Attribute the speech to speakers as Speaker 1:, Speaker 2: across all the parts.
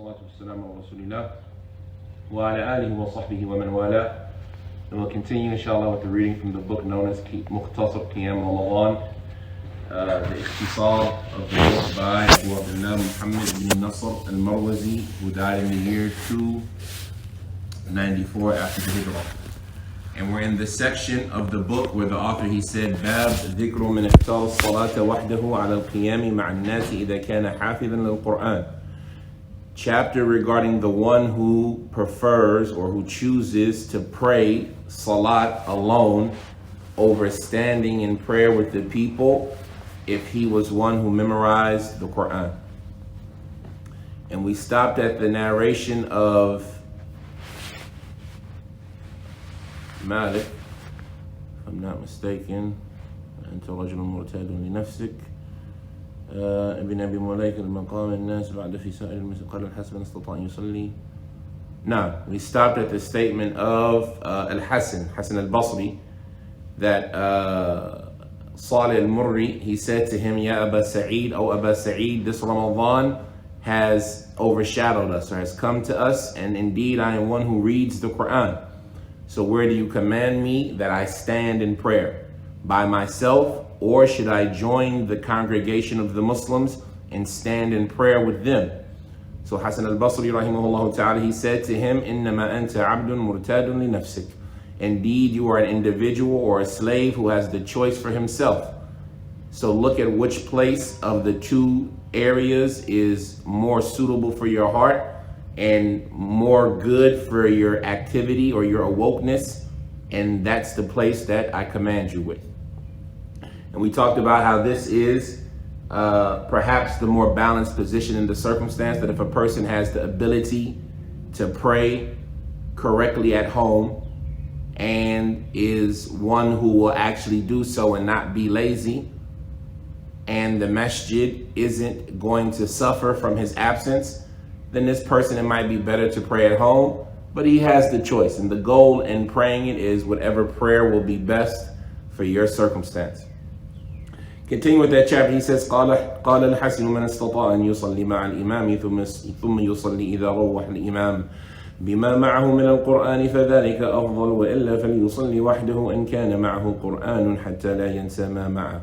Speaker 1: والصلاة والسلام على رسول الله وعلى آله وصحبه ومن والاه. And we'll continue inshallah with the reading from the book known as Mukhtasar Qiyam Ramadan, the ikhtisar of the book by Abu Abdullah Muhammad ibn Nasr al-Marwazi, who died in the year 294 after the Hijrah. And we're in the section of the book where the author, he said, باب ذكر من اختار الصلاة وحده على القيام مع الناس إذا كان حافظا للقرآن. Chapter regarding the one who prefers or who chooses to pray salat alone over standing in prayer with the people if he was one who memorized the Quran. And we stopped at the narration of Malik, if I'm not mistaken, أنت رجل مرتاد لنفسك ابن أبي مليك المقام الناس بعد في سائر المسجد قال الحسن استطاع أن يصلي. Now, we stopped at the statement of Hassan al-Basri, that Salih al-Murri, he said to him, Ya Aba Sa'id, O Aba Sa'id, this Ramadan has overshadowed us or has come to us, and indeed I am one who reads the Quran. So where do you command me that I stand in prayer? By myself, or should I join the congregation of the Muslims and stand in prayer with them? So Hassan al-Basri rahimahullah ta'ala, he said to him, إِنَّمَا أَنْتَ عَبْدٌ مُرْتَادٌ لِنَفْسِكَ. Indeed, you are an individual or a slave who has the choice for himself. So look at which place of the two areas is more suitable for your heart and more good for your activity or your awokeness, and that's the place that I command you with. And we talked about how this is perhaps the more balanced position in the circumstance, that if a person has the ability to pray correctly at home and is one who will actually do so and not be lazy, and the masjid isn't going to suffer from his absence, then this person, it might be better to pray at home, but he has the choice. And the goal in praying it is whatever prayer will be best for your circumstance. Continue with that chapter, he says, قال الحسن من استطاع أن يصلي مع الإمام ثم يصلي إذا روح الإمام بما معه من القرآن فذلك أفضل وإلا فليصلي وحده إن كان معه قرآن حتى لا ينسى ما معه.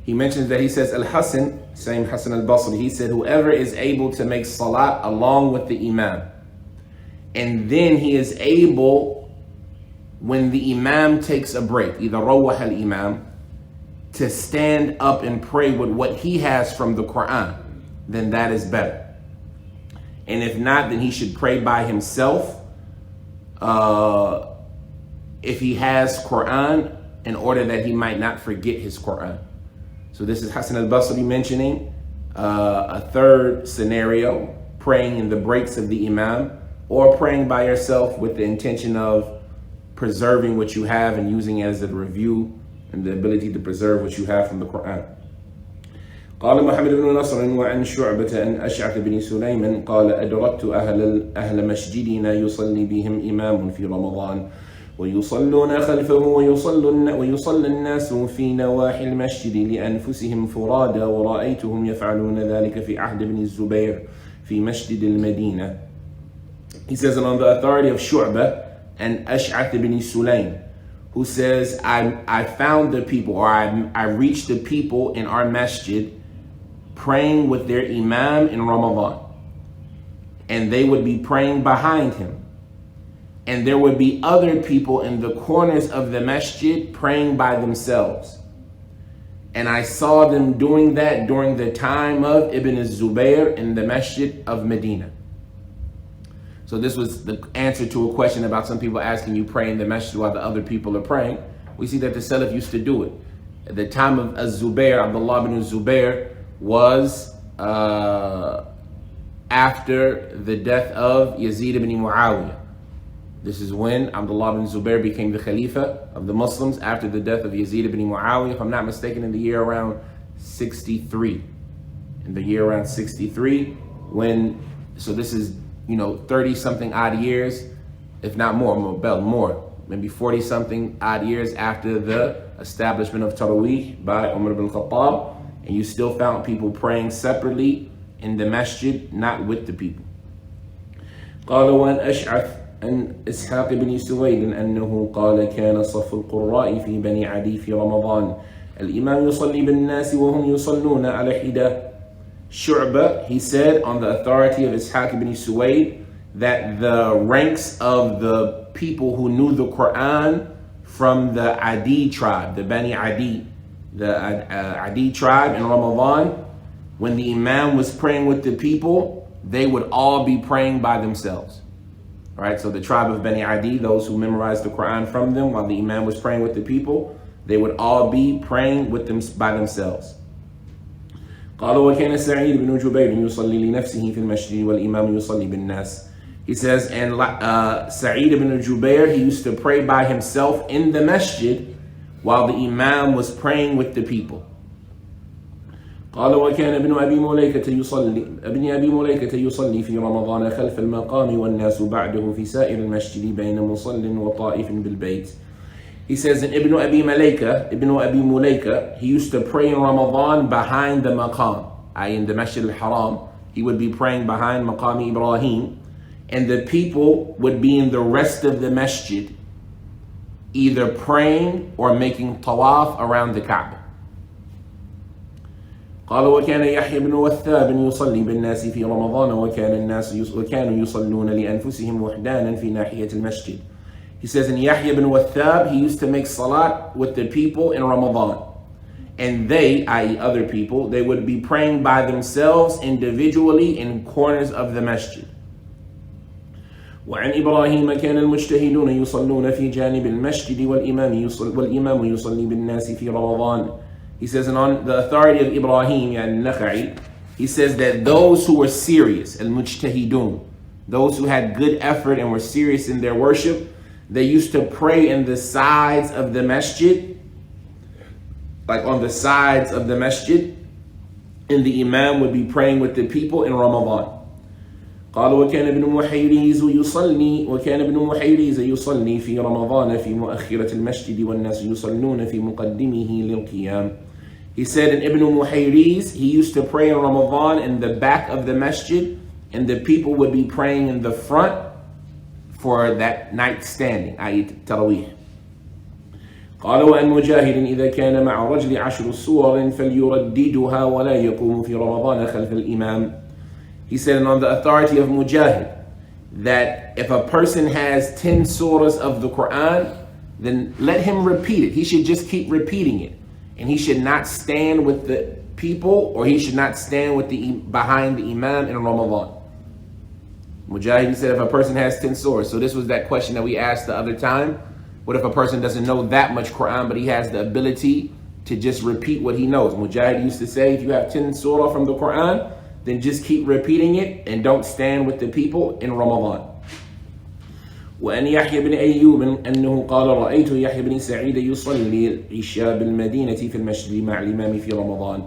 Speaker 1: He mentions that, he says, Al-Hasan, same Hassan al-Basri, he said, whoever is able to make salat along with the imam, and then he is able, when the imam takes a break, either rawah al-imam, to stand up and pray with what he has from the Quran, then that is better. And if not, then he should pray by himself if he has Quran, in order that he might not forget his Quran. So this is Hassan al-Basri mentioning a third scenario, praying in the breaks of the imam, or praying by yourself with the intention of preserving what you have and using it as a review and the ability to preserve what you have from the Quran. قال محمد بن نصر وعن شعبة أن أشعث بن سليمان قال أدركت أهل مسجدنا يصلي بهم إمام في رمضان ويصلون خلفه ويصلى الناس في نواحي المسجد لأنفسهم فرادى ورأيتهم يفعلون ذلك في عهد بن الزبير في مسجد المدينة. He says, and on the authority of Shu'bah and Ash'ath ibn Sulaym, who says, I found the people, or I reached the people in our masjid praying with their imam in Ramadan. And they would be praying behind him. And there would be other people in the corners of the masjid praying by themselves. And I saw them doing that during the time of Ibn Zubayr in the masjid of Medina. So this was the answer to a question about some people asking you pray in the masjid while the other people are praying. We see that the Salaf used to do it. At the time of Az-Zubair, Abdullah ibn Zubair was after the death of Yazid ibn Muawiyah. This is when Abdullah ibn Zubair became the Khalifa of the Muslims after the death of Yazid ibn Muawiyah, if I'm not mistaken, in the year around 63. In the year around 63, so this is 30 something odd years, if not more, maybe 40 something odd years after the establishment of Tarawih by Umar ibn Khattab, and you still found people praying separately in the masjid, not with the people. قال وعن أشعث عن إسحاق بن سويد أنه قال كان صف القراء في بني عدي في رمضان الإمام يصلي بالناس وهم يصلون على حدة. Shu'bah, he said on the authority of Ishaq ibn Suwaid that the ranks of the people who knew the Quran from the Adi tribe, the Bani Adi, the Adi tribe in Ramadan, when the Imam was praying with the people, they would all be praying by themselves. All right, so the tribe of Bani Adi, those who memorized the Quran from them while the Imam was praying with the people, they would all be praying with them by themselves. قال وكان سعيد بن جبير يصلي لنفسه في المسجد والإمام يصلي بالناس. He says, and Sa'id ibn Jubair, he used to pray by himself in the masjid while the Imam was praying with the people. قال وكان ابن أبي مليكة يصلي في رمضان خلف المقام والناس بعده في سائر المسجد بين مصل وطائف بالبيت. He says in Ibn Abi Mulaika, he used to pray in Ramadan behind the maqam, in the Masjid al-Haram. He would be praying behind Maqam Ibrahim, and the people would be in the rest of the masjid, either praying or making tawaf around the Kaaba. قال وكان يحيى بن وثاب يصلي بالناس في رمضان وكانوا يصلون لأنفسهم وحدانا في ناحية المسجد. He says in Yahya ibn Wathab, he used to make salat with the people in Ramadan. And they, i.e. other people, they would be praying by themselves individually in corners of the masjid. وعن إبراهيم كان المجتهدون يصلون في جانب المسجد والإمام يصلي بالناس في رمضان. He says, and on the authority of Ibrahim, al-Nakha'i, he says that those who were serious, al-mujtahidun, those who had good effort and were serious in their worship, they used to pray in the sides of the masjid, like on the sides of the masjid, and the Imam would be praying with the people in Ramadan. قال وكان ابن محيريز يصلي في رمضان في مؤخرة المسجد والناس يصلون في مقدمه للقيام. He said in Ibn Muhayriz, he used to pray in Ramadan in the back of the masjid, and the people would be praying in the front for that night standing, i.e. Tarawih. قال وأن مجاهد إذا كان مع رجل 10 سور فليرددها ولا يقوم في رمضان خلف الإمام. He said, and on the authority of Mujahid, that if a person has 10 surahs of the Quran, then let him repeat it. He should just keep repeating it. And he should not stand with the people, or he should not stand with behind the Imam in Ramadan. Mujahid said if a person has 10 surahs, so this was that question that we asked the other time. What if a person doesn't know that much Quran, but he has the ability to just repeat what he knows? Mujahid used to say, if you have 10 surah from the Quran, then just keep repeating it and don't stand with the people in Ramadan. وأن يحيى بن أيوب أنه قال رأيت يحيى بن سعيد يصلي العشاء بالمدينة في المسجد مع الإمام في رمضان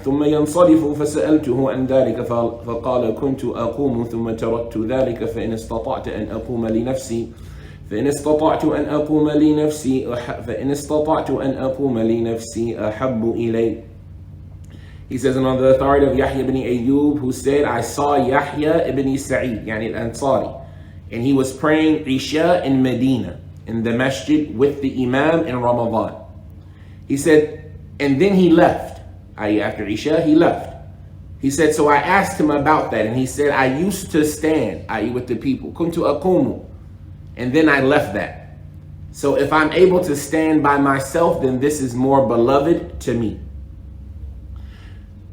Speaker 1: ثم ينصرف فسألته عن ذلك فقال كنت أقوم ثم تركت ذلك فإن استطعت أن أقوم لنفسي أحب إلي. He says, and on the authority of Yahya ibn Ayyub, who said, I saw Yahya ibn Sa'id, yani al-Ansari, and he was praying Isha in Medina, in the masjid with the Imam in Ramadan. He said, and then he left, i.e. after Isha, he left. He said, so I asked him about that, and he said, I used to stand, i.e. with the people, kuntu akumu, and then I left that. So if I'm able to stand by myself, then this is more beloved to me.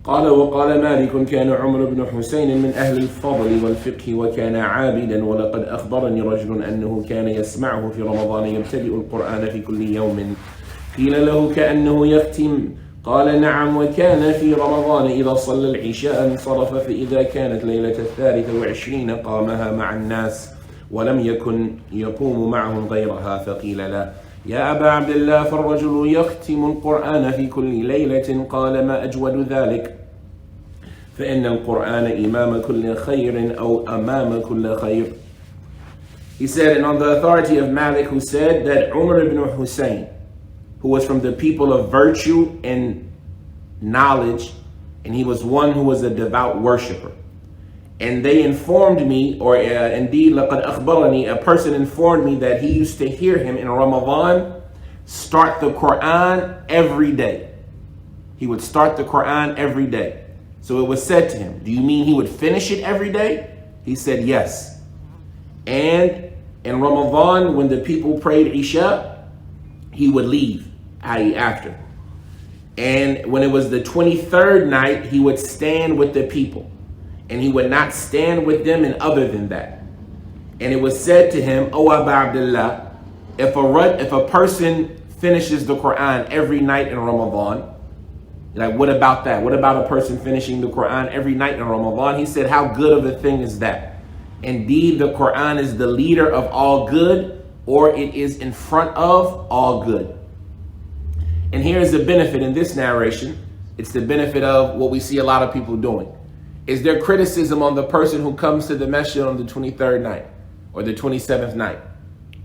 Speaker 1: قال وقال مالك كان عمر بن حسين من أهل الفضل والفقه وكان عابدا ولقد أخبرني رجل أنه كان يسمعه في رمضان يبتدئ القرآن في كل يوم قيل له كأنه يختم قال نعم وكان في رمضان إذا صلى العشاء انصرف فإذا كانت ليلة 23 قامها مع الناس ولم يكن يقوم معهم غيرها فقيل له يا أبا عبد الله فالرجل يختم القرآن في كل ليلة قال ما أجود ذلك فإن القرآن إمام كل خير أو أمام كل خير. He said, and on the authority of Malik, who said that Umar ibn Hussein, who was from the people of virtue and knowledge, and he was one who was a devout worshiper, And they informed me, or indeed, لَقَدْ أَخْبَرَنِي, a person informed me that he used to hear him in Ramadan start the Quran every day. He would start the Quran every day. So it was said to him, do you mean he would finish it every day? He said, yes. And in Ramadan, when the people prayed Isha, he would leave, i.e. after. And when it was the 23rd night, he would stand with the people. And he would not stand with them in other than that. And it was said to him, O Abu Abdullah, if a person finishes the Quran every night in Ramadan, like what about that? What about a person finishing the Quran every night in Ramadan? He said, how good of a thing is that? Indeed, the Quran is the leader of all good, or it is in front of all good. And here is the benefit in this narration. It's the benefit of what we see a lot of people doing. Is there criticism on the person who comes to the masjid on the 23rd night or the 27th night?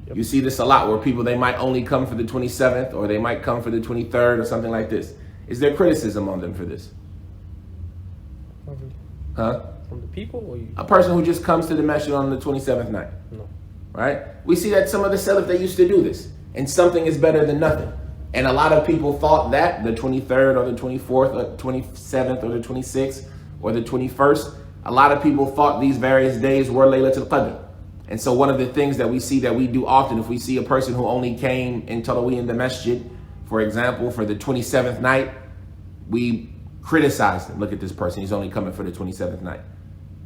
Speaker 1: Yep. You see this a lot where people, they might only come for the 27th or they might come for the 23rd or something like this. Is there criticism on them for this? Huh?
Speaker 2: From the people or you?
Speaker 1: A person who just comes to the masjid on the 27th night.
Speaker 2: No.
Speaker 1: Right? We see that some of the Salaf, they used to do this. And something is better than nothing. And a lot of people thought that the 23rd or the 24th or 27th or the 26th or the 21st, a lot of people thought these various days were Laylatul Qadr. And so one of the things that we see that we do often, if we see a person who only came in Tarawih in the masjid, for example, for the 27th night, we criticize them. Look at this person, he's only coming for the 27th night.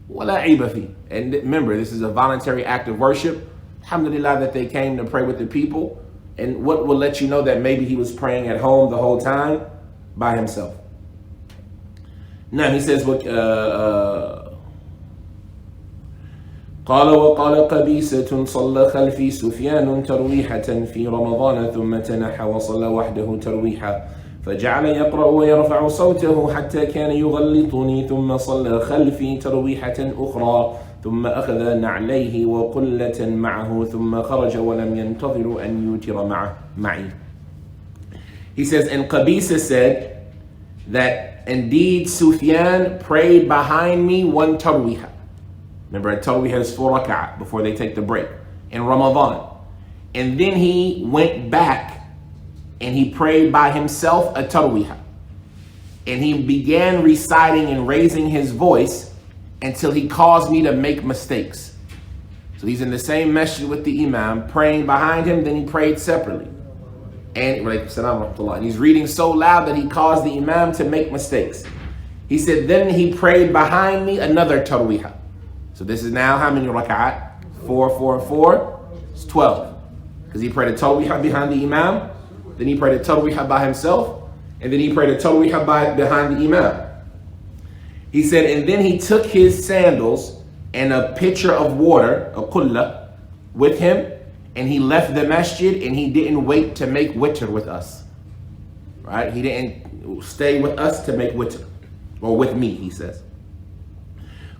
Speaker 1: Wala aiba fi. And remember, this is a voluntary act of worship. Alhamdulillah that they came to pray with the people. And what will let you know that maybe he was praying at home the whole time by himself. Now he says, قال وقال قبيسة صلى خلفي سفيان ترويحة في رمضان ثم تنحى وصلى وحده ترويحة فجعل يقرأ ويرفع صوته حتى كان يغلطني ثم صلى خلفي ترويحة أخرى ثم أخذ نعليه وقلة معه ثم خرج ولم ينتظر أن يوتر معي. He says, and Qabisa said that indeed Sufyan prayed behind me one tarweeha. Remember, a tarweeha is 4 rak'ah before they take the break in Ramadan. And then he went back and he prayed by himself a tarweeha. And he began reciting and raising his voice until he caused me to make mistakes. So he's in the same masjid with the imam, praying behind him, then he prayed separately. And he's reading so loud that he caused the imam to make mistakes. He said, then he prayed behind me another tarweeha. So this is now how many rak'at? 4, 4, 4. It's 12. Because he prayed a tarweeha behind the imam, then he prayed a tarweeha by himself, and then he prayed a tarweeha behind the imam. He said, and then he took his sandals and a pitcher of water, a qulla, with him, and he left the masjid and he didn't wait to make witr with us. Right? He didn't stay with us to make witr. Or with me, he says.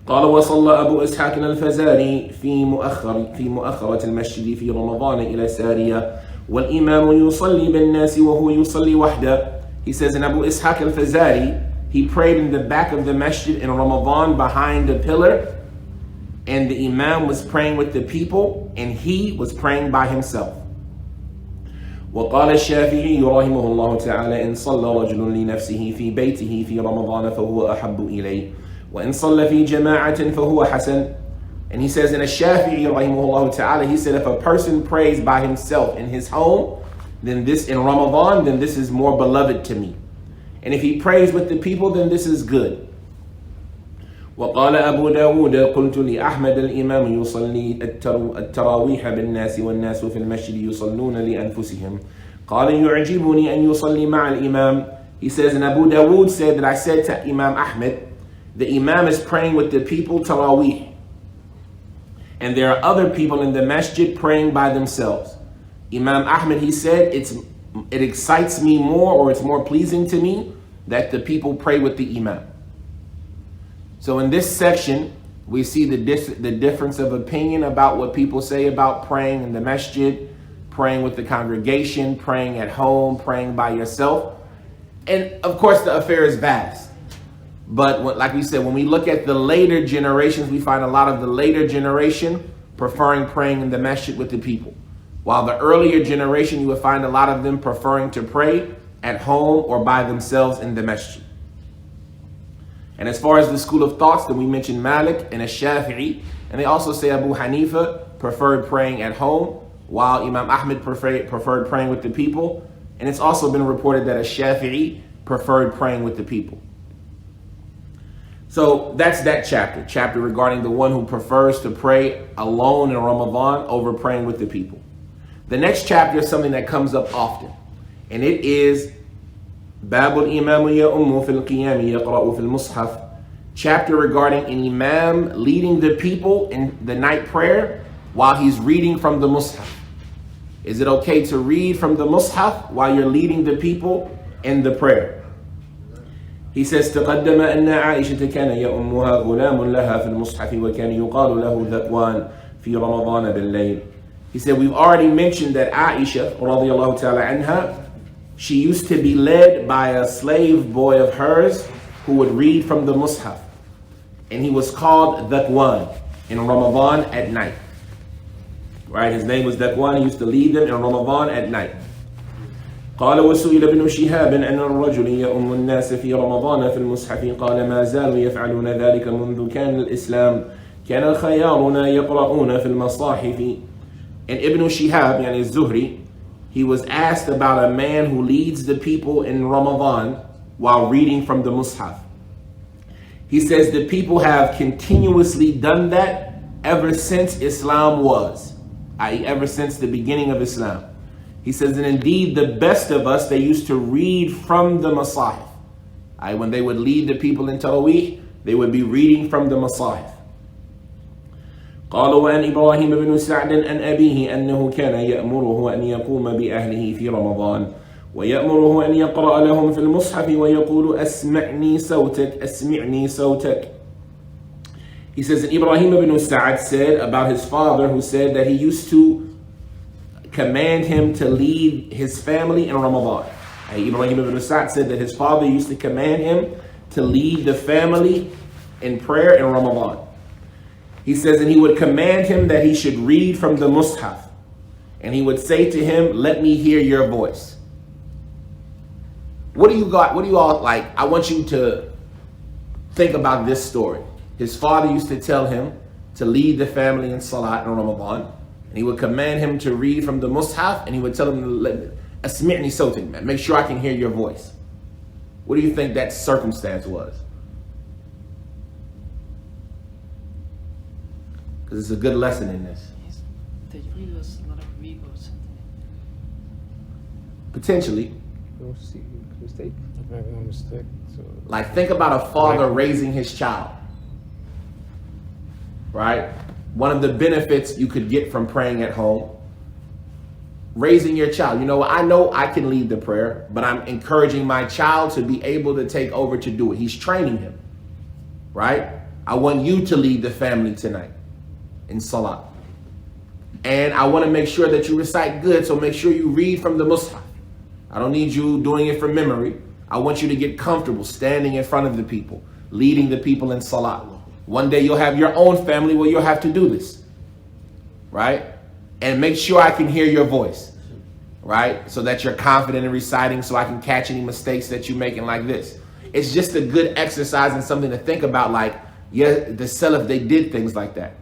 Speaker 1: قال وصلى أبو إسحاق الفزاري في مؤخرة المسجد في رمضان إلى سارية والإمام يصلي بالناس وهو يصلي وحده. He says in Abu Ishaq al-Fazari, he prayed in the back of the masjid in Ramadan behind a pillar, and the imam was praying with the people and he was praying by himself. وقال الشافعي رحمه الله تعالى إن صلى رجل لنفسه في بيته في رمضان فهو أحب إليه وإن صلى في جماعة فهو حسن. And he says in a Shafi'i rahimahullah ta'ala, he said if a person prays by himself in his home, then this in Ramadan, then this is more beloved to me. And if he prays with the people, then this is good. وقال أبو داود قلت لأحمد الإمام يصلي التراويح بالناس والناس في المسجد يصلون لأنفسهم قال يعجبني أن يصلي مع الإمام. He says, and Abu Dawood said that I said to Imam Ahmed, the Imam is praying with the people Taraweeh. And there are other people in the masjid praying by themselves. Imam Ahmed, he said, it excites me more, or it's more pleasing to me that the people pray with the Imam. So in this section, we see the difference of opinion about what people say about praying in the masjid, praying with the congregation, praying at home, praying by yourself. And of course, the affair is vast. But like we said, when we look at the later generations, we find a lot of the later generation preferring praying in the masjid with the people. While the earlier generation, you would find a lot of them preferring to pray at home or by themselves in the masjid. And as far as the school of thoughts, then we mentioned Malik and Ash-Shafi'i, and they also say Abu Hanifa preferred praying at home, while Imam Ahmed preferred praying with the people. And it's also been reported that Ash-Shafi'i preferred praying with the people. So that's that chapter regarding the one who prefers to pray alone in Ramadan over praying with the people. The next chapter is something that comes up often, and it is Babul Imam ya'ummu fil Qiyam yaqra'u fil Mushaf, chapter regarding an imam leading the people in the night prayer while he's reading from the Mushaf. Is it okay to read from the Mushaf while you're leading the people in the prayer? He says, تقدم أن عائشة كان يؤمها غلام لها في المصحف وكان يقال له ذكوان في رمضان بالليل. He said, we've already mentioned that Aisha, radiallahu ta'ala anha, she used to be led by a slave boy of hers who would read from the Mus'haf. And he was called Dhakwan in Ramadan at night. Right, his name was Dhakwan. He used to lead them in Ramadan at night. قال وسئل ابن شهاب أن الرجل يؤم الناس في رمضان في المصحف قال ما زالوا يفعلون ذلك منذ كان الإسلام كان الخيارنا يقرؤون في المصاحف. And Ibn Shihab, yani Zuhri, he was asked about a man who leads the people in Ramadan while reading from the Mus'haf. He says the people have continuously done that ever since Islam was, i.e. ever since the beginning of Islam. He says, and indeed the best of us, they used to read from the Masahif. When they would lead the people in Taraweeh, they would be reading from the Masahif. قال وأن إبراهيم بن سعد أن أبيه أنه كان يأمره أن يقوم بأهله في رمضان ويأمره أن يقرأ لهم في المصحف ويقول أسمعني صوتك أسمعني صوتك. He says that Ibrahim ibn Sa'ad said about his father, who said that he used to command him to lead his family in Ramadan. Ibrahim ibn Sa'ad said that his father used to command him to lead the family in prayer in Ramadan. He says, and he would command him that he should read from the Mus'haf. And he would say to him, let me hear your voice. What do you got? What do you all like? I want you to think about this story. His father used to tell him to lead the family in Salat in Ramadan. And he would command him to read from the Mus'haf. And he would tell him, Asmi'ni sawtik, man. Make sure I can hear your voice. What do you think that circumstance was? Because it's a good lesson in this.
Speaker 2: The read was not a week or something.
Speaker 1: Potentially.
Speaker 3: Mistake? Maybe a mistake. So,
Speaker 1: like, think about a father raising his child. Right? One of the benefits you could get from praying at home, raising your child. You know I can lead the prayer, but I'm encouraging my child to be able to take over to do it. He's training him. Right? I want you to lead the family tonight in Salah. And I want to make sure that you recite good, so make sure you read from the Mus'haf. I don't need you doing it from memory. I want you to get comfortable standing in front of the people, leading the people in Salah. One day you'll have your own family where you'll have to do this, right? And make sure I can hear your voice, right? So that you're confident in reciting, so I can catch any mistakes that you're making like this. It's just a good exercise and something to think about, like, yeah, the Salaf, they did things like that.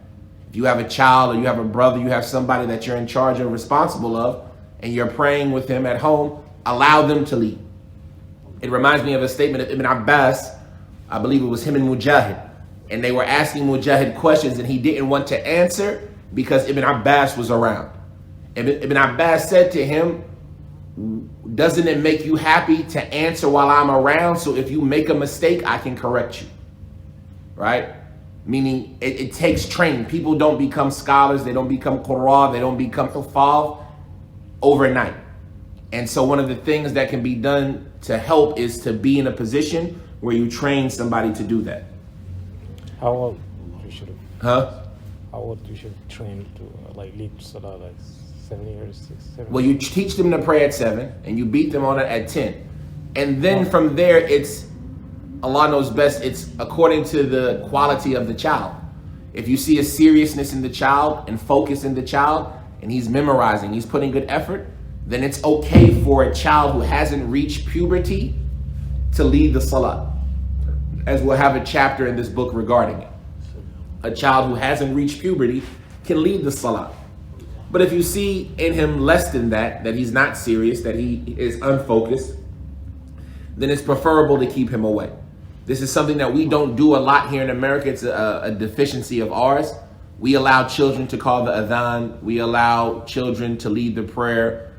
Speaker 1: If you have a child or you have a brother, you have somebody that you're in charge of, responsible of, and you're praying with him at home, allow them to lead. It reminds me of a statement of Ibn Abbas. I believe it was him and Mujahid. And they were asking Mujahid questions and he didn't want to answer because Ibn Abbas was around. Ibn Abbas said to him, doesn't it make you happy to answer while I'm around? So if you make a mistake, I can correct you. Right? Meaning it takes training. People don't become scholars. They don't become Qur'an. They don't become Huffaz overnight. And so one of the things that can be done to help is to be in a position where you train somebody to do that.
Speaker 3: how old you should
Speaker 1: Huh?
Speaker 3: how old you should train to lead Salah, like 7 years, 6, 7?
Speaker 1: Well, you teach them to pray at 7 and you beat them on it at 10. And then from there, it's
Speaker 4: Allah knows best. It's according to the quality of the child. If you see a seriousness in the child and focus in the child, and he's memorizing, he's putting good effort, then it's okay for a child who hasn't reached puberty to lead the salah. As we'll have a chapter in this book regarding it. A child who hasn't reached puberty can lead the salah. But if you see in him less than that he's not serious, that he is unfocused, then it's preferable to keep him away. This is something that we don't do a lot here in America. It's a deficiency of ours. We allow children to call the adhan. We allow children to lead the prayer.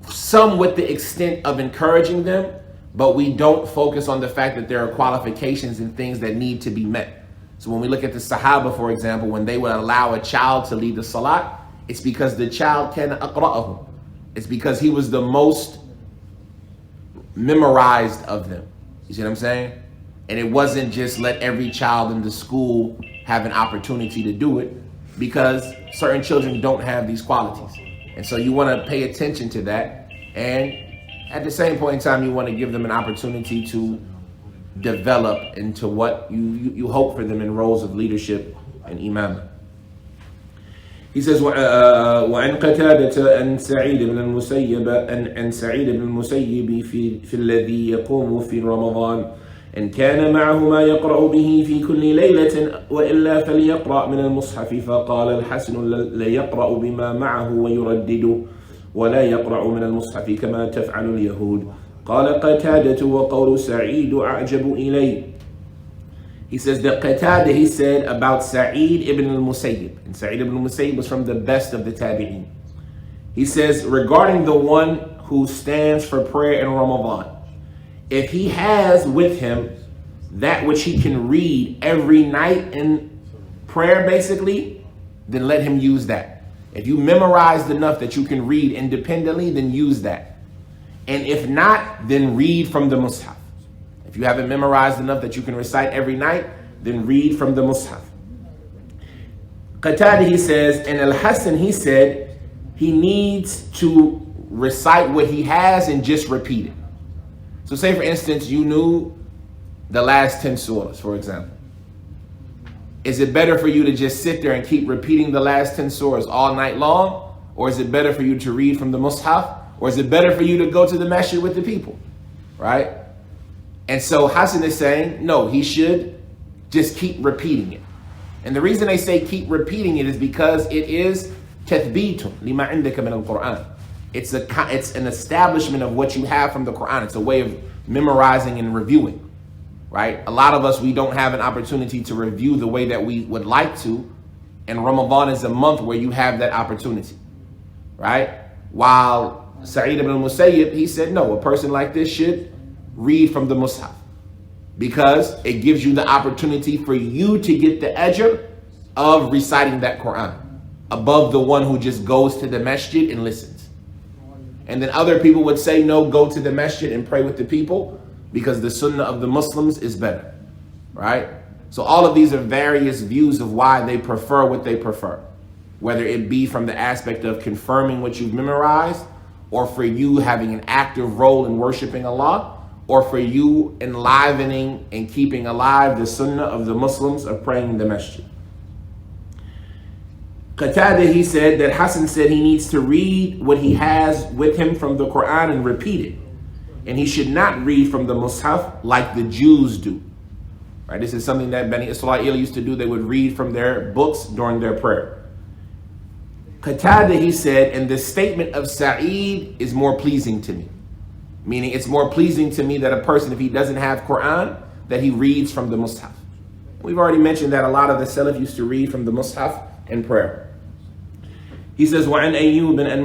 Speaker 4: Some with the extent of encouraging them, but we don't focus on the fact that there are qualifications and things that need to be met. So when we look at the Sahaba, for example, when they would allow a child to lead the salat, it's because the child kana aqra'ahu. It's because he was the most memorized of them. You see what I'm saying? And it wasn't just let every child in the school have an opportunity to do it, because certain children don't have these qualities. And so you want to pay attention to that. And at the same point in time, you want to give them an opportunity to develop into what you hope for them in roles of leadership and imam. He says, وعن قتادة أن سعيد بن المسيب أن سعيد بن المسيب في الذي يقوم في رمضان إن كان معه ما يقرأ به في كل ليلة وإلا فليقرأ من المصحف فقال الحسن لا يقرأ بما معه ويردده ولا يقرأ من المصحف كما تفعل اليهود قال قتادة وقول سعيد أعجب إلي. He says that Qatada, he said about Sa'id ibn al-Musayyib, and Sa'id ibn al-Musayyib was from the best of the tabi'in. He says regarding the one who stands for prayer in Ramadan, if he has with him that which he can read every night in prayer basically, then let him use that. If you memorized enough that you can read independently, then use that. And if not, then read from the Mus'haf. If you haven't memorized enough that you can recite every night, then read from the Mus'haf. Qatada, he says, and Al-Hasan, he said, he needs to recite what he has and just repeat it. So say, for instance, you knew the last 10 surahs, for example. Is it better for you to just sit there and keep repeating the last 10 surahs all night long? Or is it better for you to read from the Mus'haf? Or is it better for you to go to the masjid with the people? Right? And so Hassan is saying, no, he should just keep repeating it. And the reason they say keep repeating it is because it is tathbitun lima indaka min al-Quran. It's an establishment of what you have from the Quran. It's a way of memorizing and reviewing, right? A lot of us, we don't have an opportunity to review the way that we would like to. And Ramadan is a month where you have that opportunity, right? While Sa'id ibn al-Musayyib, he said, no, a person like this should read from the Mus'haf, because it gives you the opportunity for you to get the ajr of reciting that Quran above the one who just goes to the masjid and listens. And then other people would say, no, go to the masjid and pray with the people, because the sunnah of the Muslims is better, right? So all of these are various views of why they prefer what they prefer, whether it be from the aspect of confirming what you've memorized, or for you having an active role in worshiping Allah, or for you enlivening and keeping alive the sunnah of the Muslims of praying in the masjid. Qatada, he said that Hassan said he needs to read what he has with him from the Quran and repeat it. And he should not read from the Mus'haf like the Jews do. Right? This is something that Bani Israel used to do. They would read from their books during their prayer. Qatada, he said, and the statement of Sa'id is more pleasing to me. Meaning it's more pleasing to me that a person, if he doesn't have Quran, that he reads from the Mus'haf. We've already mentioned that a lot of the Salaf used to read from the Mus'haf in prayer. He says, وعن أيوب أن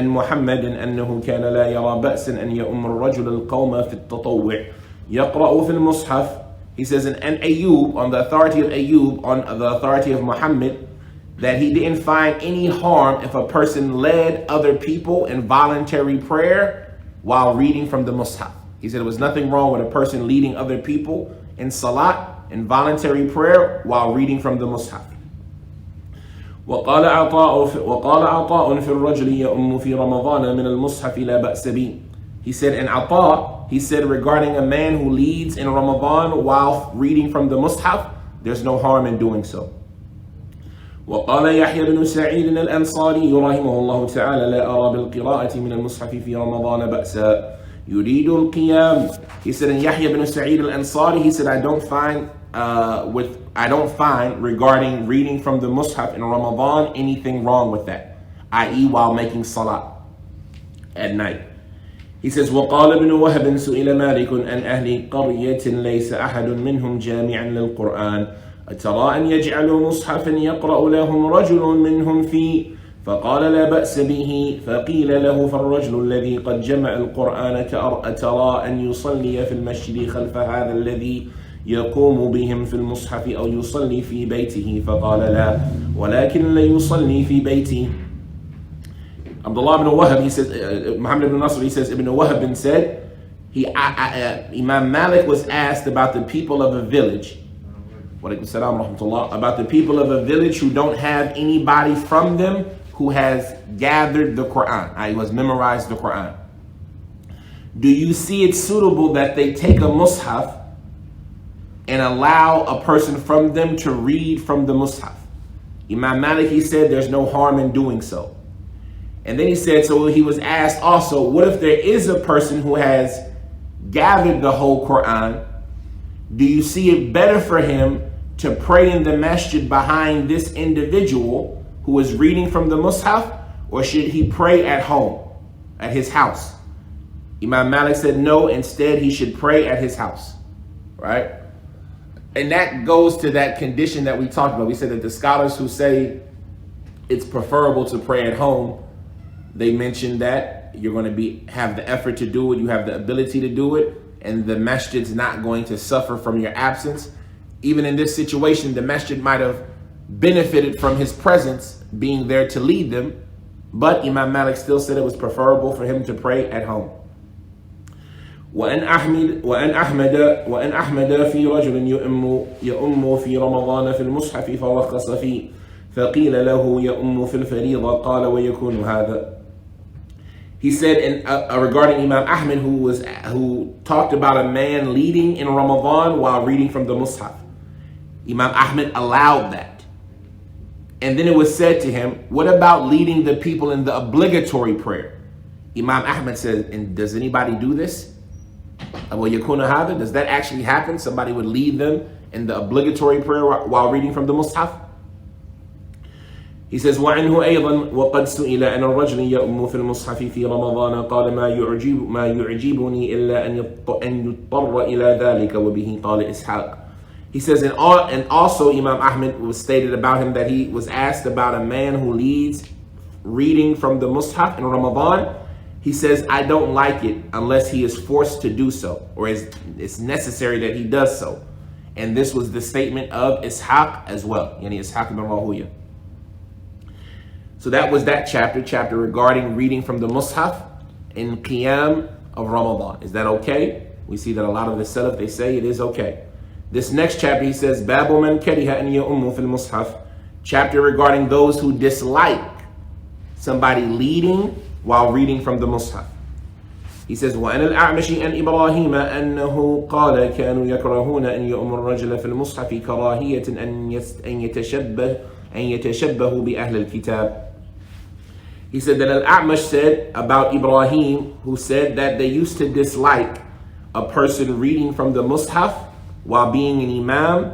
Speaker 4: محمد أنه كان لا يرى بأسا أن يؤم الرجل القوم في التطوع يقرأ في المصحف. He says, and Ayyub, on the authority of Ayyub, on the authority of Muhammad, that he didn't find any harm if a person led other people in voluntary prayer while reading from the Mus'haf. He said there was nothing wrong with a person leading other people in salat, in voluntary prayer, while reading from the Mus'haf. وقال عطاء في الرجل يؤم في رمضان من المصحف لا بأس به. He said, and Ata, he said regarding a man who leads in Ramadan while reading from the Mus'haf, there's no harm in doing so. وقال يحيى بن سعيد الأنصاري رحمه الله تعالى لا أرى بالقراءة من المصحف في رمضان بأسا يريد القيام. He said in Yahya ibn Sa'id al-Ansari, he said I don't find regarding reading from the Mus'haf in Ramadan anything wrong with that, i.e. while making salah at night. He says وقال ابن وهب سئل مالك عن أهل قرية ليس أحد منهم جامعا للقرآن أترى أن يجعلوا مصحفا يقرأ لهم رجل منهم فيه فقال لا بأس به فقيل له فالرجل الذي قد جمع القرآن أترى أن يصلي في المسجد خلف هذا الذي يقوم بهم في المصحف أو يصلي في بيته فقال لا ولكن لا يصلي في بيته. Abdullah ibn Wahab, he says, Muhammad ibn Nasr, he says, Ibn Wahab said, Imam Malik was asked about the people of a village, about the people of a village who don't have anybody from them who has gathered the Quran, who has memorized the Quran. Do you see it suitable that they take a mushaf and allow a person from them to read from the mushaf? Imam Malik, he said, there's no harm in doing so. And then he said, so he was asked also, what if there is a person who has gathered the whole Quran? Do you see it better for him to pray in the masjid behind this individual who is reading from the mushaf, or should he pray at home, at his house? Imam Malik said no, instead he should pray at his house, right? And that goes to that condition that we talked about. We said that the scholars who say it's preferable to pray at home, they mentioned that you're going to have the effort to do it, you have the ability to do it, and the masjid's not going to suffer from your absence. Even in this situation, the masjid might have benefited from his presence being there to lead them, but Imam Malik still said it was preferable for him to pray at home. وأن أحمد في رجل يؤم في رمضان في المصحف فرخص فيه فقيل له يؤم في الفريضة قال ويكون هذا. He said regarding Imam Ahmed who talked about a man leading in Ramadan while reading from the Mus'haf. Imam Ahmed allowed that. And then it was said to him, what about leading the people in the obligatory prayer? Imam Ahmed said, and does anybody do this? Does that actually happen? Somebody would lead them in the obligatory prayer while reading from the Mus'haf? He says, وعنه أيضا وقد سئل أن الرجل يؤم في المصحف في رمضان قال ما يعجبني إلا أن يضطر إلى ذلك وبه قال إسحاق. He says, and also Imam Ahmed was stated about him that he was asked about a man who leads reading from the Mus'haf in Ramadan. He says, I don't like it unless he is forced to do so, or it's necessary that he does so. And this was the statement of Ishaq as well, yani Ishaq ibn Rahuya. So that was that chapter regarding reading from the Mus'haf in Qiyam of Ramadan. Is that okay? We see that a lot of the Salaf, they say it is okay. This next chapter, he says, Babu man kariha an ya'ummu fil Mus'haf. Chapter regarding those who dislike somebody leading while reading from the Mus'haf. He says, وَأَنَا الْأَعْمَشِ أَنْ إِبْرَاهِيمَ أَنَّهُ قَالَ كَانُوا يَكْرَهُونَ أَنْ يُؤْمُ الرَّجُلَ فِي الْمُصْحَفِ كَرَاهِيَةً أَنْ يَتَشَبَّهُ بِأَهْلِ الْكِتَابِ. He said that Al-A'mash said about Ibrahim, who said that they used to dislike a person reading from the Mus'haf while being an imam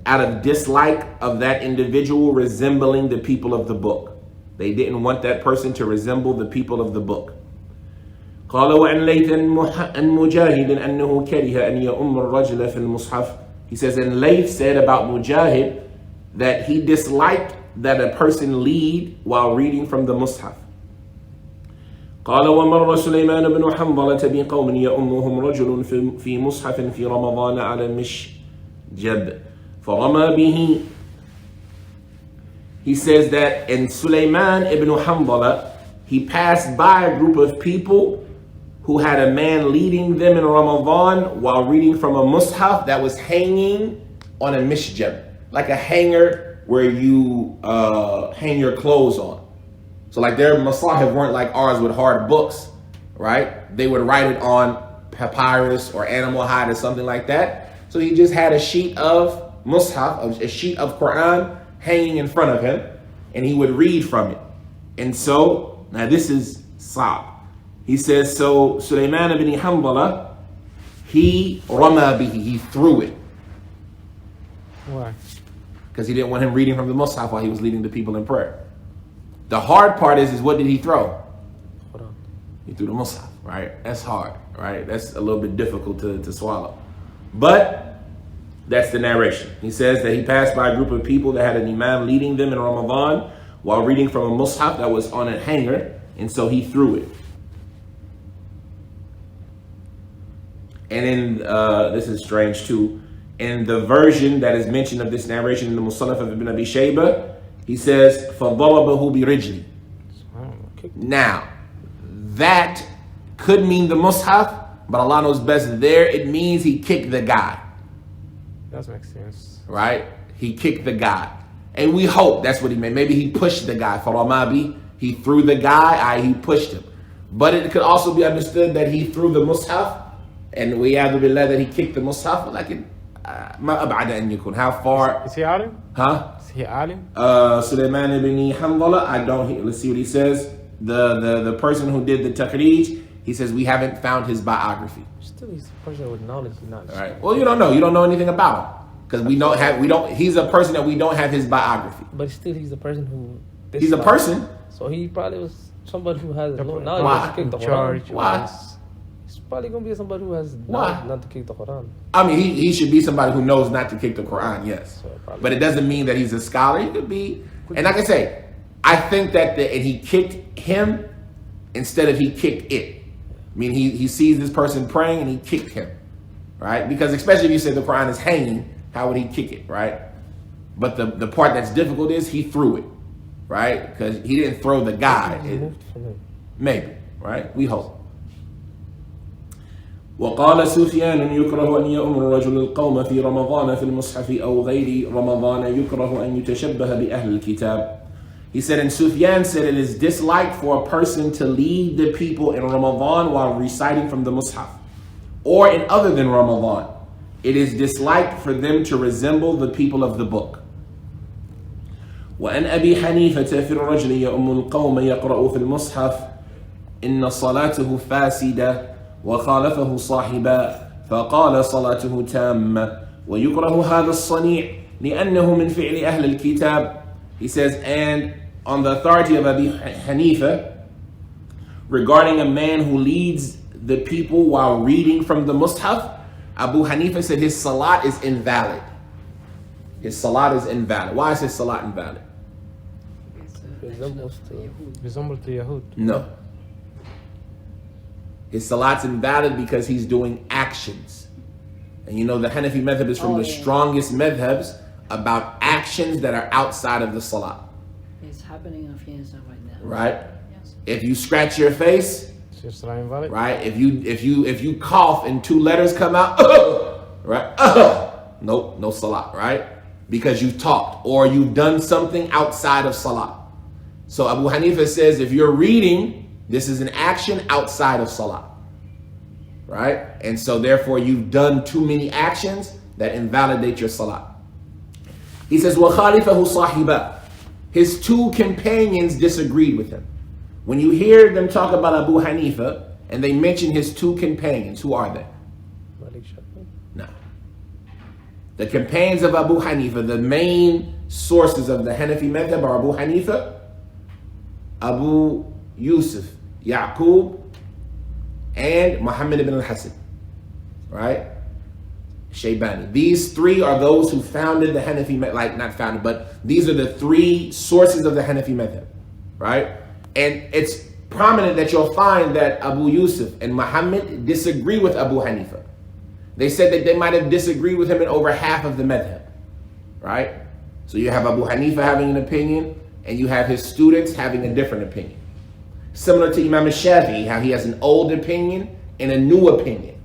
Speaker 4: out of dislike of that individual resembling the people of the book. They didn't want that person to resemble the people of the book. قال وعن ليث عن مجاهد أنه كره أن يؤم الرجل في المصحف. He says, and Layth said about Mujahid that he disliked that a person lead while reading from the Mus'haf. قال ومر سليمان بن حنظلة بقوم يؤمهم رجل في مصحف في رمضان على مشجب فرمى به. He says that in Sulaiman ibn Hanbala, he passed by a group of people who had a man leading them in Ramadan while reading from a mushaf that was hanging on a mishjab, like a hanger where you hang your clothes on. So like their masahif weren't like ours with hard books, right? They would write it on papyrus or animal hide or something like that. So he just had a sheet of mushaf, a sheet of Quran hanging in front of him, and he would read from it. And so, now this is Sa'b. He says, so Sulaiman ibn Hanbala, he rama bihi, he threw it.
Speaker 3: Why?
Speaker 4: Because he didn't want him reading from the mushaf while he was leading the people in prayer. The hard part is what did he throw?
Speaker 3: Hold on.
Speaker 4: He threw the mushaf, right? That's hard, right? That's a little bit difficult to swallow. But that's the narration. He says that he passed by a group of people that had an imam leading them in Ramadan while reading from a mushaf that was on a hanger, and so he threw it. And in, this is strange too, in the version that is mentioned of this narration in the Musannaf of Ibn Abi Shayba, he says, فَضَرَبَهُ بِرِجْلِ. Now, that could mean the mushaf, but Allah knows best. There it means he kicked the guy.
Speaker 3: That makes sense.
Speaker 4: Right? He kicked the guy. And we hope that's what he meant. Maybe he pushed the guy. فَرَمَا He threw the guy, he pushed him. But it could also be understood that he threw the mushaf, and we have billah that he kicked the mushaf. Like how far?
Speaker 3: Is he alim?
Speaker 4: Huh?
Speaker 3: Is he alim?
Speaker 4: Sulaiman ibn Hanbala, I don't. Let's see what he says. The person who did the taqreej, he says we haven't found his biography.
Speaker 3: Still, he's a person with knowledge. Not
Speaker 4: All right. Well, you don't know. You don't know anything about him because we don't. He's a person that we don't have his biography.
Speaker 3: But still, he's the person who.
Speaker 4: He's a person.
Speaker 3: So he probably was somebody who has no knowledge.
Speaker 4: Why?
Speaker 3: To kick the
Speaker 4: Quran. Why?
Speaker 3: He's probably gonna be somebody who has knowledge not to kick the Quran.
Speaker 4: I mean, he should be somebody who knows not to kick the Quran, yes.
Speaker 3: So
Speaker 4: but it doesn't mean that he's a scholar. He could be, and like I say, I think that and he kicked him instead of he kicked it. I mean, he sees this person praying and he kicked him, right? Because especially if you say the Quran is hanging, how would he kick it, right? But the part that's difficult is he threw it, right? Because he didn't throw the guy. Maybe, right? We hope. وقال سفيان يكره أن يؤمر رجل القوم في رمضان في المصحف أو غير رمضان يكره أن يتشبه بأهل الكتاب. He said, and Sufyan said it is disliked for a person to lead the people in Ramadan while reciting from the Mus'haf, or in other than Ramadan. It is disliked for them to resemble the people of the book. وأن أبي حنيفة في الرجل يؤم القوم يقرأ في المصحف إن صلاته فاسدة وخالفه صاحبا فقال صلاته تامة ويكره هذا الصنيع لأنه من فعل أهل الكتاب. He says, and on the authority of Abi Hanifa, regarding a man who leads the people while reading from the Mus'haf, Abu Hanifa said his salat is invalid. His salat is invalid. Why is his salat invalid?
Speaker 3: Resembles to Yahud.
Speaker 4: No. His salat's invalid because he's doing actions. And you know the Hanafi madhab is from the strongest madhabs about actions that are outside of the salat.
Speaker 2: It's happening in Afghanistan right now.
Speaker 4: Right?
Speaker 2: Yes.
Speaker 4: If you scratch your face,
Speaker 3: Is your salat invalid?
Speaker 4: right? If you cough and two letters come out, right? Nope, no salat, right? Because you've talked or you've done something outside of salat. So Abu Hanifa says if you're reading, this is an action outside of salat, right? And so therefore you've done too many actions that invalidate your salat. He says, وَخَالِفَهُ صَاحِبًا. His two companions disagreed with him. When you hear them talk about Abu Hanifa and they mention his two companions, who are they? No. The companions of Abu Hanifa, the main sources of the Hanafi madhab are Abu Hanifa, Abu Yusuf, Yaqub, and Muhammad ibn al-Hasan, right? Shaybani. These three are those who founded the Hanafi madhab, like not founded, but these are the three sources of the Hanafi madhab, right? And it's prominent that you'll find that Abu Yusuf and Muhammad disagree with Abu Hanifa. They said that they might have disagreed with him in over half of the madhab, right? So you have Abu Hanifa having an opinion, and you have his students having a different opinion. Similar to Imam al-Shafi'i, how he has an old opinion and a new opinion.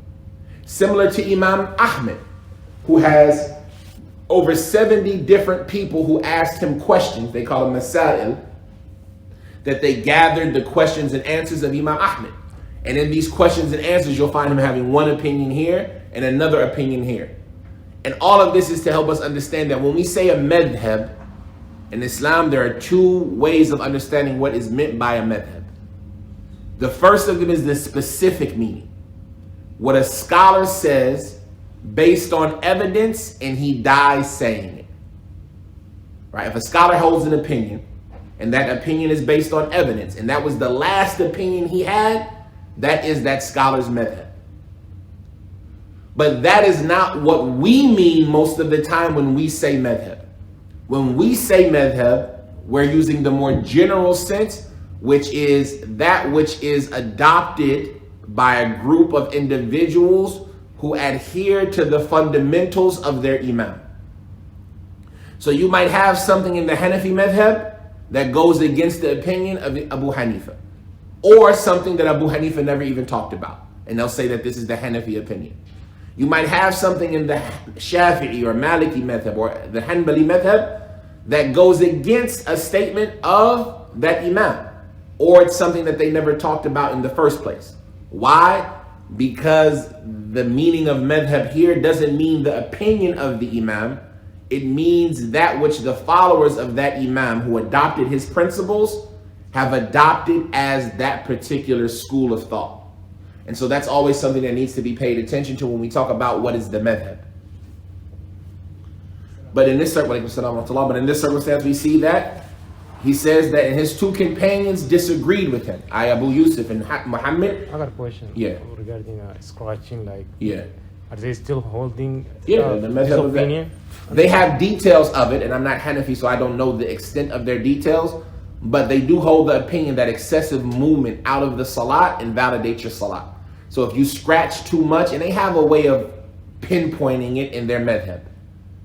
Speaker 4: Similar to Imam Ahmed, who has over 70 different people who asked him questions. They call them masail, that they gathered the questions and answers of Imam Ahmed. And in these questions and answers, you'll find him having one opinion here and another opinion here. And all of this is to help us understand that when we say a madhab, in Islam, there are two ways of understanding what is meant by a madhab. The first of them is the specific meaning. What a scholar says based on evidence and he dies saying it. Right? If a scholar holds an opinion and that opinion is based on evidence and that was the last opinion he had, that is that scholar's madhab. But that is not what we mean most of the time when we say madhab. When we say madhab, we're using the more general sense, which is that which is adopted by a group of individuals who adhere to the fundamentals of their imam. So you might have something in the Hanafi madhab that goes against the opinion of Abu Hanifa, or something that Abu Hanifa never even talked about, and they'll say that this is the Hanafi opinion. You might have something in the Shafi'i or Maliki madhab or the Hanbali madhab that goes against a statement of that imam, or it's something that they never talked about in the first place. Why? Because the meaning of madhab here doesn't mean the opinion of the imam. It means that which the followers of that imam who adopted his principles have adopted as that particular school of thought. And so that's always something that needs to be paid attention to when we talk about what is the madhab. But in this circumstance, we see that he says that his two companions disagreed with him, Abu Yusuf and Muhammad.
Speaker 3: I got a question.
Speaker 4: Yeah.
Speaker 3: Regarding scratching, like,
Speaker 4: Yeah.
Speaker 3: are they still holding
Speaker 4: The
Speaker 3: this
Speaker 4: madhab
Speaker 3: opinion?
Speaker 4: They have details of it, and I'm not Hanafi, so I don't know the extent of their details, but they do hold the opinion that excessive movement out of the salat invalidates your salat. So if you scratch too much, and they have a way of pinpointing it in their madhab,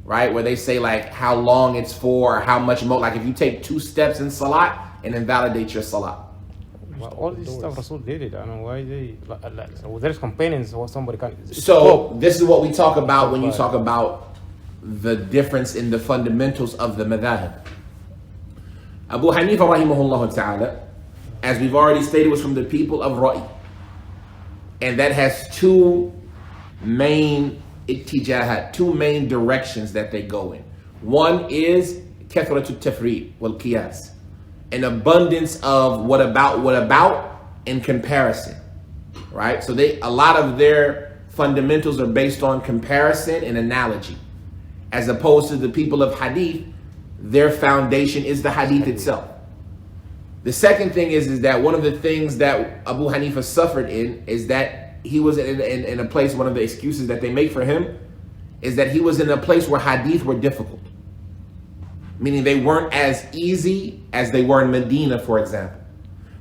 Speaker 4: right? Where they say like how long it's for, or how much more, like if you take 2 steps in salat, it invalidates your salat.
Speaker 3: Well, all this stuff Rasul did it. I don't know why they so there's companions or somebody can.
Speaker 4: So this is what we talk about when you talk about the difference in the fundamentals of the madhab. Abu Hanifa rahimahullah ta'ala, as we've already stated, was from the people of Ra'i. And that has 2 main ittijahat, 2 main directions that they go in. One is kathratu tafriq wal qiyas, an abundance of what about in comparison, right? So a lot of their fundamentals are based on comparison and analogy, as opposed to the people of hadith, their foundation is the hadith itself. The second thing is that one of the things that Abu Hanifa suffered in is that he was in a place, one of the excuses that they make for him is that he was in a place where hadith were difficult. Meaning they weren't as easy as they were in Medina, for example,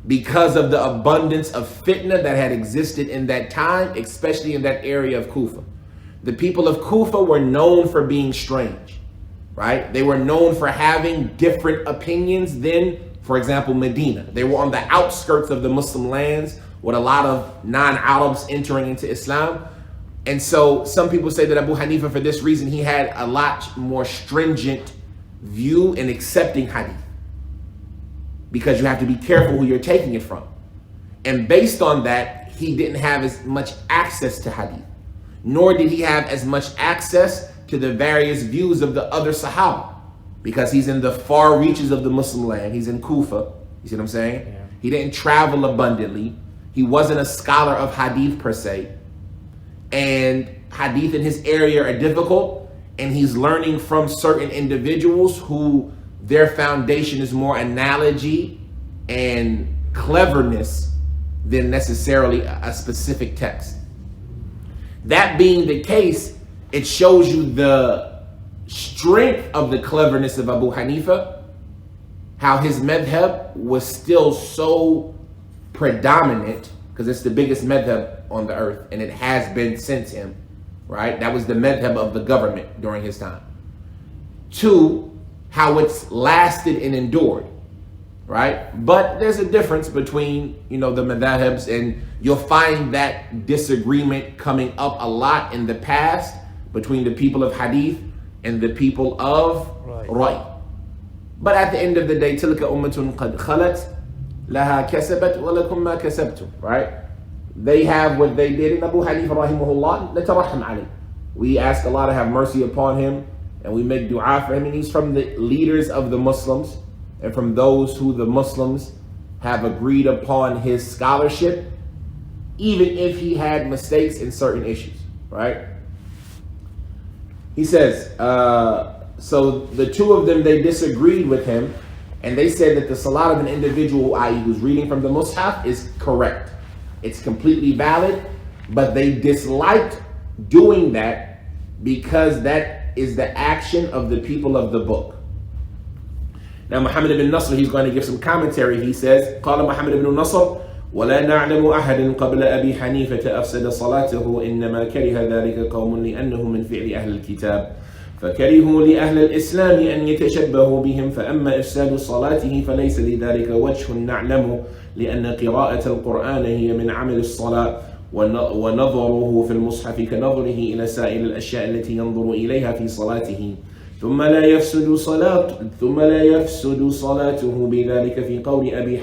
Speaker 4: because of the abundance of fitna that had existed in that time, especially in that area of Kufa. The people of Kufa were known for being strange, right? They were known for having different opinions than, for example, Medina. They were on the outskirts of the Muslim lands with a lot of non-Arabs entering into Islam. And so some people say that Abu Hanifa, for this reason, he had a lot more stringent view in accepting hadith, because you have to be careful who you're taking it from. And based on that, he didn't have as much access to hadith, nor did he have as much access to the various views of the other Sahaba, because he's in the far reaches of the Muslim land. He's in Kufa. You see what I'm saying? Yeah. He didn't travel abundantly. He wasn't a scholar of hadith per se. And hadith in his area are difficult. And he's learning from certain individuals who their foundation is more analogy and cleverness than necessarily a specific text. That being the case, it shows you the strength of the cleverness of Abu Hanifa, how his madhab was still so predominant, because it's the biggest madhab on the earth, and it has been since him, right? That was the madhab of the government during his time. 2, how it's lasted and endured, right? But there's a difference between, the madhabs, and you'll find that disagreement coming up a lot in the past between the people of hadith and the people of Ra'i. But at the end of the day, tilka ummatun qad khalat laha kasabat wa lakum ma kasabtum, right? they have what they did in Abu Hanifa rahimahullah, nataraham alayh. We ask Allah to have mercy upon him, and we make dua for him, and he's from the leaders of the Muslims, and from those who the Muslims have agreed upon his scholarship, even if he had mistakes in certain issues, right? He says, so the two of them, they disagreed with him, and they said that the salat of an individual, i.e. who's reading from the mushaf, is correct. It's completely valid, but they disliked doing that because that is the action of the people of the book. Now Muhammad ibn Nasr, he's going to give some commentary. He says, قال محمد بن نصر ولا نعلم أحد قبل أبي حنيفة أفسد صلاته إنما كره ذلك قوم لأنه من فعل أهل الكتاب فكرهوا لأهل الإسلام أن يتشبهوا بهم فأما إفساد صلاته فليس لذلك وجه نعلم لأن قراءة القرآن هي من عمل الصلاة ونظره في المصحف كنظره إلى سائر الأشياء التي ينظر إليها في صلاته ثم لا يفسد صلاته بذلك في قول أبي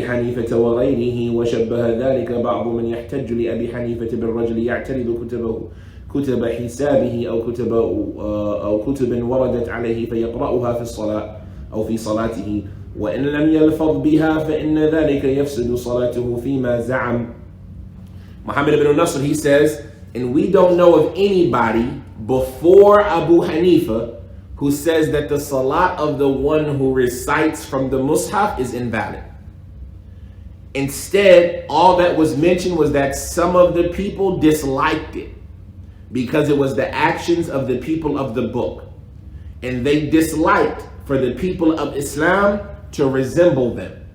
Speaker 4: حنيفة وغيره وشبه ذلك بعض من يحتج لأبي حنيفة بالرجل يعترض كتب حسابه أو كتب وردت عليه فيقرأها في الصلاة أو في صلاته وإن لم يلفظ بها فإن ذلك يفسد صلاته فيما زعم. Muhammad ibn Nasr, he says, and we don't know of anybody before Abu Hanifa who says that the salat of the one who recites from the mushaf is invalid. Instead, all that was mentioned was that some of the people disliked it because it was the actions of the people of the book. And they disliked for the people of Islam to resemble them.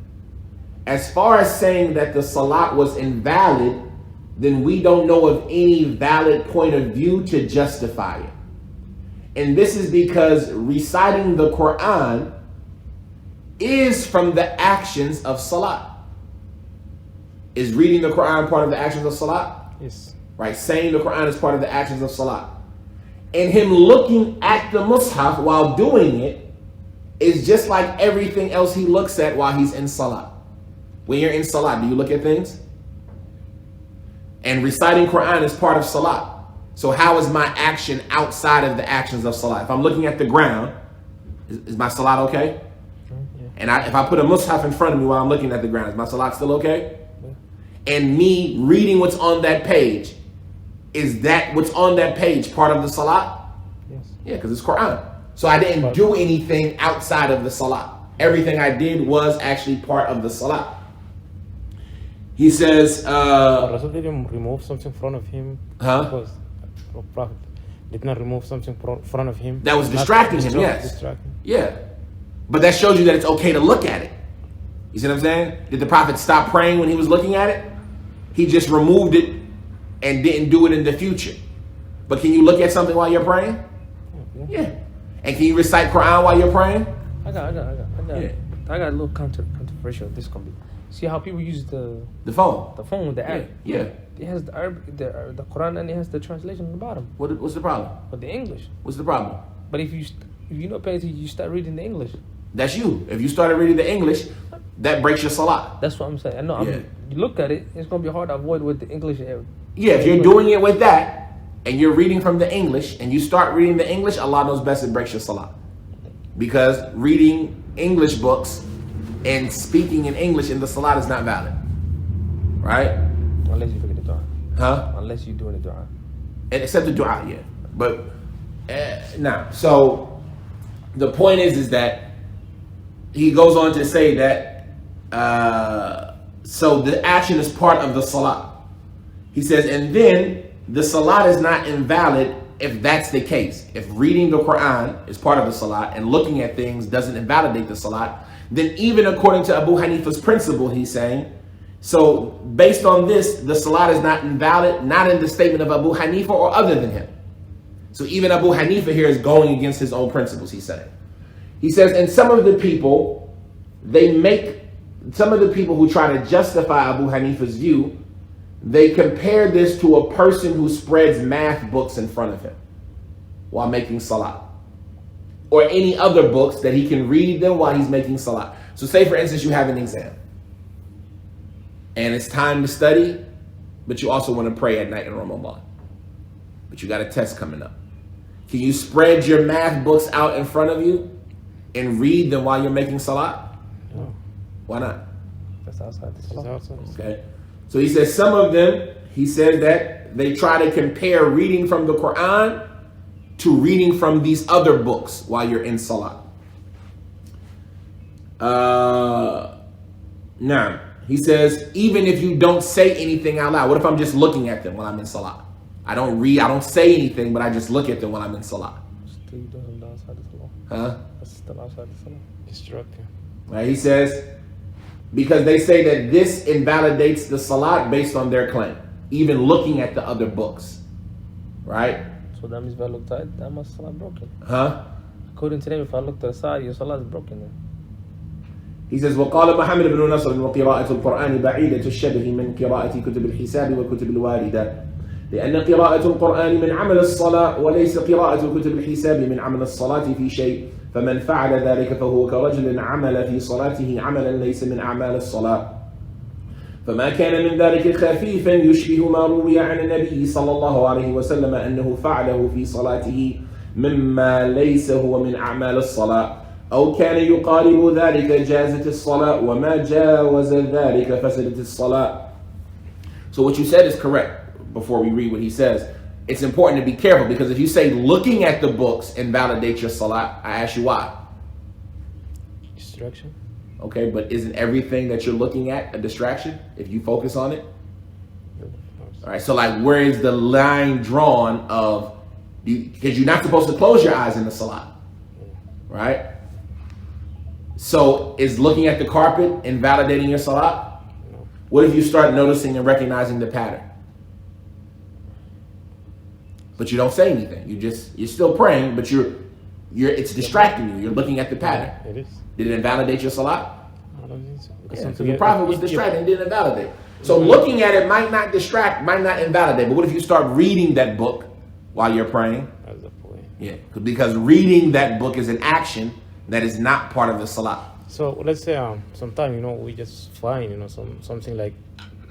Speaker 4: As far as saying that the salat was invalid, then we don't know of any valid point of view to justify it. And this is because reciting the Quran is from the actions of salat. Is reading the Quran part of the actions of salat?
Speaker 3: Yes.
Speaker 4: Right, saying the Quran is part of the actions of salat. And him looking at the mushaf while doing it is just like everything else he looks at while he's in salat. When you're in salat, do you look at things? And reciting Quran is part of salat. So how is my action outside of the actions of salat? If I'm looking at the ground, is my salat okay?
Speaker 3: Yeah.
Speaker 4: And if I put a mushaf in front of me while I'm looking at the ground, is my salat still okay? Yeah. And me reading what's on that page, is that what's on that page part of the salat?
Speaker 3: Yes.
Speaker 4: Yeah, because it's Quran. So I didn't do anything outside of the salat. Everything I did was actually part of the salat. He says,
Speaker 3: Rasul didn't remove something in front of him.
Speaker 4: Huh?
Speaker 3: Because the Prophet did not remove something in front of him.
Speaker 4: That was distracting him, yes.
Speaker 3: Distracting.
Speaker 4: Yeah. But that shows you that it's okay to look at it. You see what I'm saying? Did the Prophet stop praying when he was looking at it? He just removed it and didn't do it in the future. But can you look at something while you're praying? Yeah. And can you recite Quran while you're praying?
Speaker 3: I got a little controversial. This can be. See how people use the
Speaker 4: phone.
Speaker 3: The phone with the app.
Speaker 4: Yeah.
Speaker 3: It has the Arabic, the Quran, and it has the translation on the bottom.
Speaker 4: What's the problem?
Speaker 3: But the English.
Speaker 4: What's the problem?
Speaker 3: But if you not pay attention, you start reading the English.
Speaker 4: That's you. If you started reading the English, that breaks your salat.
Speaker 3: That's what I'm saying. I know. You look at it, it's gonna be hard to avoid with the English.
Speaker 4: Yeah, if you're doing it with that, and you're reading from the English, and you start reading the English, Allah knows best it breaks your salat. Because reading English books and speaking in English in the salat is not valid. Right?
Speaker 3: Unless you forget the dua.
Speaker 4: Huh?
Speaker 3: Unless you're doing the dua.
Speaker 4: And except the dua, yeah. But, now, so the point is that he goes on to say that, so the action is part of the salat. He says, and then the salat is not invalid if that's the case. If reading the Quran is part of the salat and looking at things doesn't invalidate the salat, then even according to Abu Hanifa's principle, he's saying, so based on this, the salat is not invalid, not in the statement of Abu Hanifa or other than him. So even Abu Hanifa here is going against his own principles, he's saying. He says, and some of the people who try to justify Abu Hanifa's view, they compare this to a person who spreads math books in front of him while making salat, or any other books that he can read them while he's making salat. So say for instance you have an exam, and it's time to study, but you also want to pray at night in Ramadan. But you got a test coming up. Can you spread your math books out in front of you and read them while you're making salat?
Speaker 3: No.
Speaker 4: Why not?
Speaker 5: That's outside the salah.
Speaker 4: Okay. So he says some of them, he said that they try to compare reading from the Quran to reading from these other books while you're in salat. Now, he says, even if you don't say anything out loud, what if I'm just looking at them while I'm in salat? I don't read, I don't say anything, but I just look at them while I'm in salat.
Speaker 5: Still doesn't outside the salah.
Speaker 4: Huh?
Speaker 5: That's still outside the salah.
Speaker 3: Distracting.
Speaker 4: Right, he says, because they say that this invalidates the salat based on their claim, even looking at the other books. Right?
Speaker 5: So that means if I looked at it, that my salah broken.
Speaker 4: Huh?
Speaker 5: According to them, if I looked at the side, your salah is broken then.
Speaker 4: He says, وقال محمد بن نصر وقراءة القرآن بعيدة الشبه من قراءة كتب الحساب وكتب الواردة لأن قراءة القرآن من عمل الصلاة وليس قراءة كتب الحساب من عمل الصلاة في شيء فمن فعل ذلك فهو كرجل عمل في صلاته عملا ليس من أعمال الصلاة فما كان من ذلك خفيفا يشبه ما روي عن النبي صلى الله عليه وسلم أنه فعله في صلاته مما ليس هو من أعمال الصلاة أو كان يقارب ذلك جازت الصلاة وما جاوز ذلك فسدت الصلاة. So what you said is correct. Before we read what he says, it's important to be careful, because if you say looking at the books invalidates your salat, I ask you why.
Speaker 3: Distraction.
Speaker 4: Okay, but isn't everything that you're looking at a distraction if you focus on it? All right, so like, where is the line drawn of, because you're not supposed to close your eyes in the salat, right? So is looking at the carpet invalidating your salat?
Speaker 3: No.
Speaker 4: What if you start noticing and recognizing the pattern? But you don't say anything. You're still praying, but it's distracting you. You're looking at the pattern.
Speaker 3: It is.
Speaker 4: Did it invalidate your salat?
Speaker 3: I don't think so.
Speaker 4: Yeah, so the prophet was distracted and didn't invalidate. So looking at it might not distract, might not invalidate. But what if you start reading that book while you're praying?
Speaker 3: That's the point.
Speaker 4: Yeah, because reading that book is an action that is not part of the salat.
Speaker 3: So let's say sometimes we just find something like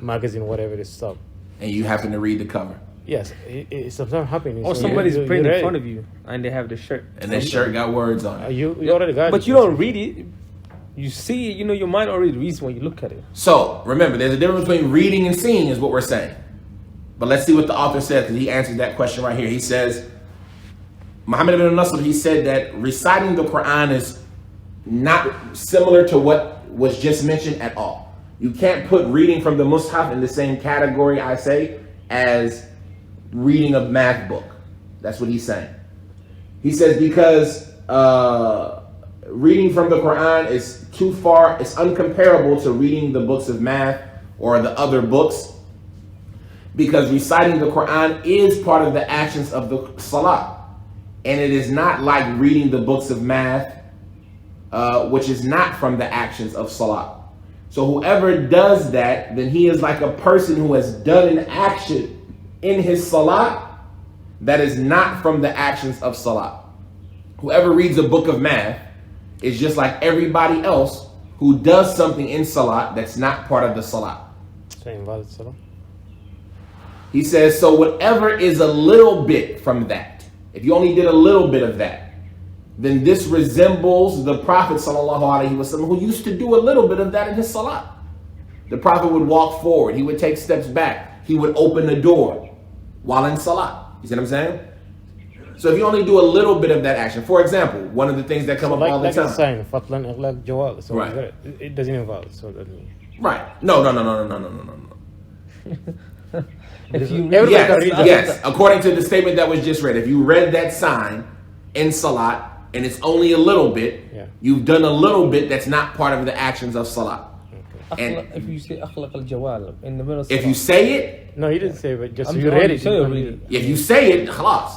Speaker 3: magazine, whatever this stuff.
Speaker 4: And you happen to read the cover.
Speaker 3: Yes, it sometimes happens.
Speaker 5: Or somebody's praying in front of you and they have the shirt.
Speaker 4: And that shirt got words on it.
Speaker 3: You already got it.
Speaker 5: But you don't read it. You see it, your mind already reads when you look at it.
Speaker 4: So remember, there's a difference between reading and seeing is what we're saying. But let's see what the author says, because he answered that question right here. He says, Muhammad ibn Nasr, he said that reciting the Quran is not similar to what was just mentioned at all. You can't put reading from the Mus'haf in the same category, I say, as reading a math book. That's what he's saying. He says because reading from the Quran is too far, it's uncomparable to reading the books of math or the other books, because reciting the Quran is part of the actions of the Salah. And it is not like reading the books of math, which is not from the actions of Salah. So whoever does that, then he is like a person who has done an action in his Salah that is not from the actions of Salah. Whoever reads a book of math is just like everybody else who does something in Salah that's not part of the Salah.
Speaker 3: So invalid Salah.
Speaker 4: He says, so whatever is a little bit from that, if you only did a little bit of that, then this resembles the Prophet ﷺ, who used to do a little bit of that in his Salah. The Prophet would walk forward, he would take steps back, he would open the door while in Salah. You see what I'm saying? So if you only do a little bit of that action, for example, one of the things that come up all the time.
Speaker 3: Like a sign, fatlan ighlaq jawab. So
Speaker 4: right.
Speaker 3: It doesn't invalid. So that means.
Speaker 4: Right. No.
Speaker 5: If you
Speaker 4: Yes. According to the statement that was just read, if you read that sign in Salat and it's only a little bit, you've done a little bit that's not part of the actions of Salat.
Speaker 5: And if you say akhlaq al-jawal in the middle of
Speaker 4: if you say it,
Speaker 3: no, he didn't say, but just you read it.
Speaker 4: If you say it, khalas,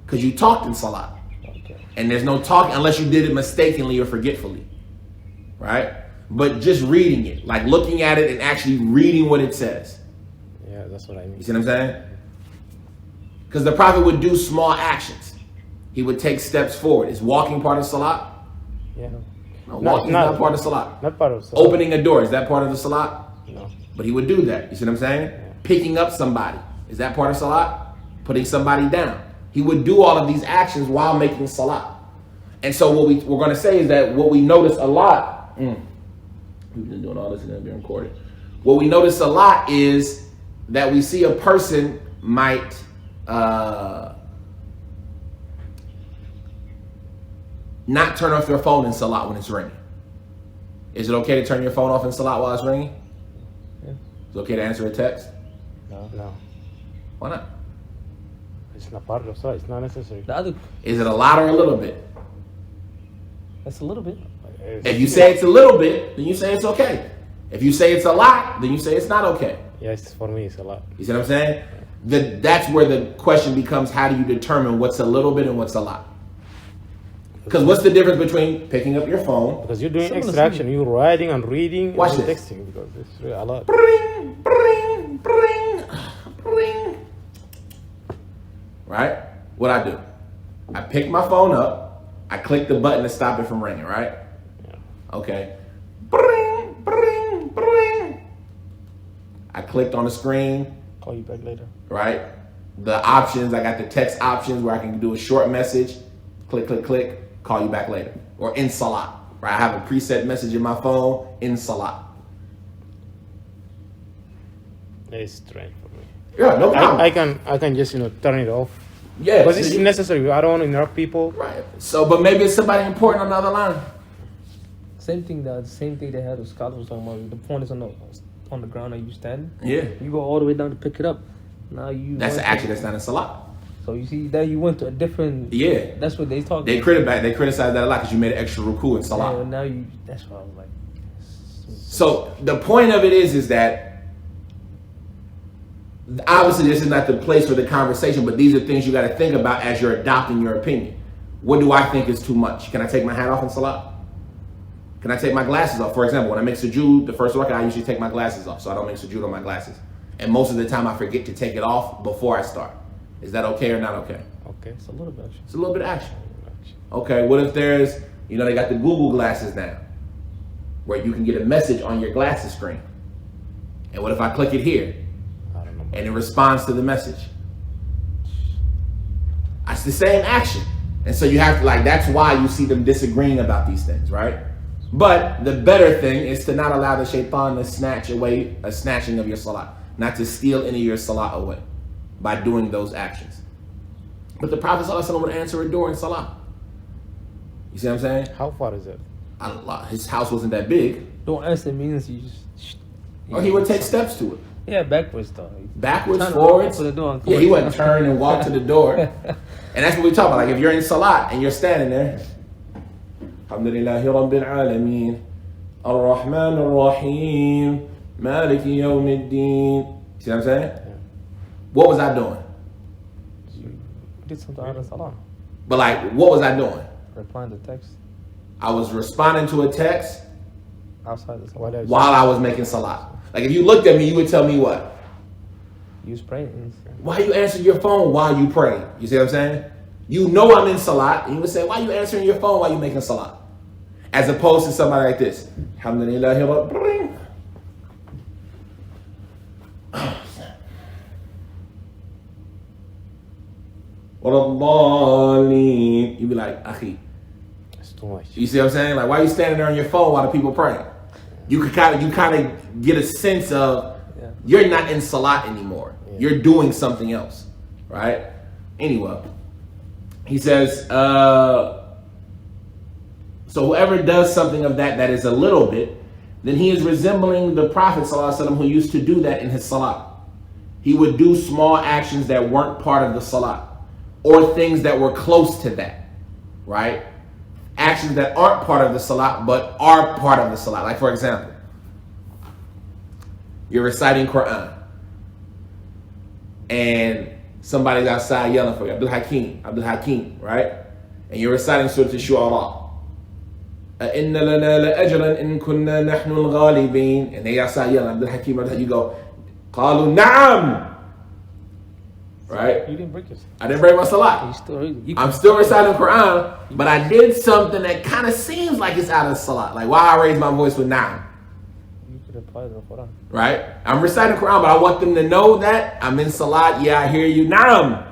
Speaker 4: because you talked in Salat.
Speaker 5: Okay.
Speaker 4: And there's no talk unless you did it mistakenly or forgetfully, right? But just reading it, like looking at it and actually reading what it says.
Speaker 3: Yeah, that's what I mean.
Speaker 4: You see what I'm saying? Because the Prophet would do small actions. He would take steps forward. Is walking part of Salat?
Speaker 3: Yeah.
Speaker 4: No, walking is not part of Salat.
Speaker 3: Not part of Salat.
Speaker 4: Opening a door, is that part of the Salat?
Speaker 3: No.
Speaker 4: But he would do that. You see what I'm saying? Picking up somebody. Is that part of salat? Putting somebody down. He would do all of these actions while making salat. And so what we're going to say is that what we notice a lot, we've been doing all this and then being recorded. What we notice a lot is that we see a person might not turn off their phone in salat when it's ringing. Is it okay to turn your phone off in salat while it's ringing?
Speaker 5: Yeah.
Speaker 4: Is it okay to answer a text?
Speaker 3: No.
Speaker 4: Why not?
Speaker 3: It's not part of salat. It's not necessary.
Speaker 5: The other,
Speaker 4: Is it a lot or a little bit?
Speaker 5: that's a little bit.
Speaker 4: If you say it's a little bit, then you say it's okay. If you say it's a lot, then you say it's not okay.
Speaker 3: Yes, for me, it's a lot.
Speaker 4: You see what I'm saying? That's where the question becomes, how do you determine what's a little bit and what's a lot? Because what's the difference between picking up your phone?
Speaker 3: Because you're doing
Speaker 5: Similar
Speaker 3: extra action. You're writing and reading
Speaker 4: Watch
Speaker 3: and
Speaker 4: this.
Speaker 3: texting because it's really a lot.
Speaker 4: Bring, bring, bring, bring. Right? What I do? I pick my phone up. I click the button to stop it from ringing, right?
Speaker 3: Yeah.
Speaker 4: Okay. Bring, bring, bring. I clicked on the screen,
Speaker 3: Call you back later.
Speaker 4: right? The options, I got the text options where I can do a short message. Click, click, click. Call you back later. Or in salat, right? I have a preset message in my phone, in salat.
Speaker 3: It's strange for me.
Speaker 4: Yeah, no problem.
Speaker 3: I can just turn it off.
Speaker 4: Yeah,
Speaker 3: Because
Speaker 4: so
Speaker 3: it's
Speaker 4: you-
Speaker 3: necessary. I don't want to interrupt people.
Speaker 4: Right. So, but maybe it's somebody important on the other line.
Speaker 5: Same thing they had with scholars was talking about. The phone is on the ground and you standing.
Speaker 4: Yeah.
Speaker 5: You go all the way down to pick it up. Now you.
Speaker 4: That's
Speaker 5: went
Speaker 4: actually
Speaker 5: to-
Speaker 4: that's not in salat.
Speaker 5: So you see that you went to a different.
Speaker 4: Yeah.
Speaker 5: That's what they talk.
Speaker 4: They
Speaker 5: about.
Speaker 4: criticize that a lot because you made an extra ruku in salat.
Speaker 5: Yeah, now you. That's why I was like.
Speaker 4: So the point of it is that obviously this is not the place for the conversation, but these are things you got to think about as you're adopting your opinion. What do I think is too much? Can I take my hat off in salat? Can I take my glasses off? For example, when I make sujood, the first rak'ah, I usually take my glasses off, so I don't make sujood on my glasses. And most of the time, I forget to take it off before I start. Is that okay or not okay?
Speaker 3: Okay.
Speaker 5: It's a little bit. Actually.
Speaker 4: It's a little bit of action. Okay, what if there's, they got the Google glasses now, where you can get a message on your glasses screen. And what if I click it here,
Speaker 3: I don't know.
Speaker 4: and it responds to the message? It's the same action. And so you have to, that's why you see them disagreeing about these things, right? But the better thing is to not allow the shaitan to snatch away a snatching of your salat, not to steal any of your salat away by doing those actions. But the Prophet ﷺ would answer a door in salah. You see what I'm saying?
Speaker 3: How far is it?
Speaker 4: Allah, his house wasn't that big.
Speaker 5: Don't answer means you just.
Speaker 4: Or he would take steps to it.
Speaker 5: Yeah, backwards though.
Speaker 4: Backwards,
Speaker 5: Trying to
Speaker 4: forwards.
Speaker 5: open the door and
Speaker 4: Yeah, he wouldn't turn and walk to the door. And that's what we talk about. Like if you're in salat and you're standing there, Alhamdulillahi Rabbil Alameen, Ar-Rahman Ar-Rahim, Maliki Yawmiddin. See what I'm saying?
Speaker 3: Yeah.
Speaker 4: What was I doing?
Speaker 5: You did something out of salah.
Speaker 4: But what was I doing?
Speaker 5: Replying to text
Speaker 4: I was responding to a text
Speaker 5: outside the salah.
Speaker 3: What else?
Speaker 4: while I was making salat. Like if you looked at me, you would tell me what?
Speaker 5: You was praying.
Speaker 4: Why you answering your phone while you pray? You see what I'm saying? You know I'm in salat, and you would say, why you answering your phone while you making salat? As opposed to somebody like this. Alhamdulillahi Rabbil. You'd be like, Akhi.
Speaker 3: It's too much.
Speaker 4: You see what I'm saying? Like, why are you standing there on your phone while the people praying? You kind of get a sense of you're not in salat anymore.
Speaker 3: Yeah.
Speaker 4: You're doing something else, right? Anyway, he says, so whoever does something of that is a little bit, then he is resembling the Prophet ﷺ who used to do that in his salat. He would do small actions that weren't part of the salat, or things that were close to that, right? Actions that aren't part of the salat, but are part of the salat. Like for example, you're reciting Quran, and somebody's outside yelling for you, Abdul Hakim, right? And you're reciting Surah Al-Shu'ara. أَإِنَّ لَنَا لَأَجْرًا إِن كُنَّا نَحْنُ الْغَالِبِينَ. And they outside yelling, Abdul Hakim, you go, قَالُوا نَعَمْ. Right?
Speaker 5: You didn't break yourself.
Speaker 4: I didn't break my salat. I'm still reciting Quran, but I did something that kind of seems like it's out of salat. Like why I raised my voice with na'am.
Speaker 5: It applies to the Quran.
Speaker 4: Right? I'm reciting the Quran, but I want them to know that I'm in salat. Yeah, I hear you. Naam.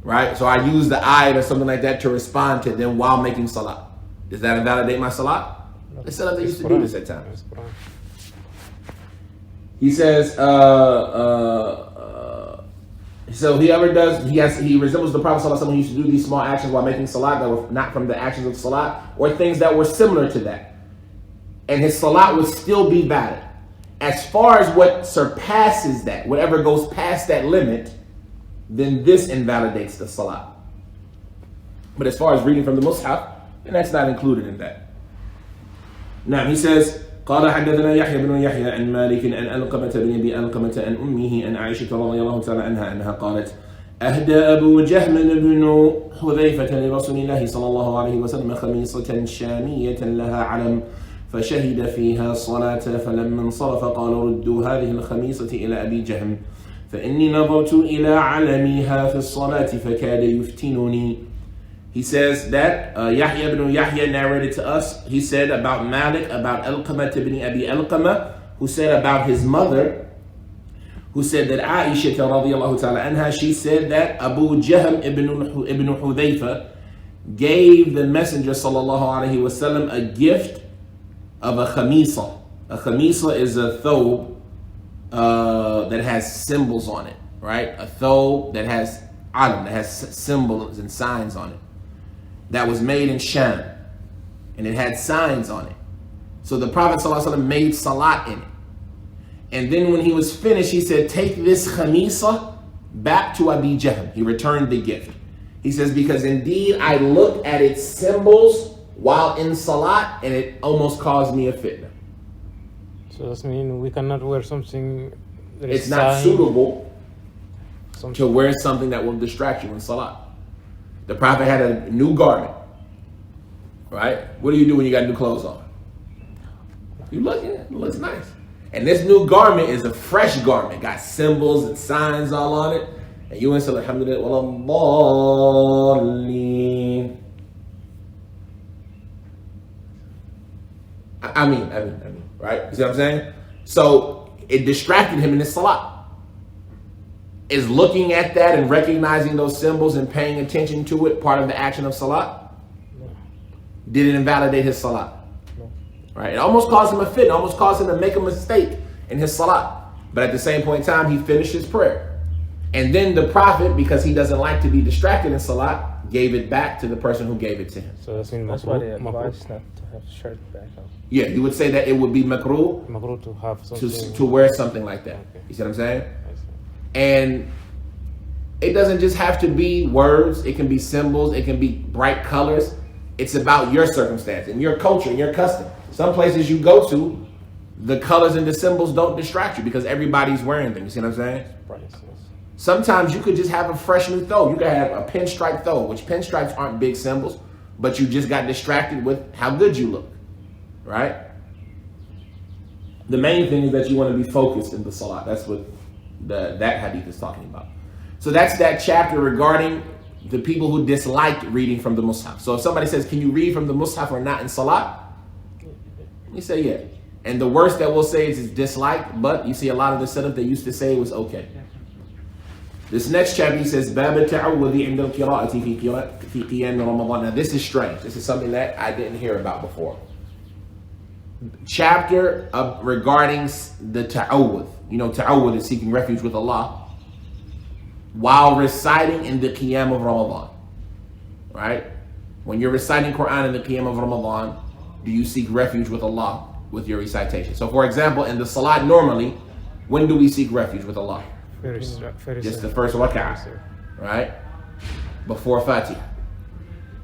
Speaker 4: Right? So I use the ayat or something like that to respond to them while making salat. Does that invalidate my salat? The Salaf, they used to do this at times. He says, so whoever does, he resembles the Prophet ﷺ who used to do these small actions while making salat that were not from the actions of salat or things that were similar to that. And his salat would still be valid. As far as what surpasses that, whatever goes past that limit, then this invalidates the salat. But as far as reading from the Mus'haf, then that's not included in that. Now he says, قال حدثنا يحيى بن يحيى عن مالك عن علقمة بن أبي علقمة عن أمه عن عائشة رضي الله تعالى عنها أنها قالت أهدى أبو جهم بن حذيفة لرسول الله صلى الله عليه وسلم خميصة شامية لها علم فشهد فيها الصلاة فلما انصرف قال ردوا هذه الخميصة إلى أبي جهم فإني نظرت إلى علمها في الصلاة فكاد يفتنني. He says that Yahya ibn Yahya narrated to us, he said about Malik, about Alqamah ibn Abi Alqamah, who said about his mother, who said that Aisha radiyallahu ta'ala anha, she said that Abu Jahm ibn Hudhayfa gave the Messenger sallallahu alayhi wasallam a gift of a khamisa. A khamisa is a thobe that has symbols on it, right? A thobe that has alam, that has symbols and signs on it. That was made in Sham, and it had signs on it. So the Prophet ﷺ made salat in it. And then when he was finished, he said, take this khamisa back to Abi Jahm. He returned the gift. He says, because indeed I looked at its symbols while in salat, and it almost caused me a fitna.
Speaker 3: So that means we cannot wear something that is
Speaker 4: it's not suitable
Speaker 3: something
Speaker 4: to wear something that will distract you in salat. The Prophet had a new garment, right? What do you do when you got new clothes on? You look at it, it looks nice. And this new garment is a fresh garment, got symbols and signs all on it. And you say, alhamdulillah, wallah, I mean, right? You see what I'm saying? So it distracted him in his salat. Is looking at that and recognizing those symbols and paying attention to it part of the action of salat?
Speaker 5: No.
Speaker 4: Did it invalidate his salat?
Speaker 5: No.
Speaker 4: Right? It almost caused him a fit. It almost caused him to make a mistake in his salat. But at the same point in time, he finished his prayer. And then the Prophet, because he doesn't like to be distracted in salat, gave it back to the person who gave it to him.
Speaker 3: So that means
Speaker 5: That's why they advise not to have shirt back on.
Speaker 4: Yeah, you would say that it would be makruh
Speaker 3: to have something
Speaker 4: to wear something like that.
Speaker 3: Okay.
Speaker 4: You see what I'm saying?
Speaker 3: I see.
Speaker 4: And it doesn't just have to be words. It can be symbols. It can be bright colors. It's about your circumstance and your culture and your custom. Some places you go to, the colors and the symbols don't distract you because everybody's wearing them. You see what I'm saying? Sometimes you could just have a fresh new thobe. You could have a pinstripe thobe, which pinstripes aren't big symbols, but you just got distracted with how good you look, right? The main thing is that you want to be focused in the salat. That's what that hadith is talking about. So that's that chapter regarding the people who disliked reading from the Mus'haf. So if somebody says, can you read from the Mus'haf or not in salat? You say, yeah. And the worst that we'll say is it's disliked, but you see a lot of the setup they used to say it was okay. This next chapter, he says, باب التعوذ عند القراءة في قيام رمضان. Now this is strange. This is something that I didn't hear about before. Chapter regarding the ta'awudh. You know, ta'awudh is seeking refuge with Allah while reciting in the Qiyam of Ramadan. Right? When you're reciting Quran in the Qiyam of Ramadan, do you seek refuge with Allah with your recitation? So for example, in the Salat normally, when do we seek refuge with Allah? Just the first rak'ah, right? Before Fatiha.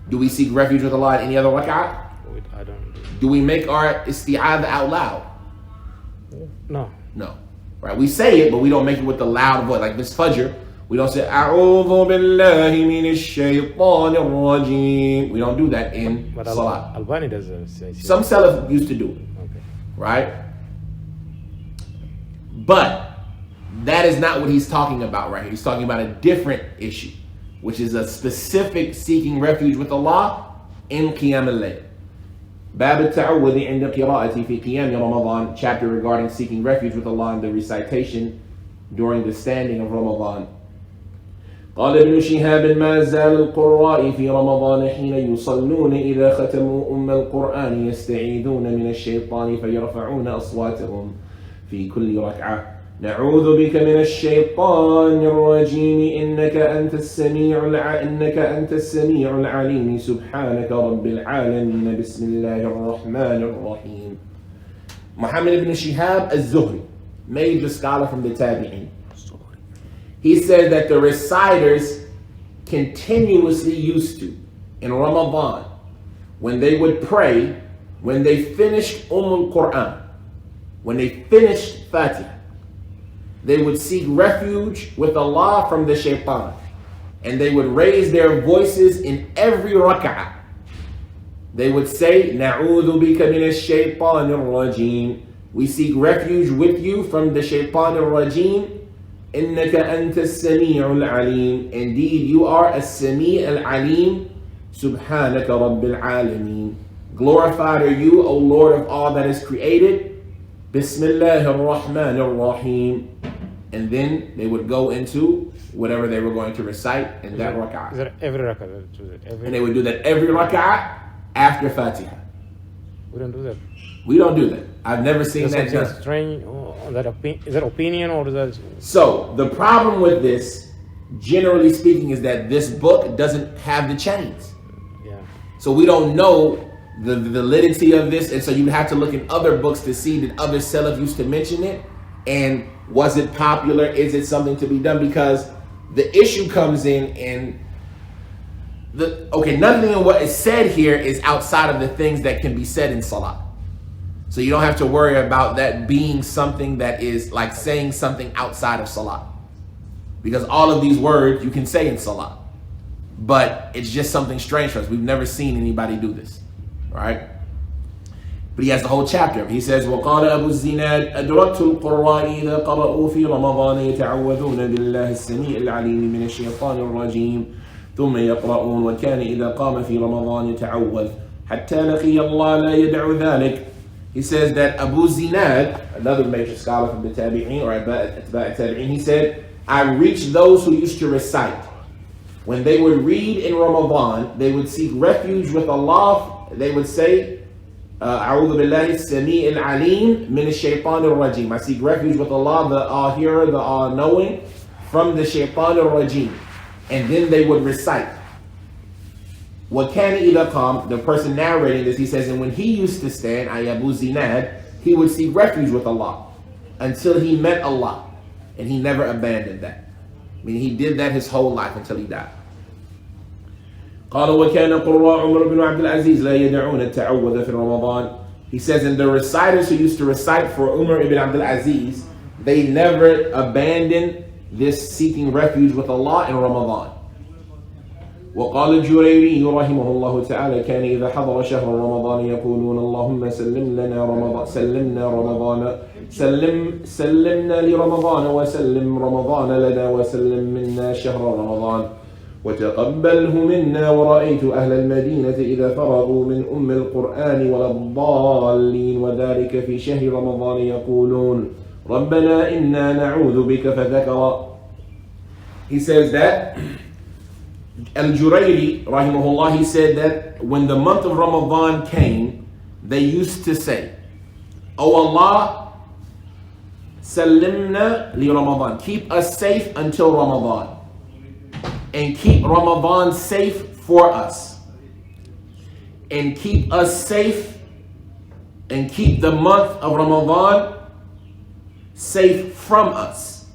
Speaker 4: Do we seek refuge with Allah at any other rak'ah?
Speaker 3: I don't.
Speaker 4: Do we make our isti'adha out loud?
Speaker 3: No.
Speaker 4: No. Right? We say it, but we don't make it with the loud voice. Like this Fajr, we don't say, A'udhu billahi minash shaytanir rajim. We don't do that in
Speaker 3: But
Speaker 4: Salat.
Speaker 3: Albani does say.
Speaker 4: Some Salaf used to do it.
Speaker 3: Okay.
Speaker 4: Right? But that is not what he's talking about right here. He's talking about a different issue, which is a specific seeking refuge with Allah in Qiyam al-Layl. باب التعوذ عند قراءة في قيام رمضان, chapter regarding seeking refuge with Allah in the recitation during the standing of Ramadan. قال ابن شهاب ما زال القراء في رمضان حين يصلون إذا ختموا القرآن يستعيذون من الشيطان فيرفعون أصواتهم في كل ركعة نعوذ بك من الشيطان الرجيم إنك أنت السميع العليم سبحانك رب العالمين بسم الله الرحمن الرحيم. Muhammad ibn Shihab az-Zuhri, major scholar from the Tabi'in, he said that the reciters continuously used to, in Ramadan, when they would pray, when they finished al-Quran, when they finished Fatiha, they would seek refuge with Allah from the shaitan. And they would raise their voices in every rak'ah. They would say, Na'udhu bika min ash-shaytan al-rajim. We seek refuge with you from the shaitan al-rajim. Innaka anta as-sami' al-alim. Indeed, you are as-sami' al-alim. Subhanaka rabbil alameen. Glorified are you, O Lord of all that is created. Bismillah ar-Rahman ar-Rahim. And then they would go into whatever they were going to recite in that rak'ah.
Speaker 3: Is that every rak'ah?
Speaker 4: And they would do that every rak'ah after Fatiha.
Speaker 3: We don't do that.
Speaker 4: We don't do that. I've never seen that
Speaker 3: Something
Speaker 4: done.
Speaker 3: strange. Is that opinion or is that?
Speaker 4: So the problem with this, generally speaking, is that this book doesn't have the chains.
Speaker 3: Yeah.
Speaker 4: So we don't know the validity of this, and so you have to look in other books to see that other Salaf used to mention it, and was it popular? Is it something to be done? Because the issue comes in nothing in what is said here is outside of the things that can be said in Salah. So you don't have to worry about that being something that is like saying something outside of Salah. Because all of these words you can say in Salah. But it's just something strange for us. We've never seen anybody do this. Right? But he has the whole chapter. He says, وقال أبو الزناد أدركت القراء إذا قرأوا في رمضان يتعوذون بالله السميع العليم من الشيطان الرجيم ثم يقرؤون وكان إذا قام في رمضان يتعوذ حتى لقي الله لا يدع ذلك. He says that Abu Zinad, another major scholar from the Tabi'in, or Atba' Tabi'in, he said, I reached those who used to recite. When they would read in Ramadan, they would seek refuge with Allah. They would say, أعوذ بالله السميع العليم من الشيطان الرجيم. I seek refuge with Allah, the all-hearer, the all-knowing, from the shaitan al-rajim. And then they would recite. وَكَانَ إِذَا قَامَ, the person narrating this, he says, and when he used to stand, Abu Zinad, he would seek refuge with Allah until he met Allah. And he never abandoned that. I mean, he did that his whole life until he died. قال وكان قراء عمر بن عبد العزيز لا يدعون التعوذ في رمضان. He says, and the reciters who used to recite for Umar ibn Abdul Aziz, they never abandoned this seeking refuge with Allah in Ramadan. وقال الجريري رحمه الله تعالى كان إذا حضر شهر رمضان يقولون اللهم سلمنا لرمضان وسلم رمضان لنا وسلم منا شهر رمضان وتقبله منا ورأيت أهل المدينة إذا فرغوا من القرآن ولا الضالين وذلك في شهر رمضان يقولون ربنا إنا نعوذ بك فذكر. He says that Al-Jurayri rahimahullah, he said that when the month of Ramadan came, they used to say, O Allah, salimna li Ramadan, keep us safe until Ramadan, and keep Ramadan safe for us, and keep us safe, and keep the month of Ramadan safe from us,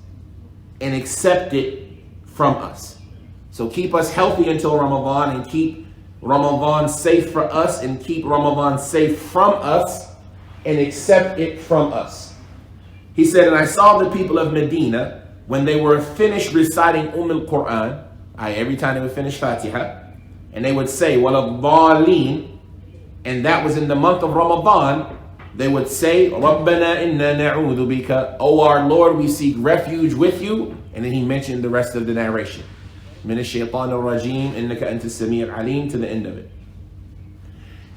Speaker 4: and accept it from us. So keep us healthy until Ramadan, and keep Ramadan safe for us, and keep Ramadan safe from us, and accept it from us. He said, and I saw the people of Medina, when they were finished reciting al-Quran, every time they would finish Fatiha, and they would say, وَلَا and that was in the month of Ramadan, they would say, رَبَّنَا إِنَّا نَعُوذُ بِكَ, O our Lord, we seek refuge with you. And then he mentioned the rest of the narration. مِنَ الشَّيْطَانِ الرَّجِيمِ إِنَّكَ أَنْتَ السَّمِيعُ الْعَلِيمُ, to the end of it.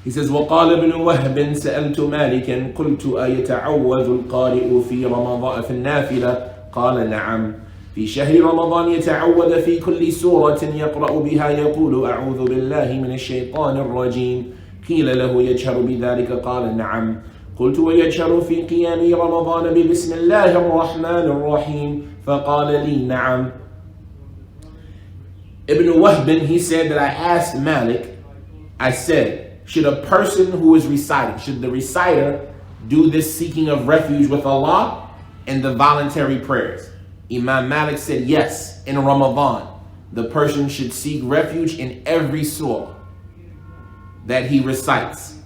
Speaker 4: He says, وقال ابن وهب سألت مالكا قلت أيتعوذ القارئ في رمضان في النافلة قال نعم في شهر رمضان يتعوذ في كل سورة يقرأ بها يقول أعوذ بالله من الشيطان الرجيم قيل له يجهر بذلك قال نعم قلت ويجهر في قيام رمضان ببسم الله الرحمن الرحيم فقال لي نعم. Ibn Wahb, he said that I asked Malik, I said, should a person who is reciting, should the reciter do this seeking of refuge with Allah and the voluntary prayers? Imam Malik said yes, in Ramadan, the person should seek refuge in every surah that he recites.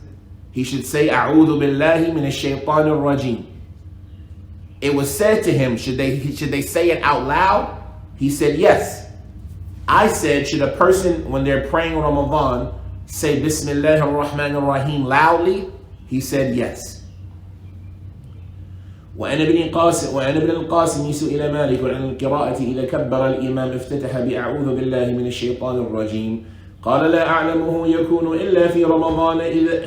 Speaker 4: He should say, A'udhu billahi minash shaitanir rajim. It was said to him, should they say it out loud? He said yes. I said, should a person, when they're praying Ramadan, say Bismillah ar-Rahman ar-Rahim loudly? He said yes. وأن ابن القاسم سئل مالك عن القراءة إذا كبر الإمام افتتح بأعوذ بالله من الشيطان الرجيم قال لا أعلمه يكون إلا في رمضان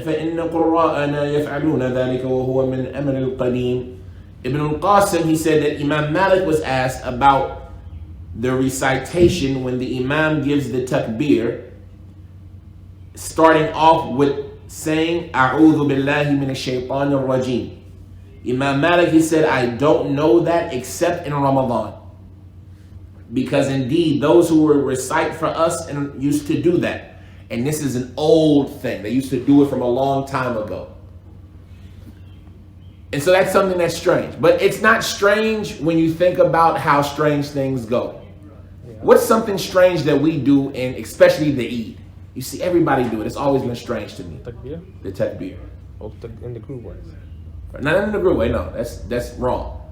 Speaker 4: فإن قراءنا يفعلون ذلك وهو من أمر القديم. Ibn al-Qasim, he said that Imam Malik was asked about the recitation when the Imam gives the takbir, starting off with saying A'udhu billahi minash shaitanir rajim. Imam Malik, he said, I don't know that except in Ramadan. Because indeed, those who would recite for us and used to do that. And this is an old thing. They used to do it from a long time ago. And so that's something that's strange. But it's not strange when you think about how strange things go. What's something strange that we do, and especially the Eid? You see everybody do it. It's always been strange to me.
Speaker 5: Takbir?
Speaker 4: The takbir.
Speaker 5: Oh, in the group wise.
Speaker 4: Not in the group way, no. That's wrong.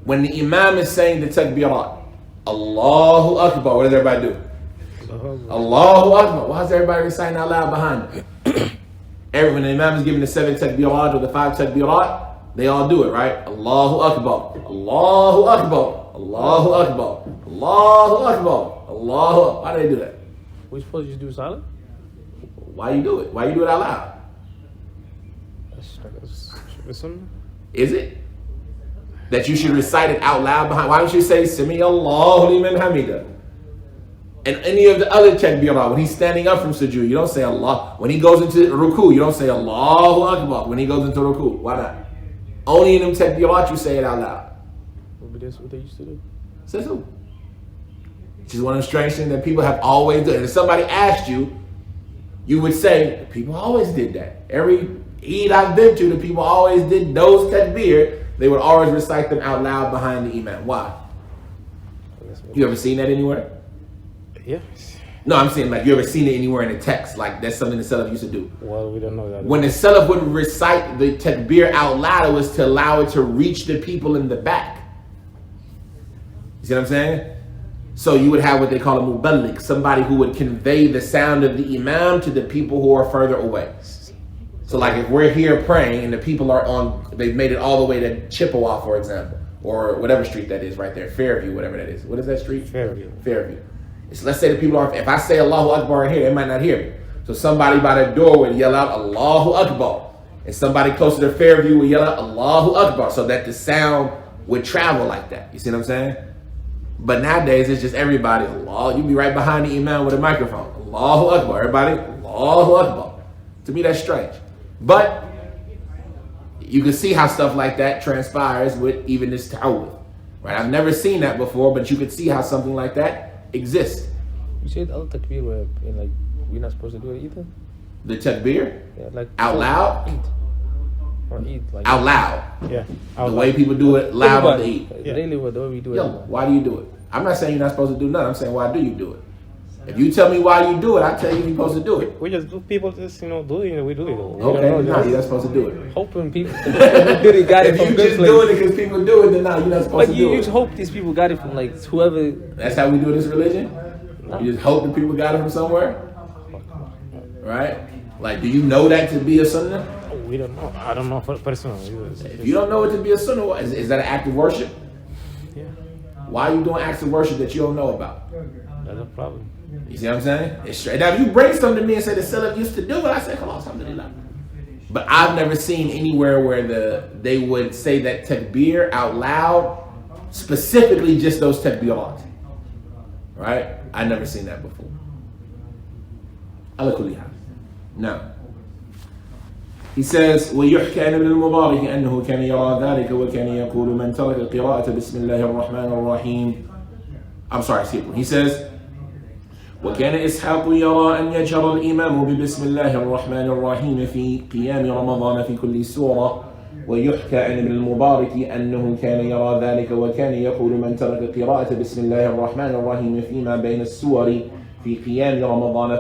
Speaker 4: When the Imam is saying the takbirat, Allahu Akbar, what does everybody do? Allahu Akbar. Why is everybody reciting out loud behind him? When the Imam is giving the 7 takbirat or the 5 takbirat, they all do it, right? Allahu Akbar, Allahu Akbar, Allahu Akbar, Allahu Akbar, Allahu Akbar. Why do they do that?
Speaker 5: We supposed to do silent?
Speaker 4: Why you do it? Why you do it out loud? Is it? That you should recite it out loud behind? Why don't you say Sami Allahu liman hamida? And any of the other takbirat, when he's standing up from sujood, you don't say Allah. When he goes into ruku, you don't say Allahu Akbar. When he goes into ruku, why not? Only in them takbirat you say it out loud.
Speaker 5: Maybe that's what they used to do.
Speaker 4: Says who? Which is one of the strange things that people have always done. And if somebody asked you, you would say, people always did that. Every Eid I've been to, the people always did those takbir. They would always recite them out loud behind the Imam. Why? You ever seen that anywhere?
Speaker 3: Yeah.
Speaker 4: No, I'm saying like you ever seen it anywhere in the text? Like that's something the Salaf used to do.
Speaker 3: Well, we don't know that.
Speaker 4: When the Salaf would recite the takbir out loud, it was to allow it to reach the people in the back. You see what I'm saying? So you would have what they call a muballigh, somebody who would convey the sound of the Imam to the people who are further away. So like if we're here praying and the people are they've made it all the way to Chippewa, for example, or whatever street that is right there, Fairview, whatever that is. What is that street?
Speaker 3: Fairview.
Speaker 4: Fairview. Let's say the people are, if I say Allahu Akbar in here, they might not hear me. So somebody by the door would yell out Allahu Akbar. And somebody closer to Fairview would yell out Allahu Akbar so that the sound would travel like that. You see what I'm saying? But nowadays it's just everybody, Allah, you be right behind the Imam with a microphone. Allahu Akbar, everybody, Allahu Akbar. To me that's strange. But you can see how stuff like that transpires with even this ta'awudh. Right? I've never seen that before, but you could see how something like that exists.
Speaker 5: You said al takbir where like we're not supposed to do it either?
Speaker 4: The takbir?
Speaker 5: Yeah, like
Speaker 4: out loud?
Speaker 5: Eid. Or Eid, like
Speaker 4: out loud.
Speaker 3: Yeah.
Speaker 4: The way people do it loud on the Eid.
Speaker 5: Yeah. Really what the way we do it.
Speaker 4: Yo, why do you do it? I'm not saying you're not supposed to do nothing. I'm saying why do you do it? If you tell me why you do it, I'll tell you you're supposed to do it.
Speaker 3: We just do, people just, do it, we do it.
Speaker 4: Okay, no, you're not supposed to do it.
Speaker 5: Hoping people did it, got it
Speaker 4: If
Speaker 5: from
Speaker 4: you
Speaker 5: good
Speaker 4: just
Speaker 5: place.
Speaker 4: do it because people do it, then no, you're not supposed
Speaker 5: Like
Speaker 4: to do
Speaker 5: you
Speaker 4: it.
Speaker 5: just hope these people got it from like whoever.
Speaker 4: That's how we do this religion? You just hope that people got it from somewhere? Right? Like, do you know that to be a sunnah?
Speaker 3: Oh, we don't know. I don't know personally.
Speaker 4: If you don't know it to be a sunnah, is that an act of worship?
Speaker 3: Yeah.
Speaker 4: Why are you doing acts of worship that you don't know about?
Speaker 3: That's a problem.
Speaker 4: You see what I'm saying? It's straight. Now, if you bring something to me and say the Salaf used to do it, I say, come on, alhamdulillah. But I've never seen anywhere where they would say that takbir out loud, specifically just those takbirat. Right? I've never seen that before. Ala kulli hal. Now, he says, ويحكى عن ابن المبارك أنه كان يرى ذلك وكان يقول من ترك قراءة بسم الله الرحمن الرحيم. I'm sorry, excuse me. He says, وكان إسحاق يرى أن يجهر الإمام ببسم الله الرحمن الرحيم في قيام رمضان في كل سورة. ويحكى عن ابن المبارك أنه كان يرى ذلك وكان يقول من ترك قراءة بسم الله الرحمن الرحيم فيما بين السور في قيام رمضان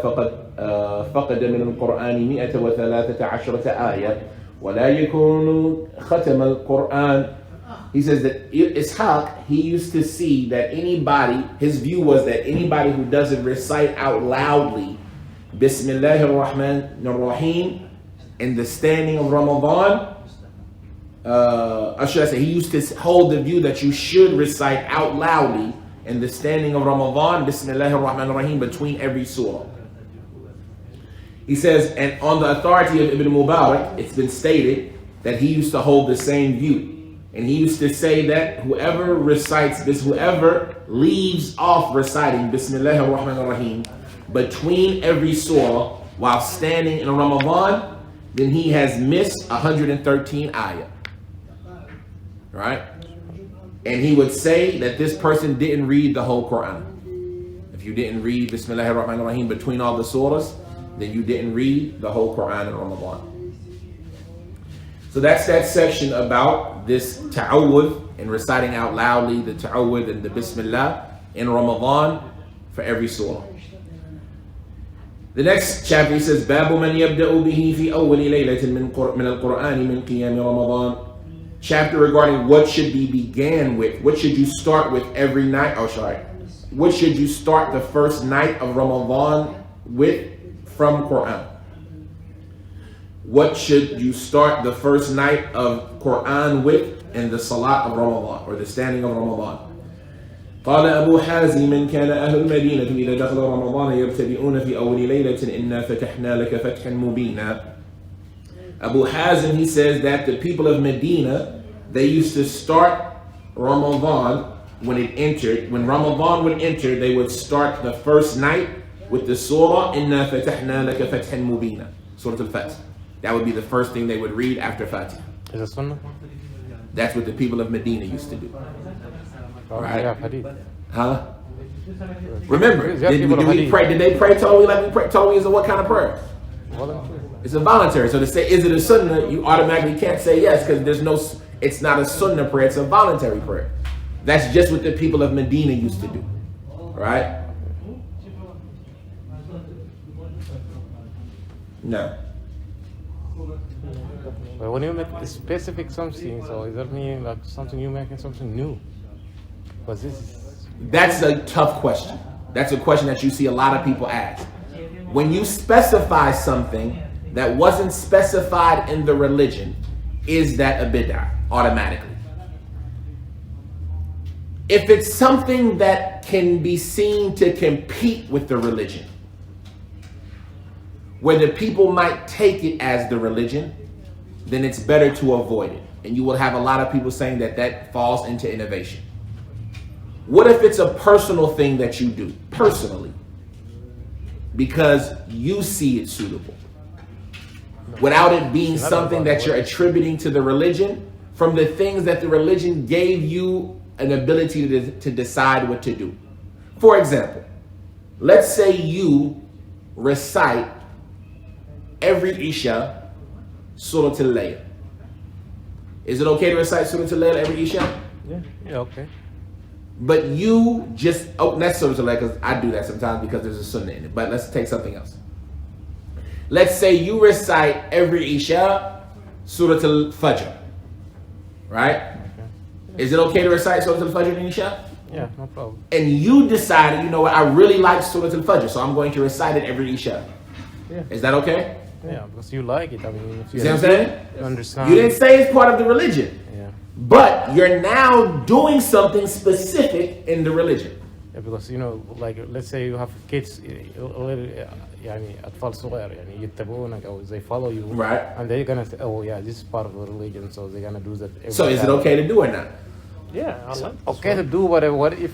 Speaker 4: فقد من القرآن 113 آية ولا يكون ختم القرآن. He says that Ishaq, he used to see that anybody, his view was that anybody who doesn't recite out loudly Bismillahir Rahmanir Rahim in the standing of Ramadan, or should I say, he used to hold the view that you should recite out loudly in the standing of Ramadan, Bismillahir Rahmanir Rahim, between every surah. He says, and on the authority of Ibn Mubarak, it's been stated that he used to hold the same view. And he used to say that whoever recites this, whoever leaves off reciting Bismillahir Rahmanir Rahim between every surah while standing in Ramadan, then he has missed 113 ayah. Right? And he would say that this person didn't read the whole Quran. If you didn't read Bismillahir Rahmanir Rahim between all the surahs, then you didn't read the whole Quran in Ramadan. So that's that section about this ta'awudh and reciting out loudly the ta'awudh and the Bismillah in Ramadan for every surah. The next chapter, he says, باب من يبدأ به في أول ليلة من القرآن من قيام رمضان. Chapter regarding what should be began with. What should you start with every night? Oh, sorry. What should you start the first night of Ramadan with from Quran? What should you start the first night of Quran with in the Salat of Ramadan or the standing of Ramadan? قال أبو حازم كان أهل المدينة إذا دخل رمضان يبتدئون في أول ليلة إنا فتحنا لك فتحا مبينا. Abu Hazim, he says that the people of Medina, they used to start Ramadan when it entered. When Ramadan would enter, they would start the first night with the surah إنا فتحنا لك فتحا مبينا, Surah Al-Fatih. That would be the first thing they would read after Fatiha.
Speaker 3: Is it Sunnah?
Speaker 4: That's what the people of Medina used to do. Right?
Speaker 3: Yeah, hadith.
Speaker 4: Huh? Remember,
Speaker 3: Yeah,
Speaker 4: did we
Speaker 3: hadith.
Speaker 4: pray? Did they pray Tawheed like we pray? Tawheed is a what kind of prayer?
Speaker 3: Voluntary.
Speaker 4: It's a voluntary. So to say, is it a sunnah? You automatically can't say yes because there's no. It's not a sunnah prayer. It's a voluntary prayer. That's just what the people of Medina used to do, right? No.
Speaker 3: But when you make a specific something, so does that mean like something you making something new? Because this is...
Speaker 4: That's a tough question. That's a question that you see a lot of people ask. When you specify something that wasn't specified in the religion, is that a bid'ah automatically? If it's something that can be seen to compete with the religion, where the people might take it as the religion, then it's better to avoid it. And you will have a lot of people saying that that falls into innovation. What if it's a personal thing that you do, personally, because you see it suitable, without it being something that you're attributing to the religion, from the things that the religion gave you an ability to decide what to do? For example, let's say you recite every Isha Surah Al-Layl. Is it okay to recite Surah Al-Layl every Isha?
Speaker 3: Yeah, okay.
Speaker 4: But you just, that's Surah Al-Layl because I do that sometimes because there's a sunnah in it. But let's take something else. Let's say you recite every Isha Surah Al-Fajr. Right?
Speaker 3: Okay.
Speaker 4: Is it okay to recite Surah Al-Fajr in Isha?
Speaker 3: Yeah, no problem.
Speaker 4: And you decided, you know what, I really like Surah Al-Fajr, so I'm going to recite it every Isha.
Speaker 3: Yeah.
Speaker 4: Is that okay?
Speaker 3: Yeah, because you like it. I mean, if
Speaker 4: You see what I'm saying?
Speaker 3: you understand.
Speaker 4: You didn't say it's part of the religion.
Speaker 3: Yeah.
Speaker 4: But you're now doing something specific in the religion.
Speaker 3: Yeah, because like let's say you have kids يعني أطفال صغار يعني يتبعونك or they follow you,
Speaker 4: Right.
Speaker 3: and they're gonna say, oh yeah, this is part of the religion, so they're gonna do that every
Speaker 4: So is it
Speaker 3: time.
Speaker 4: okay to do or not?
Speaker 5: Yeah, I like this
Speaker 3: Okay to
Speaker 5: one.
Speaker 3: do whatever. What if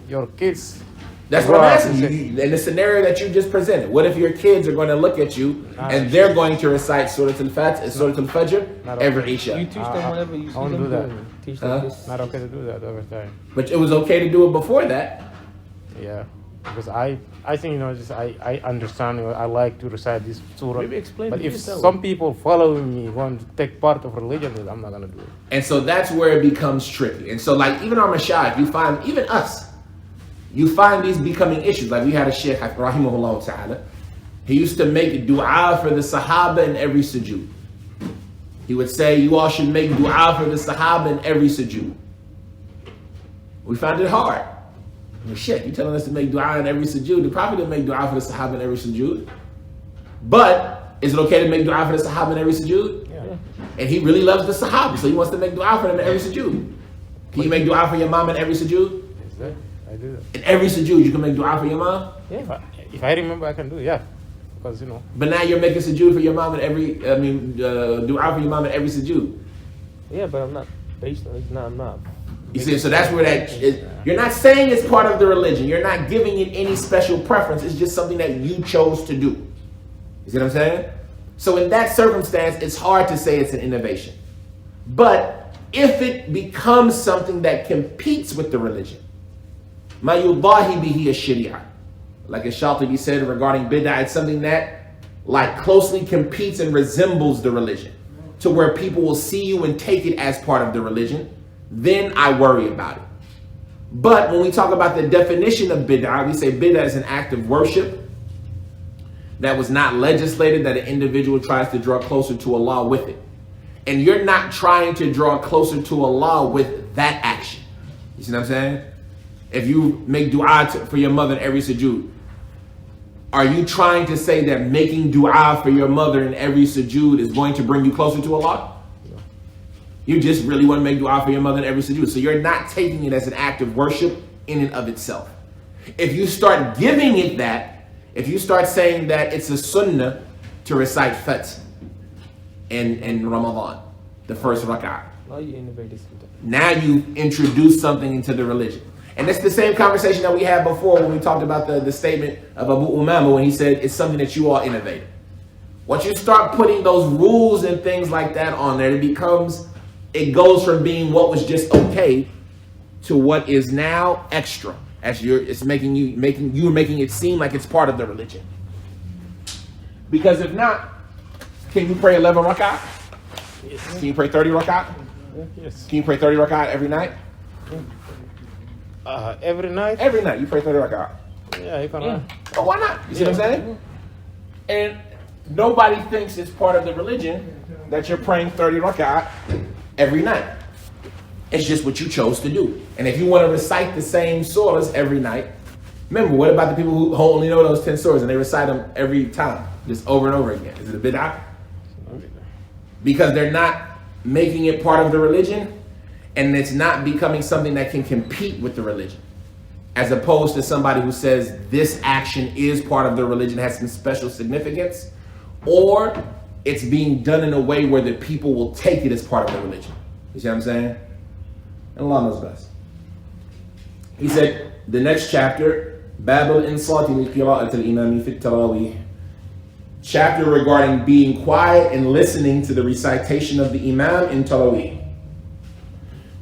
Speaker 3: your kids
Speaker 4: That's what I'm asking you. In the scenario that you just presented, what if your kids are going to look at you and they're going to recite Surah Al-Fajr every Isha?
Speaker 5: You teach them whenever you see
Speaker 3: I won't
Speaker 5: them
Speaker 3: do that.
Speaker 5: doing it. Teach them this.
Speaker 3: Not okay to do that every time.
Speaker 4: But it was okay to do it before that.
Speaker 3: Yeah, because I think just I understand. I like to recite this surah.
Speaker 5: Maybe explain
Speaker 3: But
Speaker 5: it
Speaker 3: if
Speaker 5: yourself.
Speaker 3: some people following me want to take part of religion, then I'm not gonna do it.
Speaker 4: And so that's where it becomes tricky. And so like even our mashayikh, you find, even us, you find these becoming issues. Like we had a sheikh, rahimahullah ta'ala, he used to make dua for the sahaba in every sujood. He would say, you all should make dua for the sahaba in every sujood. We found it hard. Well, shit, you telling us to make dua in every sujood. The Prophet didn't make dua for the sahaba in every sujood. But is it okay to make dua for the sahaba in every sujood?
Speaker 3: Yeah.
Speaker 4: And he really loves the sahaba, so he wants to make dua for them in every sujood. Can you make dua for your mom in every sujood?
Speaker 3: Is that? I do that.
Speaker 4: In every sujood, you can make dua for your mom?
Speaker 3: Yeah. If I remember, I can do it. Yeah, because
Speaker 4: But now you're making sujood for your mom in every, dua for your mom in every sujood.
Speaker 5: Yeah, but I'm not based on it. I'm not.
Speaker 4: You see, so that's where that is. You're not saying it's part of the religion. You're not giving it any special preference. It's just something that you chose to do. You see what I'm saying? So in that circumstance, it's hard to say it's an innovation. But if it becomes something that competes with the religion, ma yudahi bihi ash-shari'ah, like as Shatibi said regarding bid'ah, it's something that like closely competes and resembles the religion, to where people will see you and take it as part of the religion, then I worry about it. But when we talk about the definition of bid'ah, we say bid'ah is an act of worship that was not legislated, that an individual tries to draw closer to Allah with it. And you're not trying to draw closer to Allah with that action. You see what I'm saying? If you make dua for your mother in every sujood, are you trying to say that making dua for your mother in every sujood is going to bring you closer to Allah? You just really want to make dua for your mother in every sujood. So you're not taking it as an act of worship in and of itself. If you start giving it that, if you start saying that it's a sunnah to recite Fath in Ramadan, the first rak'ah,
Speaker 5: Now you innovate this.
Speaker 4: now you introduce something into the religion. And it's the same conversation that we had before when we talked about the statement of Abu Umama when he said it's something that you all innovated. Once you start putting those rules and things like that on there, it goes from being what was just okay to what is now extra. It's making it seem like it's part of the religion. Because if not, can you pray 11 rak'ah?
Speaker 3: Yes.
Speaker 4: Can you pray 30 rak'ah?
Speaker 3: Yes.
Speaker 4: Can you pray 30 rak'ah every night?
Speaker 3: Every night.
Speaker 4: Every night you pray 30 rak'ah.
Speaker 3: Yeah, you can.
Speaker 5: Yeah.
Speaker 4: But why not? You see what I'm saying? And nobody thinks it's part of the religion that you're praying 30 rak'ah every night. It's just what you chose to do. And if you want to recite the same surahs every night, remember, what about the people who only know those 10 surahs and they recite them every time, just over and over again? Is it a bid'ah? Because they're not making it part of the religion, and it's not becoming something that can compete with the religion. As opposed to somebody who says this action is part of the religion, has some special significance, or it's being done in a way where the people will take it as part of the religion. You see what I'm saying? And Allah knows best. He said, the next chapter, Bab al-insati li qira'at al-imami fi at-tarawih. Chapter regarding being quiet and listening to the recitation of the Imam in Tarawih.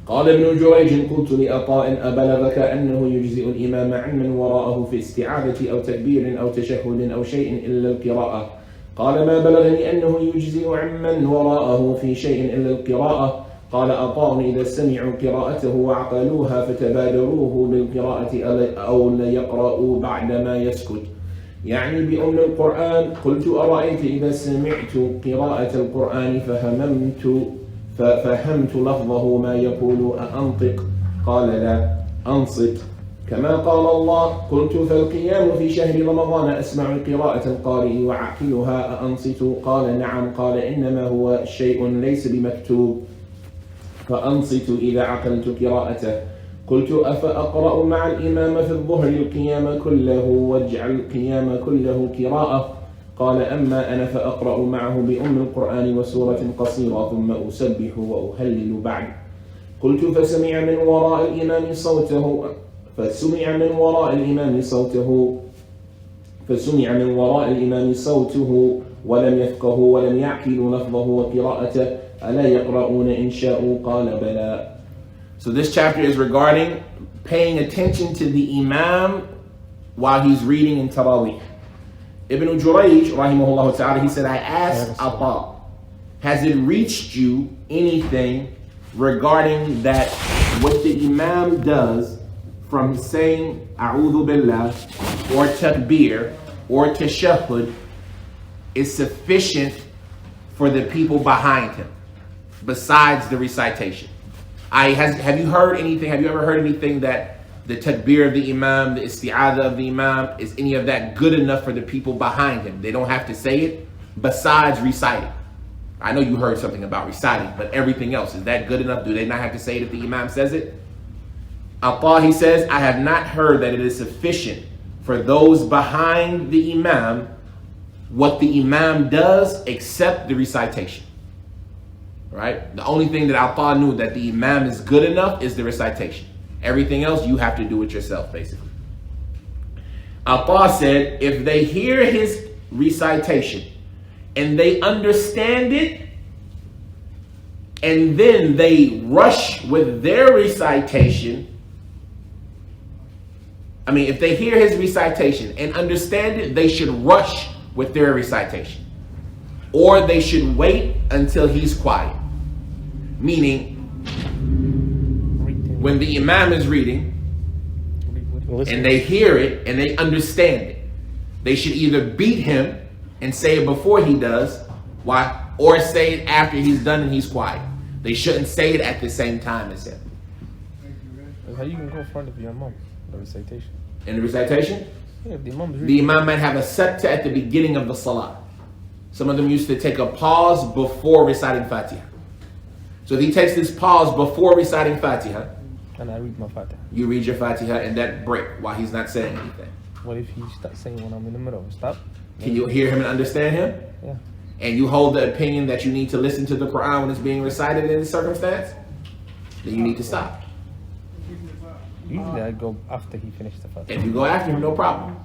Speaker 4: قال ابن جريج قلت لأطاء أبلغك أنه يجزئ الإمام عن من وراءه في استعاذة أو تكبير أو تشهد أو شيء إلا القراءة قال ما بلغني أنه يجزئ عن من وراءه في شيء إلا القراءة قال أطاء إذا سمعوا قراءته وعقلوها فتبادروه بالقراءة أو ليقرأوا بعدما يسكت يعني بأم القرآن قلت أرأيت إذا سمعت قراءة القرآن ففهمت لفظه ما يقول أأنطق قال لا أنصت كما قال الله قلت فالقيام في شهر رمضان أسمع قراءة القارئ وعقلها أأنصت قال نعم قال إنما هو شيء ليس بمكتوب فأنصت إذا عقلت قراءته قلت أفأقرأ مع الإمام في الظهر القيام كله واجعل القيام كله قراءة قال أما أنا فأقرأ معه بأم القرآن وسورة قصيرة ثم أسبح وأهلل بعد قلت فسمع من وراء الإمام صوته ولم يفقهوا ولم يعقلوا لفظه وقراءته ألا يقرؤون إن شاءوا قال بلى. So this chapter is regarding paying attention to the Imam while he's reading in Taraweeh. Ibn Jurayj, rahimahullah ta'ala, he said, I asked Ata, has it reached you anything regarding that what the Imam does from saying A'udhu Billah or Takbir or Tashahhud is sufficient for the people behind him besides the recitation? Have you heard anything? Have you ever heard anything that the takbir of the imam, the isti'adha of the imam, is any of that good enough for the people behind him? They don't have to say it besides reciting. I know you heard something about reciting, but everything else, is that good enough? Do they not have to say it if the imam says it? Al-Qah, he says, I have not heard that it is sufficient for those behind the imam what the imam does except the recitation. Right? The only thing that Al-Qah knew that the imam is good enough is the recitation. Everything else you have to do it yourself, basically. Al-Qah said, if they hear his recitation and they understand it, and then they rush with their recitation, if they hear his recitation and understand it, they should rush with their recitation. Or they should wait until he's quiet. Meaning, when the imam is reading and they hear it and they understand it, they should either beat him and say it before he does, or say it after he's done and he's quiet. They shouldn't say it at the same time as him.
Speaker 5: How you can go in front of your imam, the recitation?
Speaker 4: In the recitation?
Speaker 5: Yeah, the
Speaker 4: imam might have a sabta at the beginning of the salah. Some of them used to take a pause before reciting Fatiha. So if he takes this pause before reciting Fatiha,
Speaker 5: and I read my Fatiha,
Speaker 4: you read your Fatiha and that break while he's not saying anything.
Speaker 5: What if he starts saying when I'm in the middle? Stop.
Speaker 4: Can you hear him and understand him?
Speaker 5: Yeah.
Speaker 4: And you hold the opinion that you need to listen to the Quran when it's being recited in this circumstance? Then you need to stop.
Speaker 5: Usually I go after he finished the Fatiha.
Speaker 4: If you go after him, no problem.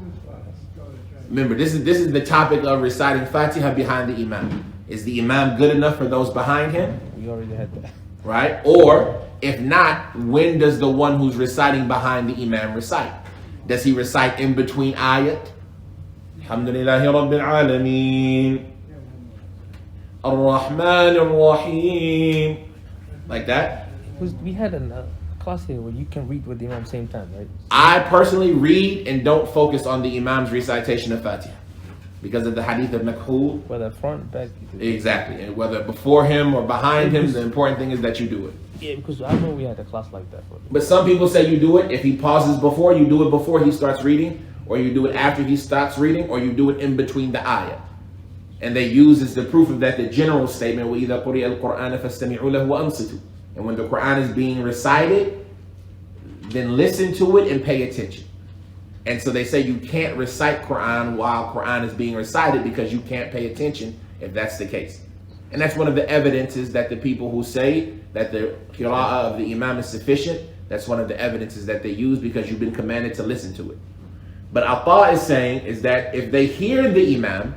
Speaker 4: Remember, this is the topic of reciting Fatiha behind the Imam. Is the Imam good enough for those behind him?
Speaker 5: We already had that.
Speaker 4: Right? Or, if not, when does the one who's reciting behind the Imam recite? Does he recite in between ayat? Alhamdulillahi Rabbil Alameen. Ar-Rahman Ar-Rahim. Like that?
Speaker 5: We had a class here where you can read with the Imam same time, right?
Speaker 4: I personally read and don't focus on the Imam's recitation of Fatiha because of the hadith of Makhul.
Speaker 5: Whether front, back.
Speaker 4: Exactly. And whether before him or behind him, the important thing is that you do it.
Speaker 5: Yeah, because I know we had a class like that.
Speaker 4: But some people say you do it. If he pauses before, you do it before he starts reading, or you do it after he stops reading, or you do it in between the ayah. And they use as the proof of that the general statement, وَإِذَا قُرِئَ الْقُرْآنَ فَاسْتَمِعُوا لَهُ وَأَنصِتُوا. And when the Quran is being recited, then listen to it and pay attention. And so they say you can't recite Quran while Quran is being recited because you can't pay attention if that's the case. And that's one of the evidences that the people who say that the qira'ah of the imam is sufficient, that's one of the evidences that they use because you've been commanded to listen to it. But Atta is saying is that if they hear the imam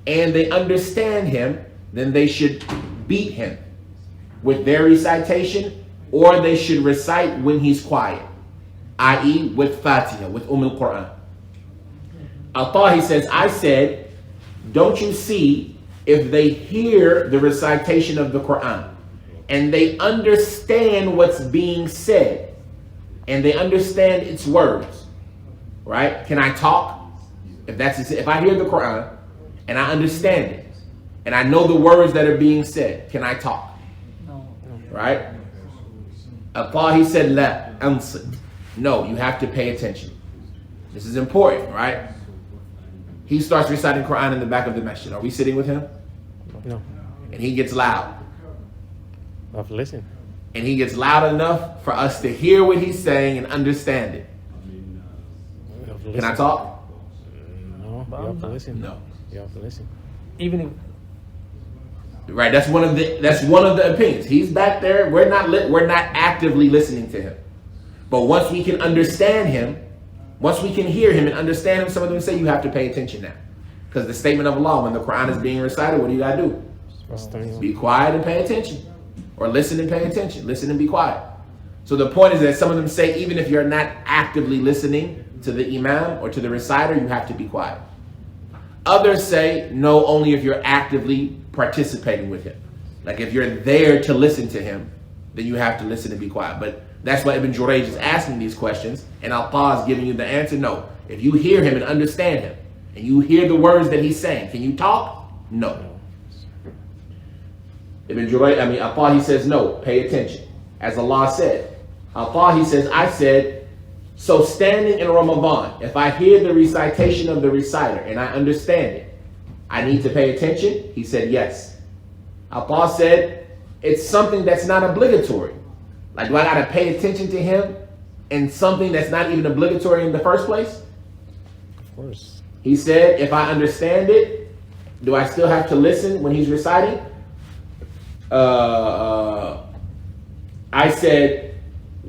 Speaker 4: and they understand him, then they should beat him with their recitation, or they should recite when he's quiet, i.e. with Fatiha, with al-Quran. Atta, he says, I said, don't you see, if they hear the recitation of the Quran and they understand what's being said and they understand its words, right? Can I talk? If I hear the Quran and I understand it and I know the words that are being said, can I talk?
Speaker 2: No.
Speaker 4: Right? Atta, he said, la ansit. No, you have to pay attention. This is important, right? He starts reciting Quran in the back of the masjid. Are we sitting with him?
Speaker 3: No.
Speaker 4: And he gets loud.
Speaker 3: I've listened.
Speaker 4: and he gets loud enough for us to hear what he's saying and understand it. Can I talk?
Speaker 3: No, you have to listen.
Speaker 4: No.
Speaker 3: You have to listen.
Speaker 5: Even if
Speaker 4: Right, that's one of the opinions. He's back there. We're not actively listening to him. But once we can understand him, once we can hear him and understand him, some of them say you have to pay attention now. Because the statement of Allah, when the Quran is being recited, what do you gotta do? Be quiet and pay attention. Or listen and pay attention. Listen and be quiet. So the point is that some of them say even if you're not actively listening to the imam or to the reciter, you have to be quiet. Others say no, only if you're actively participating with him. Like if you're there to listen to him, then you have to listen and be quiet. But that's why Ibn Jurayj is asking these questions, and Al-Taha is giving you the answer. No. If you hear him and understand him, and you hear the words that he's saying, can you talk? No. Ibn Jurayj, Al-Taha, he says no, pay attention. As Allah said. Al-Taha, he says, I said, so standing in Ramadan, if I hear the recitation of the reciter and I understand it, I need to pay attention? He said, yes. Al-Taha said, it's something that's not obligatory. Like, do I got to pay attention to him in something that's not even obligatory in the first place?
Speaker 3: Of course.
Speaker 4: He said, if I understand it, do I still have to listen when he's reciting? I said,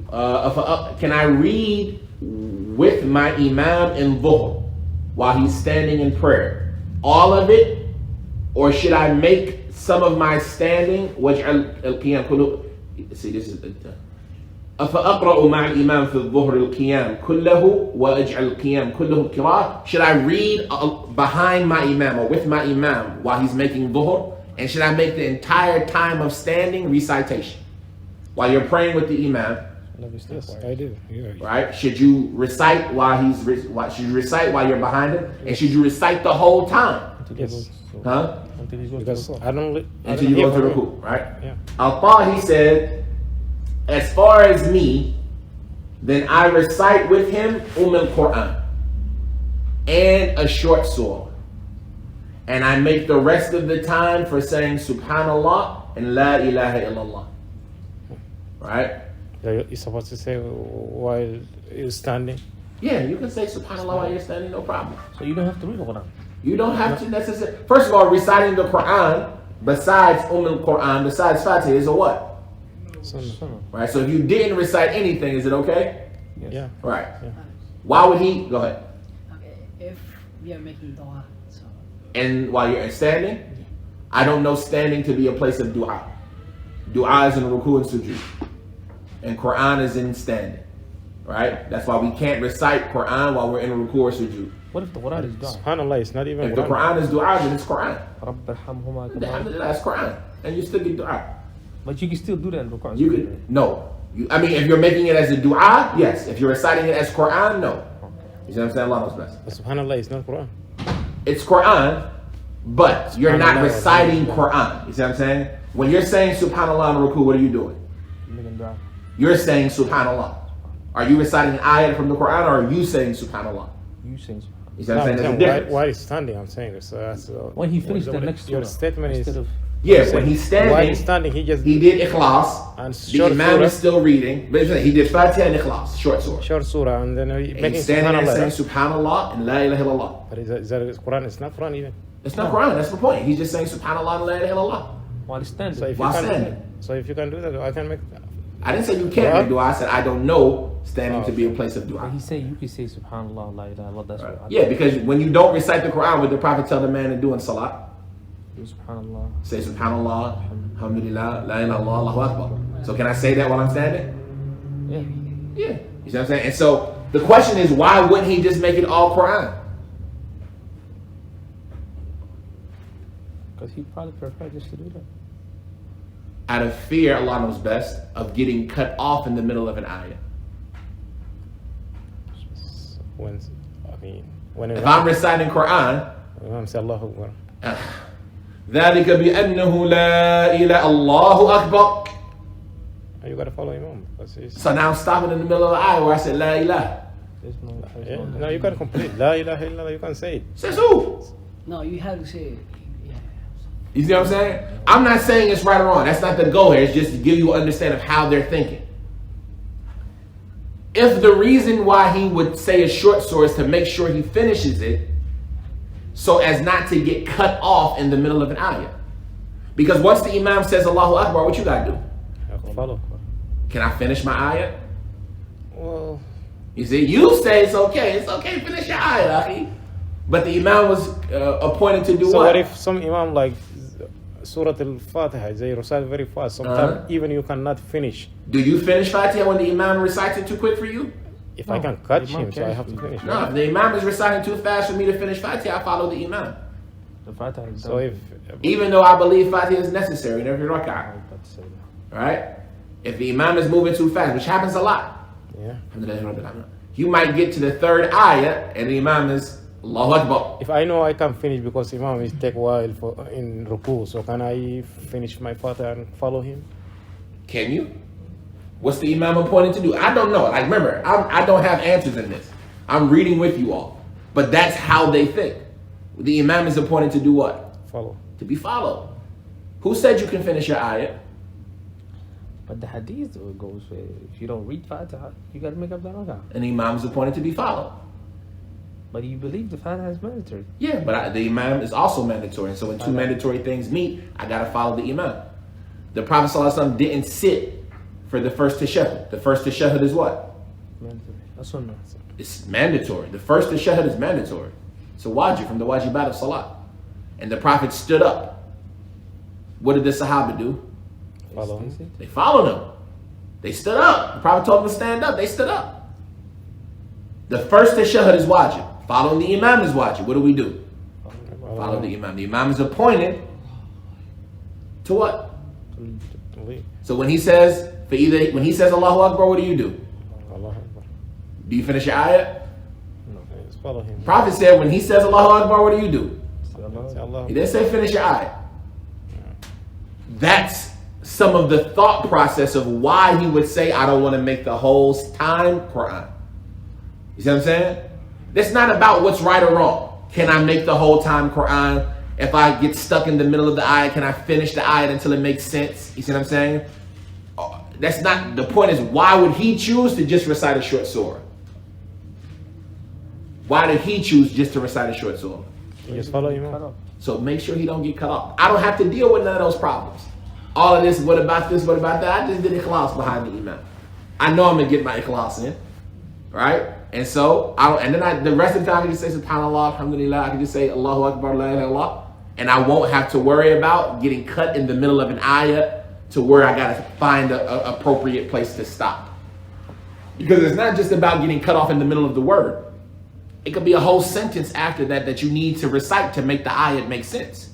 Speaker 4: can I read with my imam in dhuhr while he's standing in prayer? All of it? Or should I make some of my standing, waj'al al-qiyam kullu, see this is أفأقرأ مع الإمام في الظهر القيام كله وأجعل القيام كله القراءة. Should I read behind my imam or with my imam while he's making dhuhr? And should I make the entire time of standing recitation while you're praying with the imam?
Speaker 3: Yes, I do. Yeah.
Speaker 4: Right? Should you recite while you're behind him? And should you recite the whole time?
Speaker 3: Yes.
Speaker 4: Huh?
Speaker 3: Because I don't
Speaker 4: Until you go to the ruku, right?
Speaker 3: Yeah.
Speaker 4: Al-Taha, he said, as far as me, then I recite with him al-Quran and a short surah. And I make the rest of the time for saying Subhanallah and La ilaha illallah. Right?
Speaker 3: You're supposed to say while you're standing.
Speaker 4: Yeah, you can say Subhanallah while you're standing, no problem.
Speaker 5: so you don't have to read the Quran.
Speaker 4: You don't have to necessarily. First of all, reciting the Quran besides Quran, besides Fatiha, is a what?
Speaker 3: Sunnah.
Speaker 4: Right. So if you didn't recite anything, is it okay?
Speaker 5: Yes.
Speaker 3: Yeah.
Speaker 4: Right.
Speaker 3: Yeah.
Speaker 4: Why would he? Go ahead.
Speaker 2: Okay, if we are making dua, so
Speaker 4: And while you're standing, I don't know standing to be a place of dua. Dua is in ruku and sujood, and Quran is in standing. Right. That's why we can't recite Quran while we're in ruku or sujood.
Speaker 5: What if the Quran is dua?
Speaker 3: SubhanAllah, it's not even
Speaker 4: If the Quran is dua, then it's Quran.
Speaker 5: رَبِّ ارْحَمْهُمَا كَمَا-
Speaker 4: Alhamdulillah, it's Quran, and you still get dua.
Speaker 5: But you can still do that in the Quran.
Speaker 4: You could no. If you're making it as a dua, yes. If you're reciting it as Quran, no. You see what I'm saying? Allah knows best.
Speaker 3: But SubhanAllah, it's not Quran.
Speaker 4: It's Quran, but you're not
Speaker 3: Subhanallah.
Speaker 4: reciting Quran. You see what I'm saying? When you're saying Subhanallah in ruku, what are you doing?
Speaker 5: Making dua.
Speaker 4: You're saying Subhanallah. Are you reciting an ayat from the Quran, or are you saying Subhanallah?
Speaker 5: You saying
Speaker 4: You see what I'm saying? There's a
Speaker 3: No,
Speaker 4: difference.
Speaker 3: while he's standing, I'm saying this.
Speaker 5: when he finished the next
Speaker 3: your
Speaker 5: surah,
Speaker 3: statement is
Speaker 5: instead of
Speaker 4: Yeah, when he's
Speaker 3: while he's
Speaker 4: standing,
Speaker 3: standing,
Speaker 4: he did ikhlas.
Speaker 3: and
Speaker 4: The
Speaker 3: short
Speaker 4: imam
Speaker 3: surah,
Speaker 4: is still reading, but he did Fatiha and ikhlas, short surah.
Speaker 3: short surah, and then he
Speaker 4: And
Speaker 3: making
Speaker 4: he's standing there
Speaker 3: SubhanAllah.
Speaker 4: saying Subhanallah and La ilaha illallah.
Speaker 3: But is that Quran? It's not Quran even.
Speaker 4: It's not Quran, that's the point. He's just saying Subhanallah and La ilaha illallah.
Speaker 5: while standing.
Speaker 3: So if
Speaker 4: While
Speaker 3: you can,
Speaker 4: standing.
Speaker 3: so if you can do that, I can make.
Speaker 4: I didn't say you can't make dua. I said I don't know standing to be a place of
Speaker 5: But
Speaker 4: dua.
Speaker 5: he's saying you can say Subhanallah, La ilaha illallah. That's what I
Speaker 4: Yeah, because when you don't recite the Quran, what the Prophet tell the man to do in salah?
Speaker 5: do. Subhanallah.
Speaker 4: Say Subhanallah, Alhamdulillah, La ilaha illallah, Allahu Akbar. So can I say that while I'm standing?
Speaker 5: Yeah.
Speaker 4: Yeah. You see what I'm saying? And so the question is, why wouldn't he just make it all Quran?
Speaker 5: Because he probably preferred just to do that.
Speaker 4: Out of fear, Allah knows best, of getting cut off in the middle of an ayah.
Speaker 3: When
Speaker 4: If I'm reciting Quran,
Speaker 3: Imam say Allahu Akbar.
Speaker 4: ذلك بأنه لا إله الله أكبر.
Speaker 3: You gotta follow Imam. Because he's,
Speaker 4: So now I'm stopping in the middle of the ayah where I said La ilaha.
Speaker 5: There's no.
Speaker 3: yeah, no, you can complete. La ilaha illallah. You can say it.
Speaker 4: Says who?
Speaker 2: no, you have to say yeah.
Speaker 4: You see what I'm saying? I'm not saying it's right or wrong. That's not the goal here. It's just to give you an understanding of how they're thinking. If the reason why he would say a short surah is to make sure he finishes it so as not to get cut off in the middle of an ayah. Because once the imam says Allahu Akbar, what you gotta do?
Speaker 3: Follow.
Speaker 4: Can I finish my ayah?
Speaker 3: Well,
Speaker 4: You see, you say it's okay, finish your ayah, akhi. But the imam was appointed to do
Speaker 3: so
Speaker 4: what?
Speaker 3: what if some imam like Surah Al-Fatiha, they recite very fast. Sometimes even you cannot finish.
Speaker 4: Do you finish Fatiha when the imam recites it too quick for you?
Speaker 3: If I can catch him, so I have to finish.
Speaker 4: No, if the imam is reciting too fast for me to finish Fatiha, I follow the imam.
Speaker 5: The Fatiha is
Speaker 3: So
Speaker 5: done.
Speaker 4: Even though I believe Fatiha is necessary in every rak'ah.
Speaker 5: I was about to say that.
Speaker 4: Right? If the imam is moving too fast, which happens a lot,
Speaker 3: Yeah.
Speaker 4: you might get to the third ayah and the imam is Allahu Akbar.
Speaker 3: If I know I can finish because imam is take a while for in ruku, so can I finish my Fatiha and follow him?
Speaker 4: Can you? What's the imam appointed to do? I don't know. Like, remember, I don't have answers in this. I'm reading with you all. But that's how they think. The imam is appointed to do what?
Speaker 3: Follow.
Speaker 4: To be followed. Who said you can finish your ayah?
Speaker 5: But the hadith goes, if you don't read Fatiha, you got to make up the rak'ah.
Speaker 4: An imam is appointed to be followed.
Speaker 5: But you believe the Fatiha is mandatory.
Speaker 4: Yeah, but the imam is also mandatory. And so when two mandatory things meet, I got to follow the imam. The Prophet ﷺ didn't sit for the first tashahhud. The first tashahhud is what?
Speaker 5: Mandatory. That's sunnah.
Speaker 4: It's mandatory. The first tashahhud is mandatory. It's a wajib from the wajibat of salat. And the Prophet stood up. What did the Sahaba do?
Speaker 3: Follow him.
Speaker 4: They followed him. They stood up. The Prophet told them to stand up. They stood up. The first tashahhud is wajib. Following the imam is wajib. What do? Follow the imam. The imam is appointed to what? So when he says Allahu Akbar, what do you do?
Speaker 3: Allah Akbar.
Speaker 4: Do you finish your ayah?
Speaker 3: No, just follow him.
Speaker 4: Prophet said when he says Allahu Akbar, what do you do?
Speaker 3: Say Allah.
Speaker 4: He didn't say finish your ayah. That's some of the thought process of why he would say I don't want to make the whole time Quran. You see what I'm saying? It's not about what's right or wrong. Can I make the whole time Quran? If I get stuck in the middle of the ayah, can I finish the ayah until it makes sense? You see what I'm saying? That's not, the point is, why would he choose to just recite a short surah? Why did he choose just to recite a short surah?
Speaker 3: You just follow him.
Speaker 4: So make sure he don't get cut off. I don't have to deal with none of those problems. All of this, what about this, what about that? I just did ikhlas behind the imam. I know I'm going to get my ikhlas in. Right? And so, the rest of the time I can just say subhanallah, alhamdulillah, I can just say Allahu Akbar, la ilaha illallah. And I won't have to worry about getting cut in the middle of an ayah to where I got to find an appropriate place to stop. Because it's not just about getting cut off in the middle of the word. It could be a whole sentence after that you need to recite to make the ayah make sense.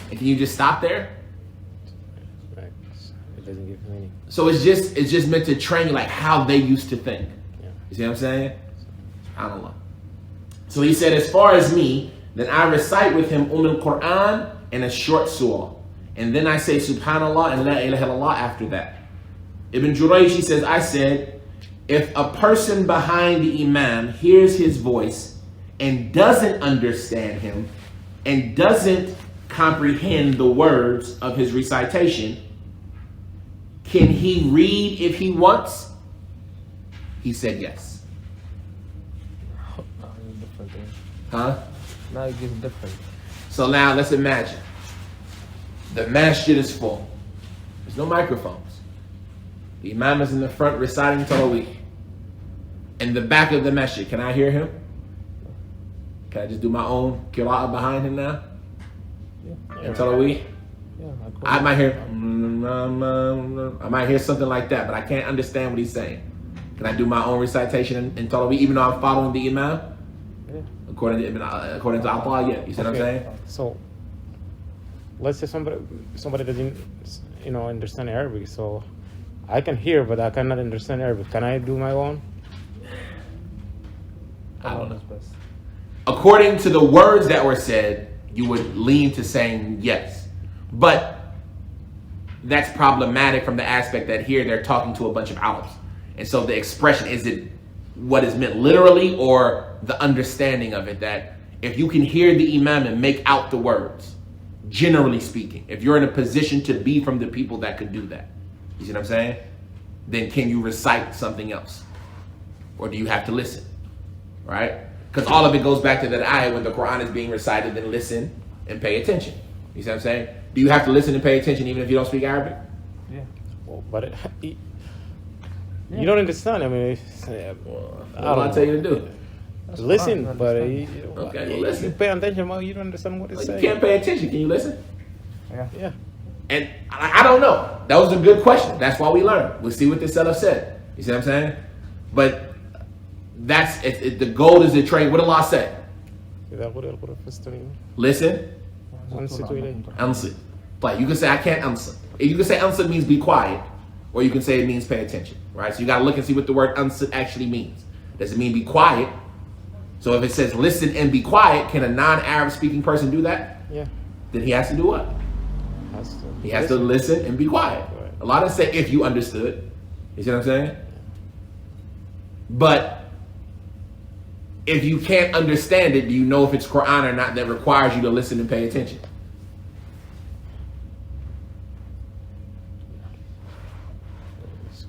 Speaker 4: And can you just stop there?
Speaker 3: Right. It doesn't give meaning.
Speaker 4: So it's just meant to train you like how they used to think.
Speaker 3: Yeah.
Speaker 4: You see what I'm saying? SubhanAllah. So he said, as far as me, then I recite with him al-Quran and a short surah. And then I say subhanallah and la ilaha illallah after that. Ibn Jurayj, he says, I said, if a person behind the imam hears his voice and doesn't understand him and doesn't comprehend the words of his recitation, can he read if he wants? He said yes. Huh?
Speaker 5: Now it gets different.
Speaker 4: So now let's imagine. The masjid is full. There's no microphones. The imam is in the front reciting Taraweeh. In the back of the masjid, can I hear him? Can I just do my own qira'ah behind him now?
Speaker 5: Yeah.
Speaker 4: In Taraweeh?
Speaker 5: Yeah,
Speaker 4: I might hear something like that, but I can't understand what he's saying. Can I do my own recitation in Taraweeh, even though I'm following the imam?
Speaker 5: Yeah.
Speaker 4: According to Atta, yeah. You see what I'm saying?
Speaker 3: So, let's say somebody doesn't, understand Arabic. So, I can hear, but I cannot understand Arabic. Can I do my own?
Speaker 4: I don't know. According to the words that were said, you would lean to saying yes. But that's problematic from the aspect that here they're talking to a bunch of Arabs. And so the expression, is it what is meant literally or the understanding of it, that if you can hear the imam and make out the words, generally speaking. If you're in a position to be from the people that could do that, you see what I'm saying? Then can you recite something else? Or do you have to listen? Right? Because all of it goes back to that ayah when the Quran is being recited, then listen and pay attention. You see what I'm saying? Do you have to listen and pay attention even if you don't speak Arabic?
Speaker 5: Yeah.
Speaker 3: Well, but you don't understand. I mean,
Speaker 4: What do I tell you to do?
Speaker 3: listen,
Speaker 5: hard to
Speaker 3: but
Speaker 5: understand.
Speaker 4: Okay, well,
Speaker 3: you
Speaker 4: listen.
Speaker 3: pay attention, but you don't understand what it's
Speaker 4: You
Speaker 3: saying.
Speaker 4: can't pay attention. Can you listen?
Speaker 5: Yeah.
Speaker 3: Yeah.
Speaker 4: And I don't know. That was a good question. That's why we learn. We'll see what the seller said. You see what I'm saying? But that's the goal is to train. What did Allah say? Listen, answer. Like you can say I can't answer. You can say answer means be quiet, or you can say it means pay attention. Right? So you got to look and see what the word answer actually means. Does it mean be quiet? So if it says listen and be quiet, can a non-Arab speaking person do that?
Speaker 3: Yeah.
Speaker 4: Then he has to do what? He has to listen and be quiet.
Speaker 3: Right.
Speaker 4: A lot of say if you understood. You see what I'm saying? But if you can't understand it, do you know if it's Quran or not that requires you to listen and pay attention?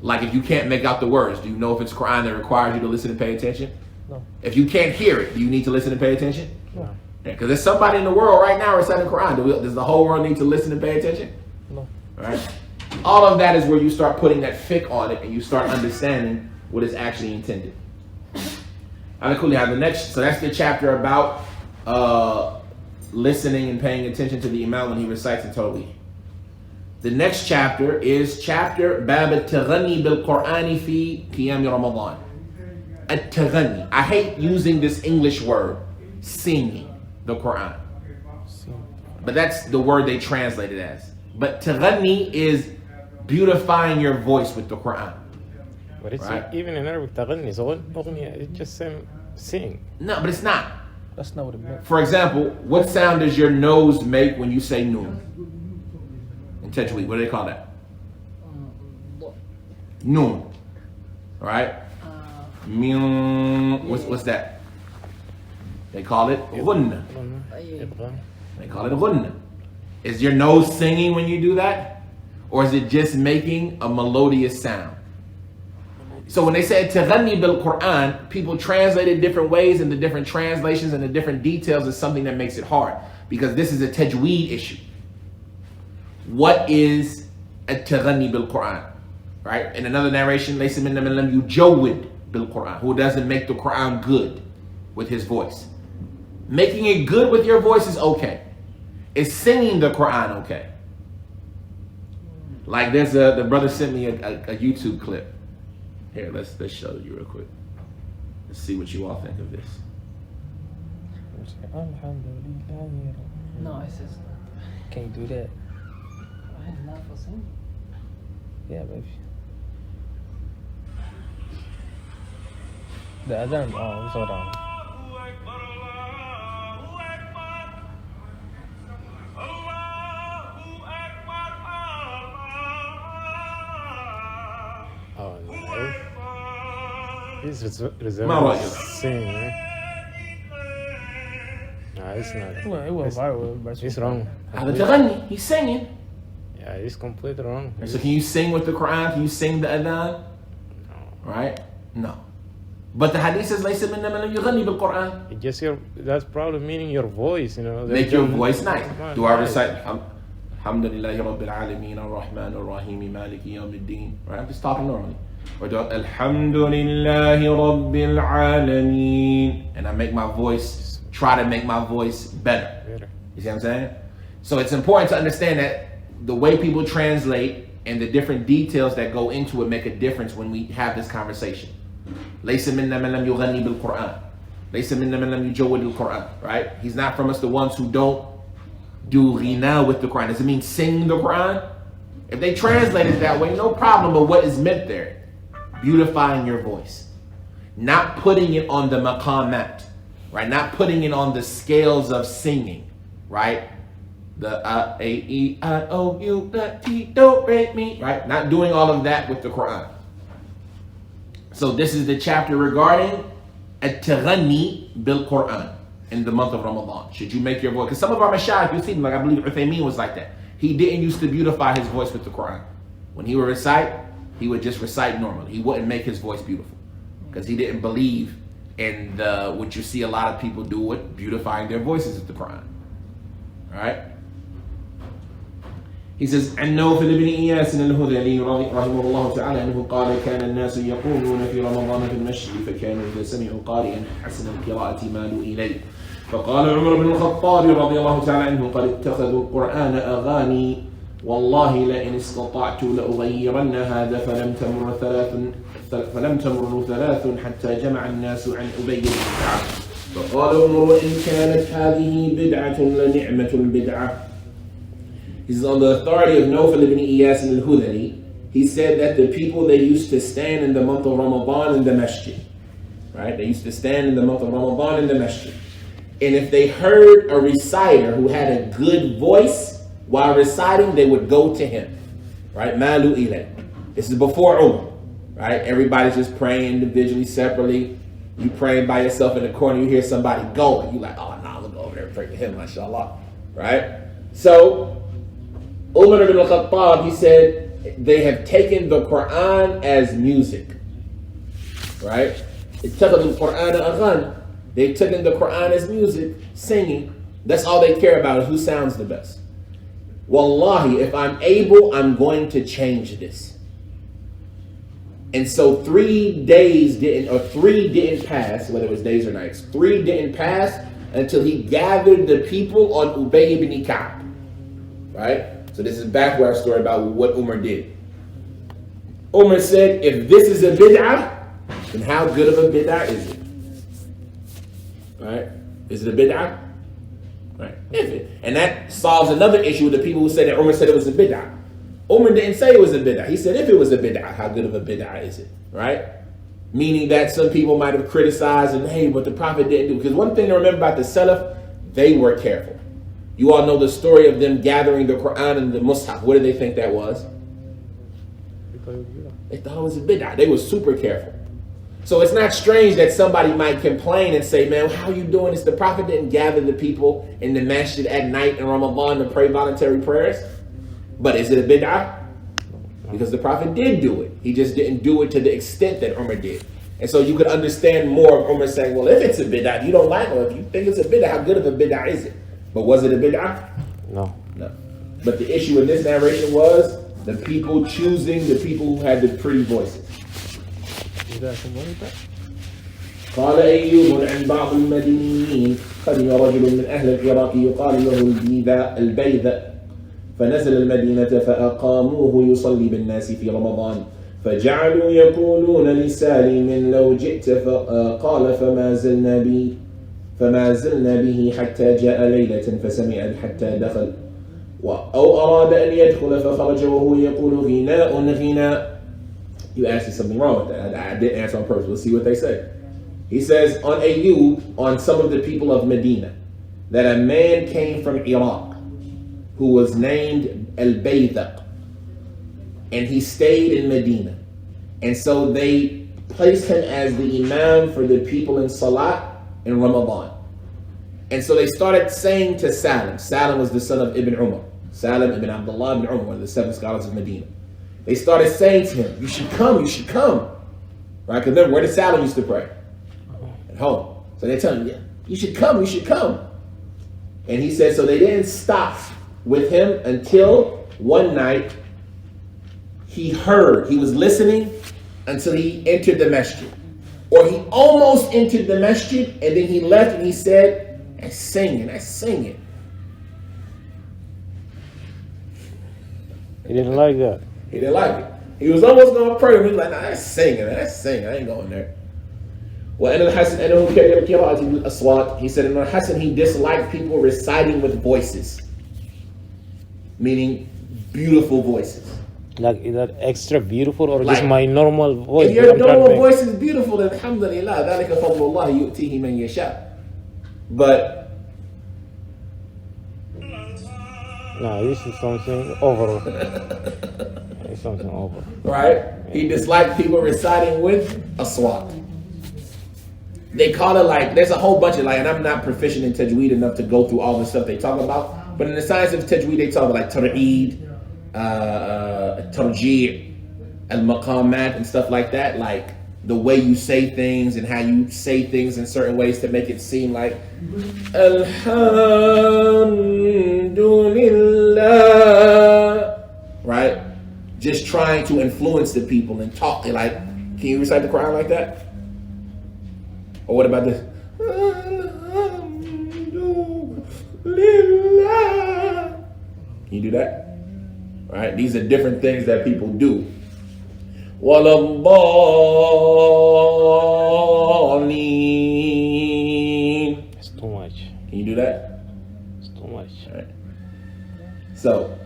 Speaker 4: Like if you can't make out the words, do you know if it's Quran that requires you to listen and pay attention?
Speaker 5: No.
Speaker 4: If you can't hear it, do you need to listen and pay attention?
Speaker 5: No.
Speaker 4: Because there's somebody in the world right now reciting Quran. Does the whole world need to listen and pay attention?
Speaker 5: No.
Speaker 4: Right? All of that is where you start putting that fiqh on it and you start understanding what is actually intended. The next, so that's the chapter about listening and paying attention to the Imam when he recites the Tawheed. The next chapter is chapter Bab al-Taghani bil-Qur'ani fi Qiyam Ramadan. At-Taghani. I hate using this English word, singing the Quran. But that's the word they translate it as. But Taghani is beautifying your voice with the Quran.
Speaker 3: But it's
Speaker 4: Right.
Speaker 3: even in Arabic, تغني, so it's just sing.
Speaker 4: No, but it's not.
Speaker 5: That's not what it meant.
Speaker 4: For example, what sound does your nose make when you say noon? In Tajweed, what do they call that? Noon. Alright? What's that? They call it ghunna. They call it ghunna. Is your nose singing when you do that? Or is it just making a melodious sound? So when they say Taghani bil Quran, people translate it different ways, and the different translations and the different details is something that makes it hard, because this is a tajweed issue. What is a Taghani bil Quran? Right? In another narration, laysa minna man lam yujawwid bil Quran, who doesn't make the Quran good with his voice. Making it good with your voice is okay. Is singing the Quran okay? Like there's the brother sent me a YouTube clip. Here, let's show you real quick. Let's see what you all think of this.
Speaker 2: No, it's just
Speaker 5: Can't do that.
Speaker 2: I'm not for singing.
Speaker 5: Yeah, baby. The adhan, oh, slow down.
Speaker 3: Oh, nice. He's reserved
Speaker 4: Marwazi.
Speaker 3: to sing, right? Nah, it's not.
Speaker 5: It went viral. But
Speaker 3: It's wrong.
Speaker 4: Taghani, he's singing.
Speaker 3: Yeah, it's completely wrong.
Speaker 4: So can you sing with the Quran? Can you sing the adhan? Right? No. But the hadith says, laysa minna man lam yughni bil Quran.
Speaker 3: It just that's probably meaning your voice, you know.
Speaker 4: Make your voice nice. Do I
Speaker 3: Nice.
Speaker 4: recite Alhamdulillahi Rabbil Alameen Ar-Rahman Ar-Rahim Maliki Yawmiddin? Right? I'm just talking normally. Or do Alhamdulillahi Rabbil Alameen, and I make my voice, try to make my voice better. You see what I'm saying? So it's important to understand that the way people translate and the different details that go into it make a difference when we have this conversation. Laysa minna man lam yughni bil Quran. Laysa minna man lam yujawwid al Quran. Right? He's not from us the ones who don't do ghina with the Quran. Does it mean sing the Quran? If they translate it that way, no problem. But what is meant there? Beautifying your voice, not putting it on the maqamat, right? Not putting it on the scales of singing, right? The A-E-I-O-U, the T, do, re, mi, right? Not doing all of that with the Quran. So this is the chapter regarding at-taghani bil Quran. in the month of Ramadan? Should you make your voice? Because some of our mashayikh, you see them, like I believe Uthaymeen was like that. He didn't used to beautify his voice with the Quran. When he would recite, he would just recite normally. He wouldn't make his voice beautiful because he didn't believe in what you see a lot of people do with beautifying their voices with the Quran. All right? He says, عن نوفل بن إياس الهذلي رحمه الله تعالى أنه قال كان الناس يقولون في رمضان في المسجد فكانوا إذا سمعوا قارئا حسن القراءة مالوا إليه فقال عمر بن الخطاب رضي الله تعالى عنه قد اتخذوا القرآن أغاني والله لئن استطعت لأغيرن هذا فلم تمر ثلاث حتى جمع الناس عن أبي بن كعب فقال عمر إن كانت هذه بدعة لنعمة البدعة. This is on the authority of Nawfal ibn Iyas al-Hudhali. He said that the people, they used to stand in the month of Ramadan in the masjid. Right? They used to stand in the month of Ramadan in the masjid. And if they heard a reciter who had a good voice while reciting, they would go to him. Right? Malu ilay. This is before Umar. Right? Everybody's just praying individually, separately. You praying by yourself in the corner, you hear somebody going. You're like, oh, no, look over there and pray to him, mashallah. Right? So, Umar ibn al-Khattab, he said, they have taken the Quran as music. Right? They've taken the Quran as music, singing. That's all they care about is who sounds the best. Wallahi, if I'm able, I'm going to change this. And so 3 didn't pass, whether it was days or nights, 3 didn't pass until he gathered the people on Ubay ibn Ka'b. Right? So this is back where our story about what Umar did. Umar said, if this is a bid'ah, then how good of a bid'ah is it? Right? Is it a bid'ah? Right. And that solves another issue with the people who said that Umar said it was a bid'ah. Umar didn't say it was a bid'ah. He said if it was a bid'ah, how good of a bid'ah is it? Right? Meaning that some people might have criticized and, hey, but the Prophet didn't do. Because one thing to remember about the Salaf, they were careful. You all know the story of them gathering the Quran and the Mus'haf. What did they think that was? They thought it was a bid'ah. They were super careful. So it's not strange that somebody might complain and say, man, how are you doing this? The Prophet didn't gather the people in the masjid at night in Ramadan to pray voluntary prayers. But is it a bid'ah? Because the Prophet did do it. He just didn't do it to the extent that Umar did. And so you could understand more of Umar saying, well, if it's a bid'ah, you don't like it. If you think it's a bid'ah, how good of a bid'ah is it? But was it a bid'ah?
Speaker 3: No.
Speaker 4: No. But the issue in this narration was the people choosing the people who had the pretty voices.
Speaker 5: You got some money back?
Speaker 4: قال أيوب عن بعض المدينين قدم رجل من أهل العراق يقال له البيذ فنزل المدينة فأقاموه يصلي بالناس في رمضان فجعلوا يقولون لسالم لو جئت قال فما زلنا به حتى جاء ليلة فسمع حتى دخل أو أراد أن يدخل فخرج وهو يقول غناء. You asked me something wrong with that. I didn't answer on purpose. We'll see what they say. He says on Ayyub, on some of the people of Medina, that a man came from Iraq who was named al-Baythaq, and he stayed in Medina. And so they placed him as the imam for the people in Salat in Ramadan. And so they started saying to Salim. Salim was the son of Ibn Umar. Salim ibn Abdullah ibn Umar, one of the 7 scholars of Medina. They started saying to him, you should come. Right? Because remember, where did Salim used to pray? At home. So they tell him, yeah, you should come. And he said, so they didn't stop with him until one night he was listening until he entered the masjid. Or he almost entered the masjid and then he left and he said, I'm singing.
Speaker 3: He didn't like that.
Speaker 4: He didn't like it. He was almost going to pray. He was like, nah, that's singing. I ain't going there. He said, in al-Hasan, he disliked people reciting with voices. Meaning beautiful voices.
Speaker 3: Like, is that extra beautiful or
Speaker 4: like,
Speaker 3: just my normal voice?
Speaker 4: If your normal voice is beautiful, then alhamdulillah, ذَلِكَ فَضْلُ اللَّهِ يُؤْتِيهِ مَنْ يَشَاءُ. But
Speaker 3: no, this is something over. It's something over.
Speaker 4: Right? He disliked people reciting with aswat. They call it like, there's a whole bunch of like, and I'm not proficient in tajweed enough to go through all the stuff they talk about, but in the science of tajweed, they talk about like tar'eed, tarji', al-maqamat, and stuff like that, like the way you say things and how you say things in certain ways to make it seem like, alhamdulillah, right? Just trying to influence the people and talk, like, can you recite the Quran like that? Or what about this? Can you do that? All right, these are different things that people do.
Speaker 3: It's too much.
Speaker 4: Can you do that?
Speaker 3: It's too much.
Speaker 4: All right. So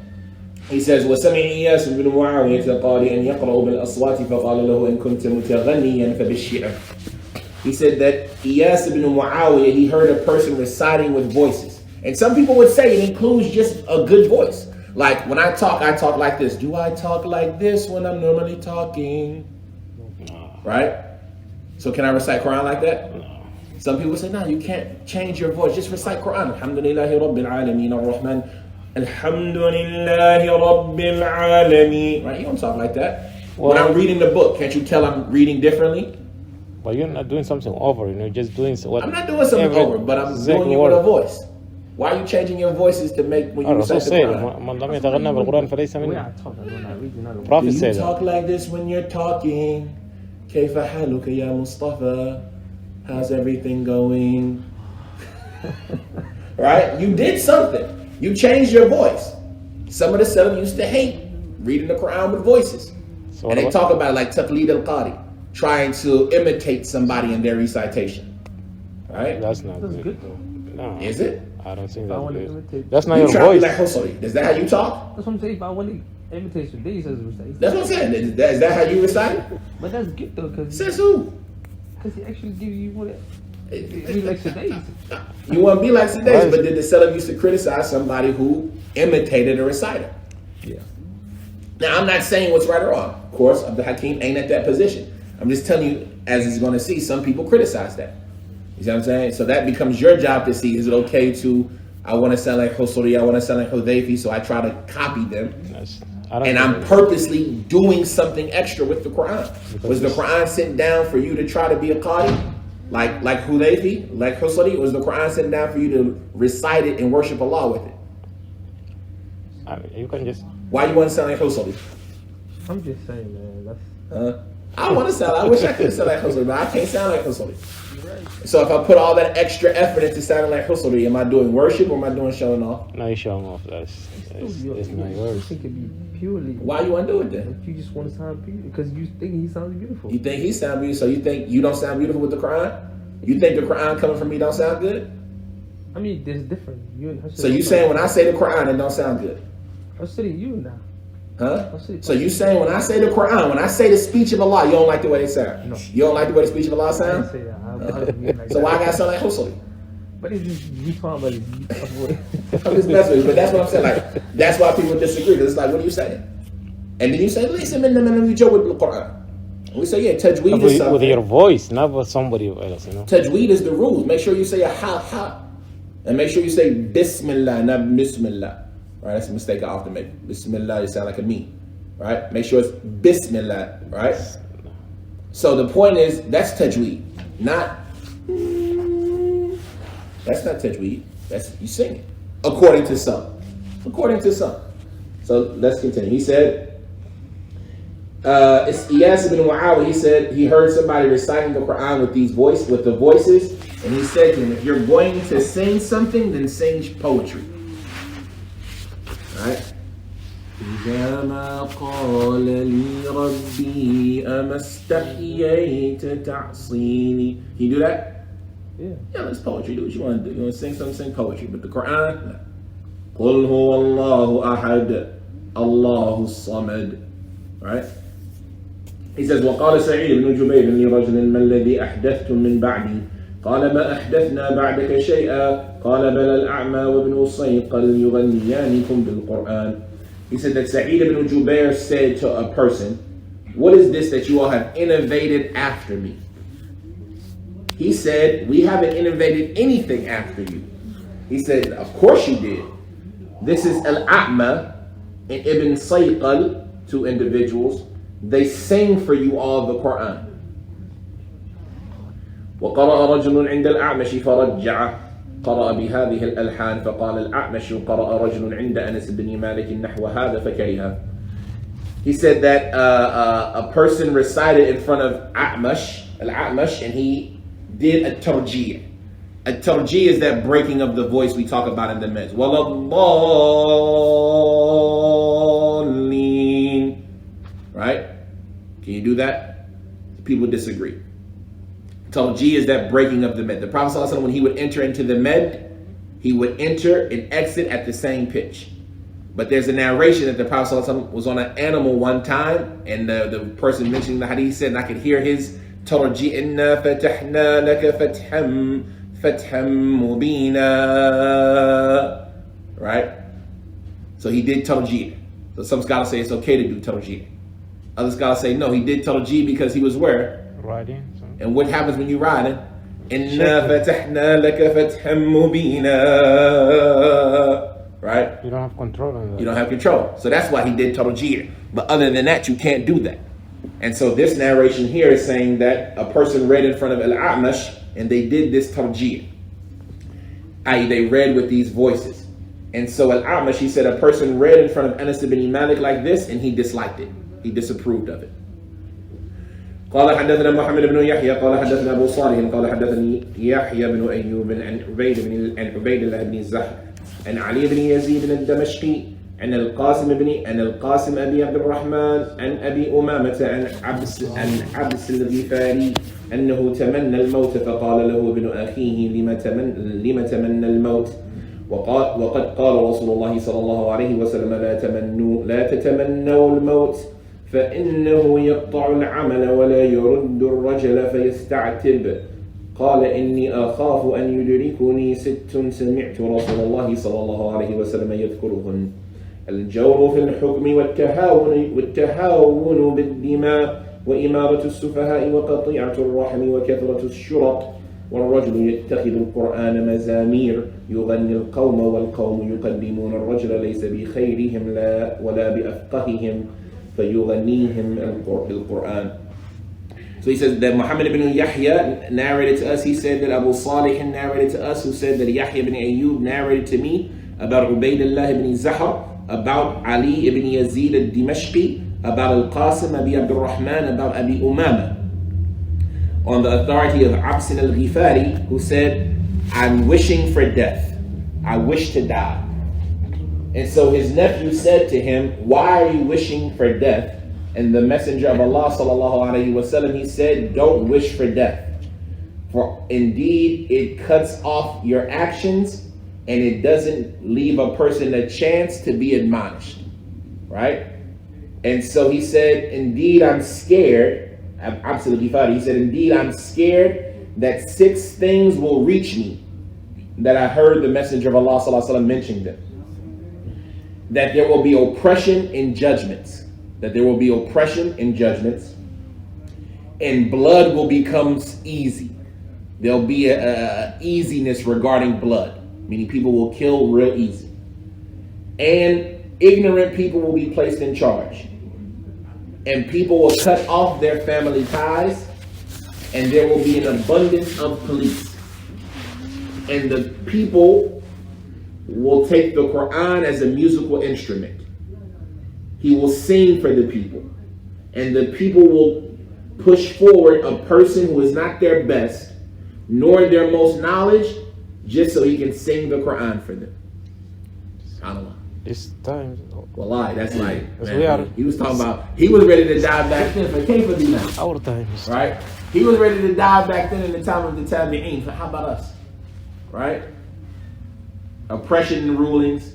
Speaker 4: he says, وسمع إياس بن معاوية قال أن يقرأ بالأصوات فقال له إن كنت متغنيا فبالشعر. He said that Iyas ibn Muawiyah, he heard a person reciting with voices. And some people would say it includes just a good voice. Like when I talk like this. Do I talk like this when I'm normally talking?
Speaker 3: No.
Speaker 4: Right? So can I recite Quran like that?
Speaker 3: No.
Speaker 4: Some people say, no, you can't change your voice. Just recite Quran. Alhamdulillahi Rabbil Alameen Ar-Rahman. Alhamdulillahi Rabbil Alameen. Right? You don't talk like that. When I'm reading the book, can't you tell I'm reading differently?
Speaker 3: But you're not doing something over, just doing what.
Speaker 4: I'm not doing something over, but I'm doing it with a voice. Why are you changing your voices to make when you recite the Quran?
Speaker 3: Prophet
Speaker 4: Do you
Speaker 3: said
Speaker 4: talk like this when you're talking? كيف حالك يا مصطفى? How's everything going? Right? You did something. You changed your voice. Some of the Salaf used to hate reading the Quran with voices.
Speaker 3: So
Speaker 4: and they talk about like taqleed al-qari, trying to imitate somebody in their recitation. Right?
Speaker 3: That's not
Speaker 5: That's
Speaker 3: good.
Speaker 5: good though.
Speaker 3: No,
Speaker 4: Is it?
Speaker 3: I don't think
Speaker 5: I
Speaker 3: that's
Speaker 5: want to
Speaker 3: good.
Speaker 5: imitate.
Speaker 3: That's not
Speaker 4: You
Speaker 3: your
Speaker 4: try to be
Speaker 3: voice.
Speaker 4: like Husari. Is that how you talk?
Speaker 5: That's what I'm saying. If I want to imitate what they says recite.
Speaker 4: That's what I'm saying. Is that how you recite?
Speaker 5: But that's good though, because
Speaker 4: Says who?
Speaker 5: he actually gives you what it like today's.
Speaker 4: You want to be like Sudesh, but did the Salaf used to criticize somebody who imitated a reciter?
Speaker 5: Yeah.
Speaker 4: Now, I'm not saying what's right or wrong. Of course, Abdul Hakim ain't at that position. I'm just telling you, as he's going to see, some people criticize that. You see what I'm saying? So that becomes your job to see, is it okay to, I want to sound like Husuri, I want to sound like Hudayfi, so I try to copy them. And I'm purposely doing something extra with the Quran. Was the Quran sent down for you to try to be a Qari? Like Hudayfi, like Husuri? Was the Quran sent down for you to recite it and worship Allah with it?
Speaker 3: I mean, you can just.
Speaker 4: Why you want to sound like Husuri?
Speaker 5: I'm just saying, man. That's
Speaker 4: I want to sound. I wish I could sound like Husuri, but I can't sound like Husuri. So if I put all that extra effort into sounding like Husuri, am I doing worship or am I doing showing off?
Speaker 3: No, you're showing off. It's not
Speaker 5: I
Speaker 3: yours.
Speaker 5: think it'd be purely.
Speaker 4: Why you want to do it then?
Speaker 5: If you just want to sound beautiful, because you think he sounds beautiful.
Speaker 4: You think he sounds beautiful, so you think you don't sound beautiful with the Quran? You think the Quran coming from me don't sound good?
Speaker 5: I mean, there's different. You and
Speaker 4: So you saying when I say the Quran, it don't sound good?
Speaker 5: I'm sitting you now.
Speaker 4: Huh? So you saying when I say the Quran, when I say the speech of Allah, you don't like the way it sounds?
Speaker 5: No.
Speaker 4: You don't like the way the speech of Allah
Speaker 5: I didn't
Speaker 4: sounds?
Speaker 5: say that. I mean like
Speaker 4: So
Speaker 5: that.
Speaker 4: why I gotta sound like Husuri?
Speaker 5: But it's just you talking about it.
Speaker 4: I'm just messing with you, but that's what I'm saying. Like, that's why people disagree. It's like, what are you saying? And then you say, listen, you joke with the Quran. And we say, yeah, tajweed is something.
Speaker 3: With your voice, not with somebody else, you know.
Speaker 4: Tajweed is the rules. Make sure you say a ha. And make sure you say Bismillah, not Bismillah. Right? That's a mistake I often make. Bismillah, it sound like a me. Right? Make sure it's Bismillah. Right? So the point is, that's tajweed. That's not tajweed. That's you sing it. According to some. So let's continue. He said, it's Iyas ibn Muawiyah. He said he heard somebody reciting the Quran with the voices, and he said to him, if you're going to sing something, then sing poetry. Right? إذا ما قال لي ربي أما استحييت تعصيني. Can you do that?
Speaker 5: Yeah.
Speaker 4: Yeah, that's poetry. Do what you want to do. You want to sing something, sing poetry. But the Quran, no. قل هو الله أحد الله الصمد. Right? He says, وقال سعيد بن جبير لرجل ما الذي أحدثتم من بعدي قال ما أحدثنا بعدك شيئا قال بل الأعمى وابن الصيقل يغنيانكم بالقرآن. He said that Sa'id ibn Jubair said to a person, what is this that you all have innovated after me? He said, we haven't innovated anything after you. He said, of course you did. This is al-A'ma and Ibn Sayqal, two individuals. They sing for you all the Quran. وقرأ رجل عند الأعمش فرجع قرأ بهذه الألحان فقال الأعمش قرأ رجل عند أنس بن مالك نحو هذا فكرهه. He said that a person recited in front of al-A'mash, and he did a tarjih. A tarjih is that breaking of the voice we talk about in the mezz. وَلَضَّالِّينَ. Right? Can you do that? People disagree. Tarjih is that breaking of the med. The Prophet ﷺ, when he would enter into the med, he would enter and exit at the same pitch. But there's a narration that the Prophet ﷺ was on an animal one time, and the person mentioning the hadith said, and I could hear his tarjih, إِنَّا فَتَحْنَا لَكَ فَتْحًا مُبِينًا. Right? So he did tarjih. So some scholars say it's okay to do tarjih. Other scholars say no, he did tarjih because he was where?
Speaker 3: Riding.
Speaker 4: And what happens when you riding? إِنَّا فَتَحْنَا لَكَ فَتْحًا مُبِينًا. Right?
Speaker 3: You don't have control on that.
Speaker 4: You don't have control. So that's why he did tarjih. But other than that, you can't do that. And so this narration here is saying that a person read in front of al-A'mash, and they did this tarjih. i.e. they read with these voices. And so al-A'mash, he said a person read in front of Anas ibn Malik like this, and he disliked it. He disapproved of it. قال حدثنا محمد بن يحيى قال حدثنا أبو صالح قال حدثني يحيى بن أيوب عن عبيد الله بن الزهر عن علي بن يزيد الدمشقي عن القاسم أبي عبد الرحمن عن أبي أمامة عن عبس الغفاري أنه تمنى الموت فقال له ابن أخيه لم تمنى الموت وقد قال رسول الله صلى الله عليه وسلم لا تتمنوا الموت فإنه يقطع العمل ولا يرد الرجل فيستعتب. قال إني أخاف أن يدركني 6 سمعت رسول الله صلى الله عليه وسلم يذكرهن: الجور في الحكم والتهاون بالدماء وإمارة السفهاء وقطيعة الرحم وكثرة الشرط والرجل يتخذ القرآن مزامير يغني القوم والقوم يقدمون الرجل ليس بخيرهم ولا بأفقههم فيغنيهم بالقرآن. So he says that Muhammad ibn Yahya narrated to us, he said that Abu Salih narrated to us, who said that Yahya ibn Ayyub narrated to me about Ubaydullah ibn Zahr, about Ali ibn Yazid al-Dimashqi, about Al-Qasim Abi Abdurrahman, about Abi Umama, on the authority of Absin al-Ghifari, who said, I'm wishing for death. I wish to die. And so his nephew said to him, why are you wishing for death? And the Messenger of Allah sallallahu alaihi wasallam, he said, don't wish for death. For indeed it cuts off your actions and it doesn't leave a person a chance to be admonished. Right? And so he said, indeed I'm scared. Absolutely fine. He said, indeed I'm scared that 6 things will reach me. That I heard the Messenger of Allah sallallahu alaihi wasallam mention them. That there will be oppression in judgments. That there will be oppression in judgments. And blood will become easy. There'll be a easiness regarding blood. Meaning people will kill real easy. And ignorant people will be placed in charge. And people will cut off their family ties. And there will be an abundance of police. And the people will take the Quran as a musical instrument. He will sing for the people. And the people will push forward a person who is not their best, nor their most knowledge, just so he can sing the Quran for them. SubhanAllah.
Speaker 3: This time.
Speaker 4: Wallahi, that's like,
Speaker 3: man,
Speaker 4: he was talking about, he was ready to die back then for now.
Speaker 3: Our times.
Speaker 4: Right? He was ready to die back then in the time of the Tabi'een. So how about us? Right? Oppression and rulings,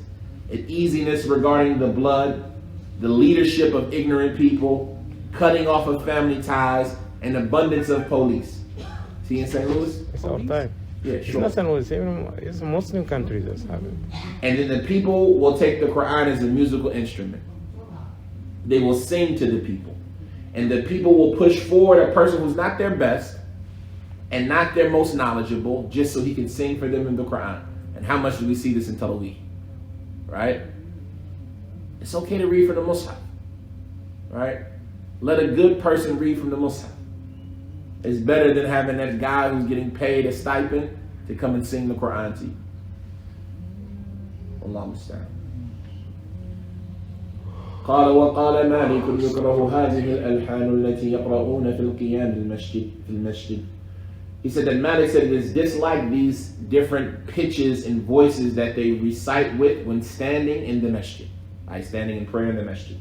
Speaker 4: an easiness regarding the blood, the leadership of ignorant people, cutting off of family ties, and abundance of police. See in St. Louis?
Speaker 3: It's our time.
Speaker 4: Yeah,
Speaker 3: It's
Speaker 4: sure.
Speaker 3: not St. Louis, even it's a Muslim country that's happening.
Speaker 4: And then the people will take the Quran as a musical instrument. They will sing to the people. And the people will push forward a person who's not their best, and not their most knowledgeable, just so he can sing for them in the Quran. And how much do we see this in Taraweeh? Right? It's okay to read from the Mus'haf. Right? Let a good person read from the Mus'haf. It's better than having that guy who's getting paid a stipend to come and sing the Quran to you. Allah musta'an. قال وقال مالك يكره هذه الألحان التي يقرؤون في القيام في المسجد. He said that Malik said it is disliked these different pitches and voices that they recite with when standing in the masjid, standing in prayer in the masjid.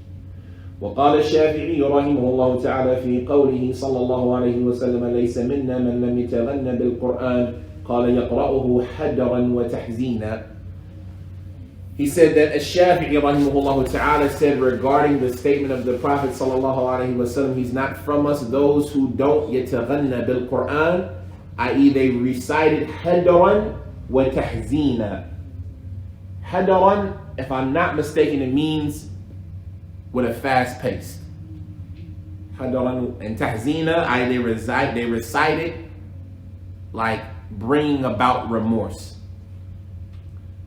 Speaker 4: وقال الشافعي رحمه الله تعالى في قوله صلى الله عليه وسلم ليس منا من لم يتغنى بالقرآن قال يقرأه حدرا وتحزينا. He said that Ash-Shafi'i rahimahullah ta'ala said regarding the statement of the Prophet sallallahu alaihi wasallam, he's not from us those who don't yataghanna bil Quran, i.e. they recited hadaran wa tahzina. Hadaran, if I'm not mistaken, it means with a fast pace. Hadaran and tahzina, i.e. they recite it like bringing about remorse.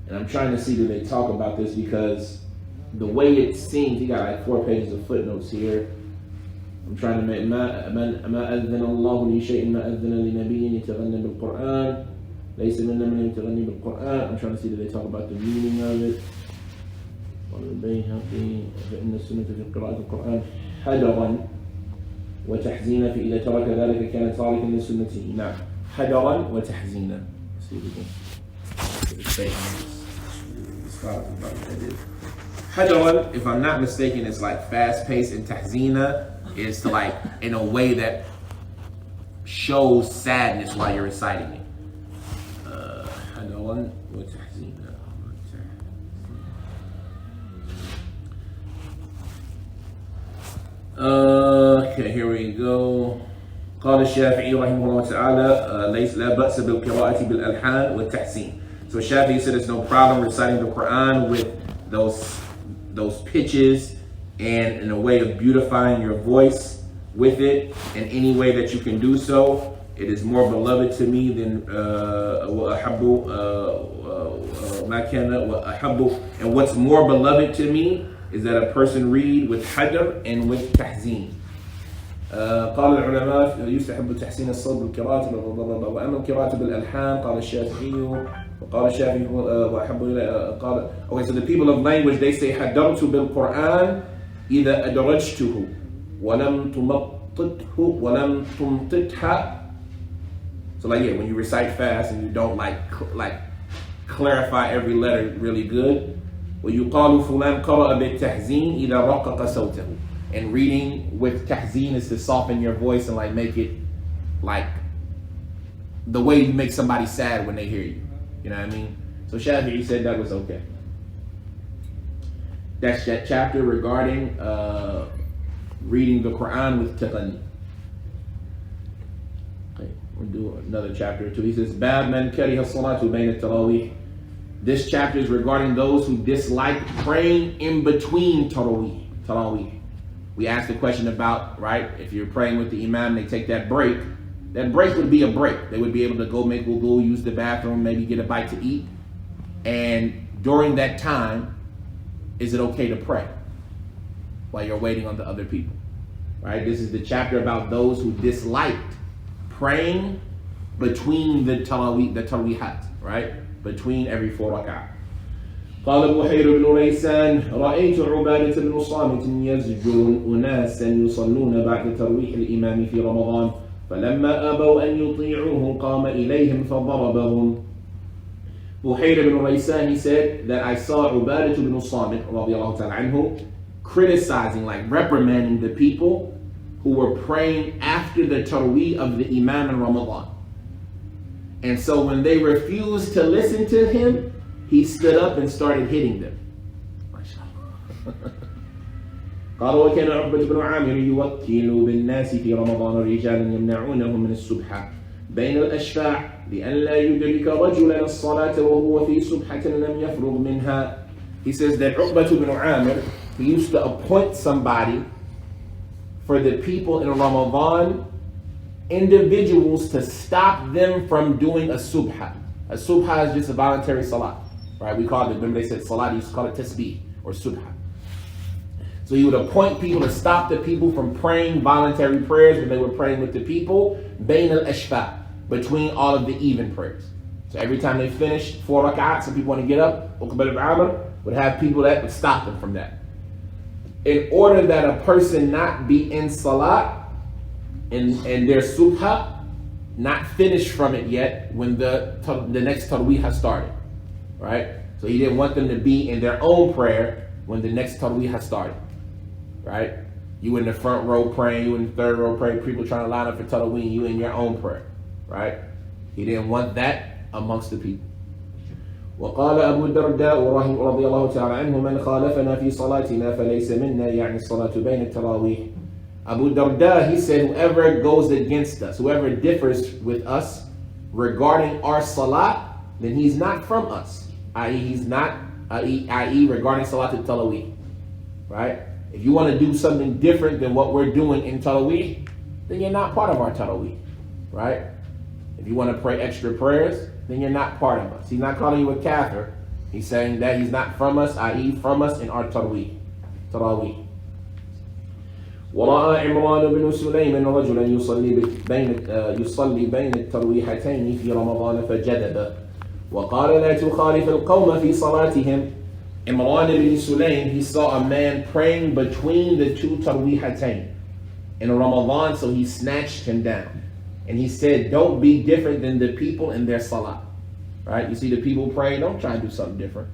Speaker 4: And I'm trying to see, do they talk about this, because the way it seems, he got like 4 pages of footnotes here. I'm trying to make ما أذن الله لشيء ما أذن لنبي يتغنى بالقرآن ليس منا من يتغنى بالقرآن. I'm trying to see, do they talk about the meaning of it. فإن السنة في قراءة القرآن حدرا وتحزينا فإذا ترك ذلك كان تاركا لسنته. نعم، حدرا وتحزينا. See if we can Hadaran, if I'm not mistaken, is like fast paced, and tahzina is to like in a way that shows sadness while you're reciting it. Hadaran wa tahzina. Okay, here we go. قال الشافعي رحمه الله تعالى ليس لا بأس بالقراءة بالألحان والتحسين. So Shafi'i said there's no problem reciting the Quran with those pitches and in a way of beautifying your voice with it in any way that you can do so. It is more beloved to me than and what's more beloved to me is that a person read with hadr and with tahzeen. قال العلماء يستحب تحسين الصوت بالقراءة وأما القراءة بالألحان قال الشافعي وقال الشافعي وأحب إلى قال. Okay, so the people of language, they say حدرت بالقرآن إذا أدرجته ولم تمطته ولم تمطتها. So like, yeah, when you recite fast and you don't like clarify every letter really good. ويقال فلان قرأ بالتحزين إذا رقق صوته. And reading with tahzeen is to soften your voice and like make it like the way you make somebody sad when they hear you. You know what I mean? So Shafi'i said that was okay. That's that chapter regarding reading the Quran with taghanni. Okay, we'll do another chapter or two. He says, Bab man kariha salatu bayna tarawih. This chapter is regarding those who dislike praying in between tarawih. We asked the question about, right, if you're praying with the imam, they take that break. That break would be a break. They would be able to go make wudu, use the bathroom, maybe get a bite to eat. And during that time, is it okay to pray while you're waiting on the other people? Right? This is the chapter about those who disliked praying between the taraweehat, right? Between every 4 rak'ah. قال بحير بن ريسان رأيت عبادة بن صامت يزجر أناسا يصلون بعد ترويح الإمام في رمضان فلما أبوا أن يطيعوه قام إليهم فضربهم. Buhayr ibn Raysan, he said that I saw Ubadah ibn Samit radiallahu ta'ala anhu criticizing, like reprimanding the people who were praying after the tarweeh of the Imam in Ramadan. And so when they refused to listen to him, he stood up and started hitting them. قال وكان عقبة بن عامر يوكل بالناس في رمضان رجالا يمنعونهم من السبحة بين الأشفاع لئلا يدرك رجلا الصلاة وهو في سبحة لم يفرغ منها. He says that Uqbah ibn Amir, he used to appoint somebody for the people in Ramadan individuals to stop them from doing a subha. A subha is just a voluntary salat, right? We call it, remember they said salat, you used to call it tasbih or subha. So he would appoint people to stop the people from praying voluntary prayers when they were praying with the people, bain al-ashfa, between all of the even prayers. So every time they finished 4 rak'at, some people want to get up, Uqbah ibn Amr would have people that would stop them from that. In order that a person not be in salat and their subha not finished from it yet when the next tarweeh has started, right? So he didn't want them to be in their own prayer when the next tarweeh has started, right? You in the front row praying, you in the third row praying, people trying to line up for tarweeh, you in your own prayer, right? He didn't want that amongst the people.
Speaker 1: وقال أبو الدرداء رضي الله تعالى عنه من خالفنا في صلاتنا فليس منا يعني الصلاة بين التراويح.
Speaker 4: Abu Darda, he said, whoever goes against us, whoever differs with us regarding our salat, then he's not from us. I.e. he's not, i.e. regarding salat al-Taraweeh, right? If you want to do something different than what we're doing in Taraweeh, then you're not part of our Taraweeh, right? If you want to pray extra prayers, then you're not part of us. He's not calling you a kafir. He's saying that he's not from us, i.e. from us in our Taraweeh.
Speaker 1: ورأى عمران بن سليم رجلا يصلي بين الترويحتين في رمضان فجدب وقال لا تخالف القوم في صلاتهم.
Speaker 4: Imran ibn Sulaym, he saw a man praying between the two tarweehatayn in Ramadan, so he snatched him down. And he said, don't be different than the people in their salah. Right? You see the people praying, don't try and do something different.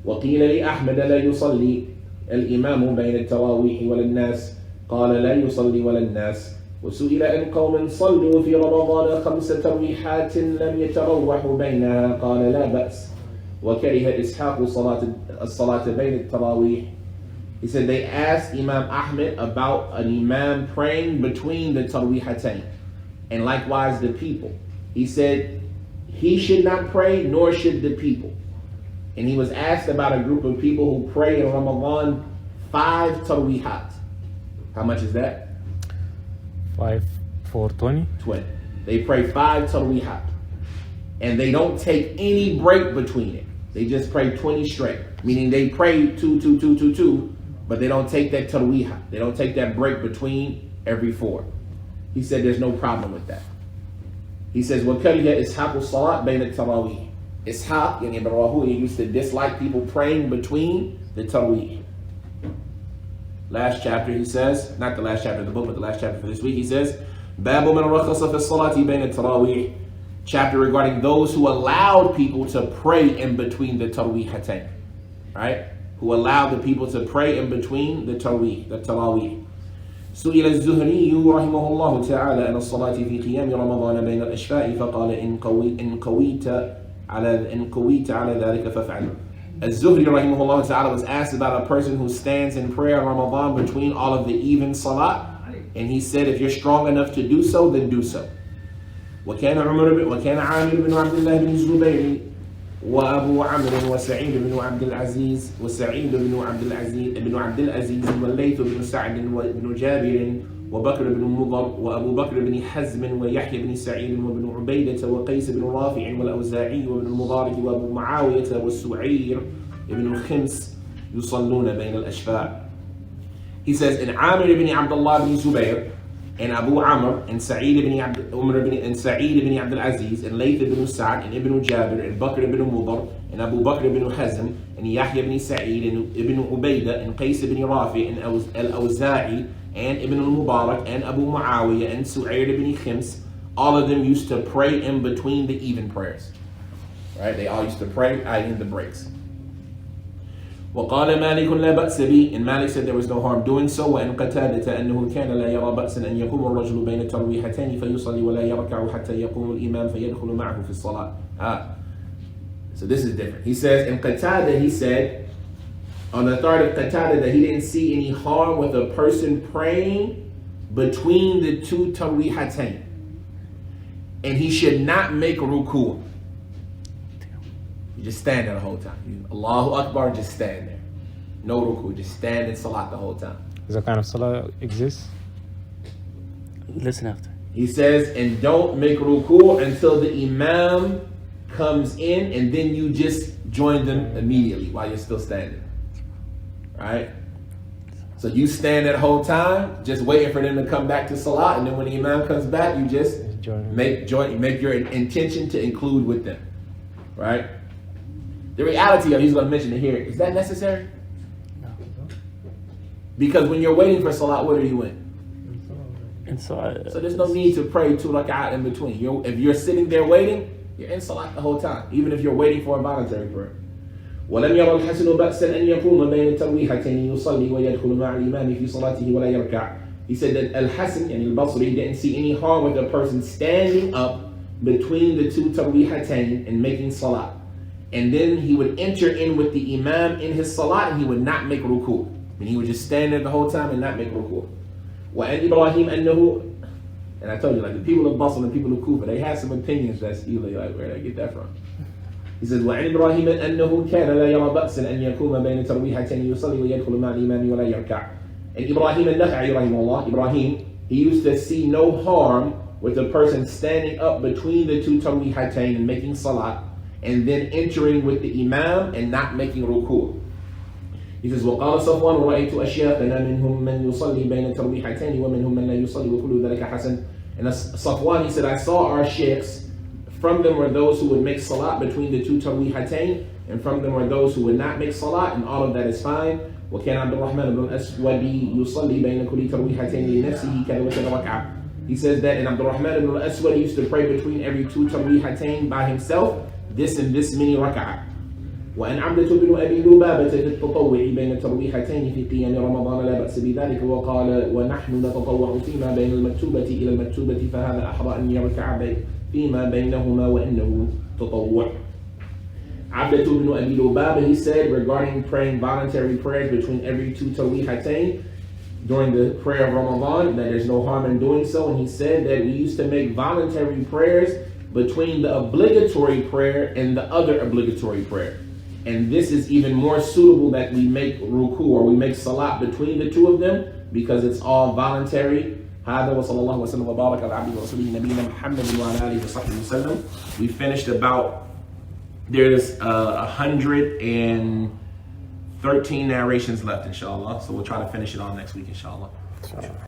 Speaker 1: وقيل لأحمد لا يصلي الإمام بين التراويح ولا الناس قال لا يصلي ولا الناس. وسئل أن قوم صلوا في رمضان 5 ترويحات لم يتروحوا بينها قال لا بأس وكره إسحاق الصلاة بين التراويح.
Speaker 4: He said they asked Imam Ahmed about an imam praying between the tarweehatayn, and likewise the people. He said he should not pray, nor should the people. And he was asked about a group of people who pray in Ramadan 5 tarweehat. How much is that?
Speaker 3: 5 for 20.
Speaker 4: 20. They pray 5 tarweehat, and they don't take any break between it. They just pray 20 straight, meaning they pray 2, 2, 2, 2, 2. But they don't take that tarweeha. They don't take that break between every 4. He said there's no problem with that. He says, وَكَرِهَ إِسْحَاقُ الصَّلَاةِ بَيْنَ التَّرَاوِيحِ. Ishaq, Ibn Rahuya, used to dislike people praying between the tarweeh. Last chapter, he says, not the last chapter of the book, but the last chapter for this week, he says, بَابُ مَنْ رَخَصَ فِي الصَّلَاةِ بَيْنَ التَّرَاوِيحِ. Chapter regarding those who allowed people to pray in between the tarweehatayn. Right? Who allowed the people to pray in between the tarawih.
Speaker 1: سئل الزهري رحمه الله تعالى عن الصلاة في قيام رمضان بين الأشفاء فقال إن قويت على ذلك فافعل.
Speaker 4: Az-Zuhri rahimahullah ta'ala was asked about a person who stands in prayer in Ramadan between all of the even salat, and he said if you're strong enough to do so, then do so.
Speaker 1: وكان عامر بن عبد الله بن الزبير وأبو عمرو وسعيد بن عبد العزيز بن عبد العزيز والليث بن سعد وابن جابر وبكر بن مضر وأبو بكر بن حزم ويحيى بن سعيد وابن عبيدة وقيس بن رافع والأوزاعي وابن المبارك وأبو معاوية والسعير ابن الخمس يصلون بين الأشفاء.
Speaker 4: He says, in Amir ibn Abdullah ibn Zubayr, and Abu Amr, and Sa'id ibn Abdul Aziz, and Layth ibn Sa'd, and Ibn Jabir, and Bakr ibn Mudar, and Abu Bakr ibn Hazm, and Yahya ibn Sa'id, and Ibn Ubaydah, and Qais ibn Rafi, and al-Awza'i, and Ibn al-Mubarak, and Abu Muawiyah, and Su'air ibn Khims, all of them used to pray in between the even prayers. Right? They all used to pray in the breaks.
Speaker 1: وقال مالك لا بأس به. And Malik said there was no harm doing so. وأن قتادة أنه كان لا يرى بأسا أن يقوم الرجل بين الترويحتين فيصلي ولا يركع حتى يقوم الإمام فيدخل معه في الصلاة.
Speaker 4: So this is different. He says in Qatada, he said on the third of Qatada that he didn't see any harm with a person praying between the two tarweehatayn, and he should not make ruku'. You just stand there the whole time. Allahu Akbar, just stand there. No ruku', just stand in salat the whole time.
Speaker 3: Does that kind of salah exist?
Speaker 6: Listen after.
Speaker 4: He says, and don't make ruku' until the imam comes in, and then you just join them immediately while you're still standing. Right? So you stand that whole time, just waiting for them to come back to salat, and then when the imam comes back, you just make your intention to include with them. Right? The reality of, he's going to mention it here, is that necessary?
Speaker 6: No.
Speaker 4: Because when you're waiting for salat, what are you in?
Speaker 6: And so
Speaker 4: there's no need to pray 2 rak'at in between. If you're sitting there waiting, you're in salat the whole time, even if you're waiting for a voluntary prayer. ولم ير الحسن بأسا أن يقوم بين الترويحتين يصلي ويدخل مع الإمام في صلاته ولا يركع. He said that Al-Hasan and Al-Basri didn't see any harm with a person standing up between the 2 tarwihatain and making salat. And then he would enter in with the imam in his salat, and he would not make ruku'. And he would just stand there the whole time and not make ruku'. وَأَنْ إِبْرَاهِيمَ أَنَّهُ, and I told you, like the people of Basra and the people of Kufa, they had some opinions that's either like, where did I get that from? He says, وَعَنْ إِبْرَاهِيمَ أَنَّهُ كَانَ لَا يَرَى بَأْسًا أَنْ يَقُومَ بَيْنَ تَرْوِيحَتَيْنِ يُصَلِّي وَيَدْخُلُ مَعَ الْإِمَامِ وَلَا يَرْكَعُ. And Ibrahim al-Nakha'i, rahimahullah, Ibrahim, he used to see no harm with a person standing up between the 2 tarwihatain and making salat, and then entering with the imam and not making ruku'. He says, وَقَالَ صَفْوَانُ رَأَيْتُ أَشْيَاخَنَا مِنْهُمْ مَنْ يُصَلِّي بَيْنَ تَرْوِيحَتَيْنِ وَمِنْهُمْ مَنْ لَا يُصَلِّي وَكُلُّ ذَلِكَ حَسَنٌ. And Safwan, he said, I saw our sheikhs. From them were those who would make salat between the 2 tarwihatain, and from them were those who would not make salat, and all of that is fine. وَكَانَ عَبْدُ الرَّحْمَنِ بْنُ الْأَسْوَدِ يُصَلِّي بَيْنَ كُلِّ تَرْوِيحَتَيْنِ لِنَفْسِهِ كَذَا وَكَذَا رَكْعَةً. He says that, and Abdul Rahman ibn al-Aswad used to pray between every 2 tarwihatain by himself, this and this many rak'ah. وأن عبدة بن أبي لبابة في التطوع بين الترويحتين في قيام رمضان لا بأس بذلك، وقال ونحن نتطوع فيما بين المكتوبة إلى المكتوبة فهذا أحرى أن يركع فيما بينهما وإنه تطوع. عبدة بن أبي لبابة, he said regarding praying voluntary prayers between every 2 tarwihatain during the prayer of Ramadan, that there's no harm in doing so, and he said that we used to make voluntary prayers between the obligatory prayer and the other obligatory prayer. And this is even more suitable that we make ruku' or we make salat between the 2 of them, because it's all voluntary. هذا وصلى الله وسلم وبارك على عبده ورسوله نبينا محمد وعلى آله وصحبه وسلم. We finished about, there's 113 narrations left, inshallah. So we'll try to finish it all next week, inshallah.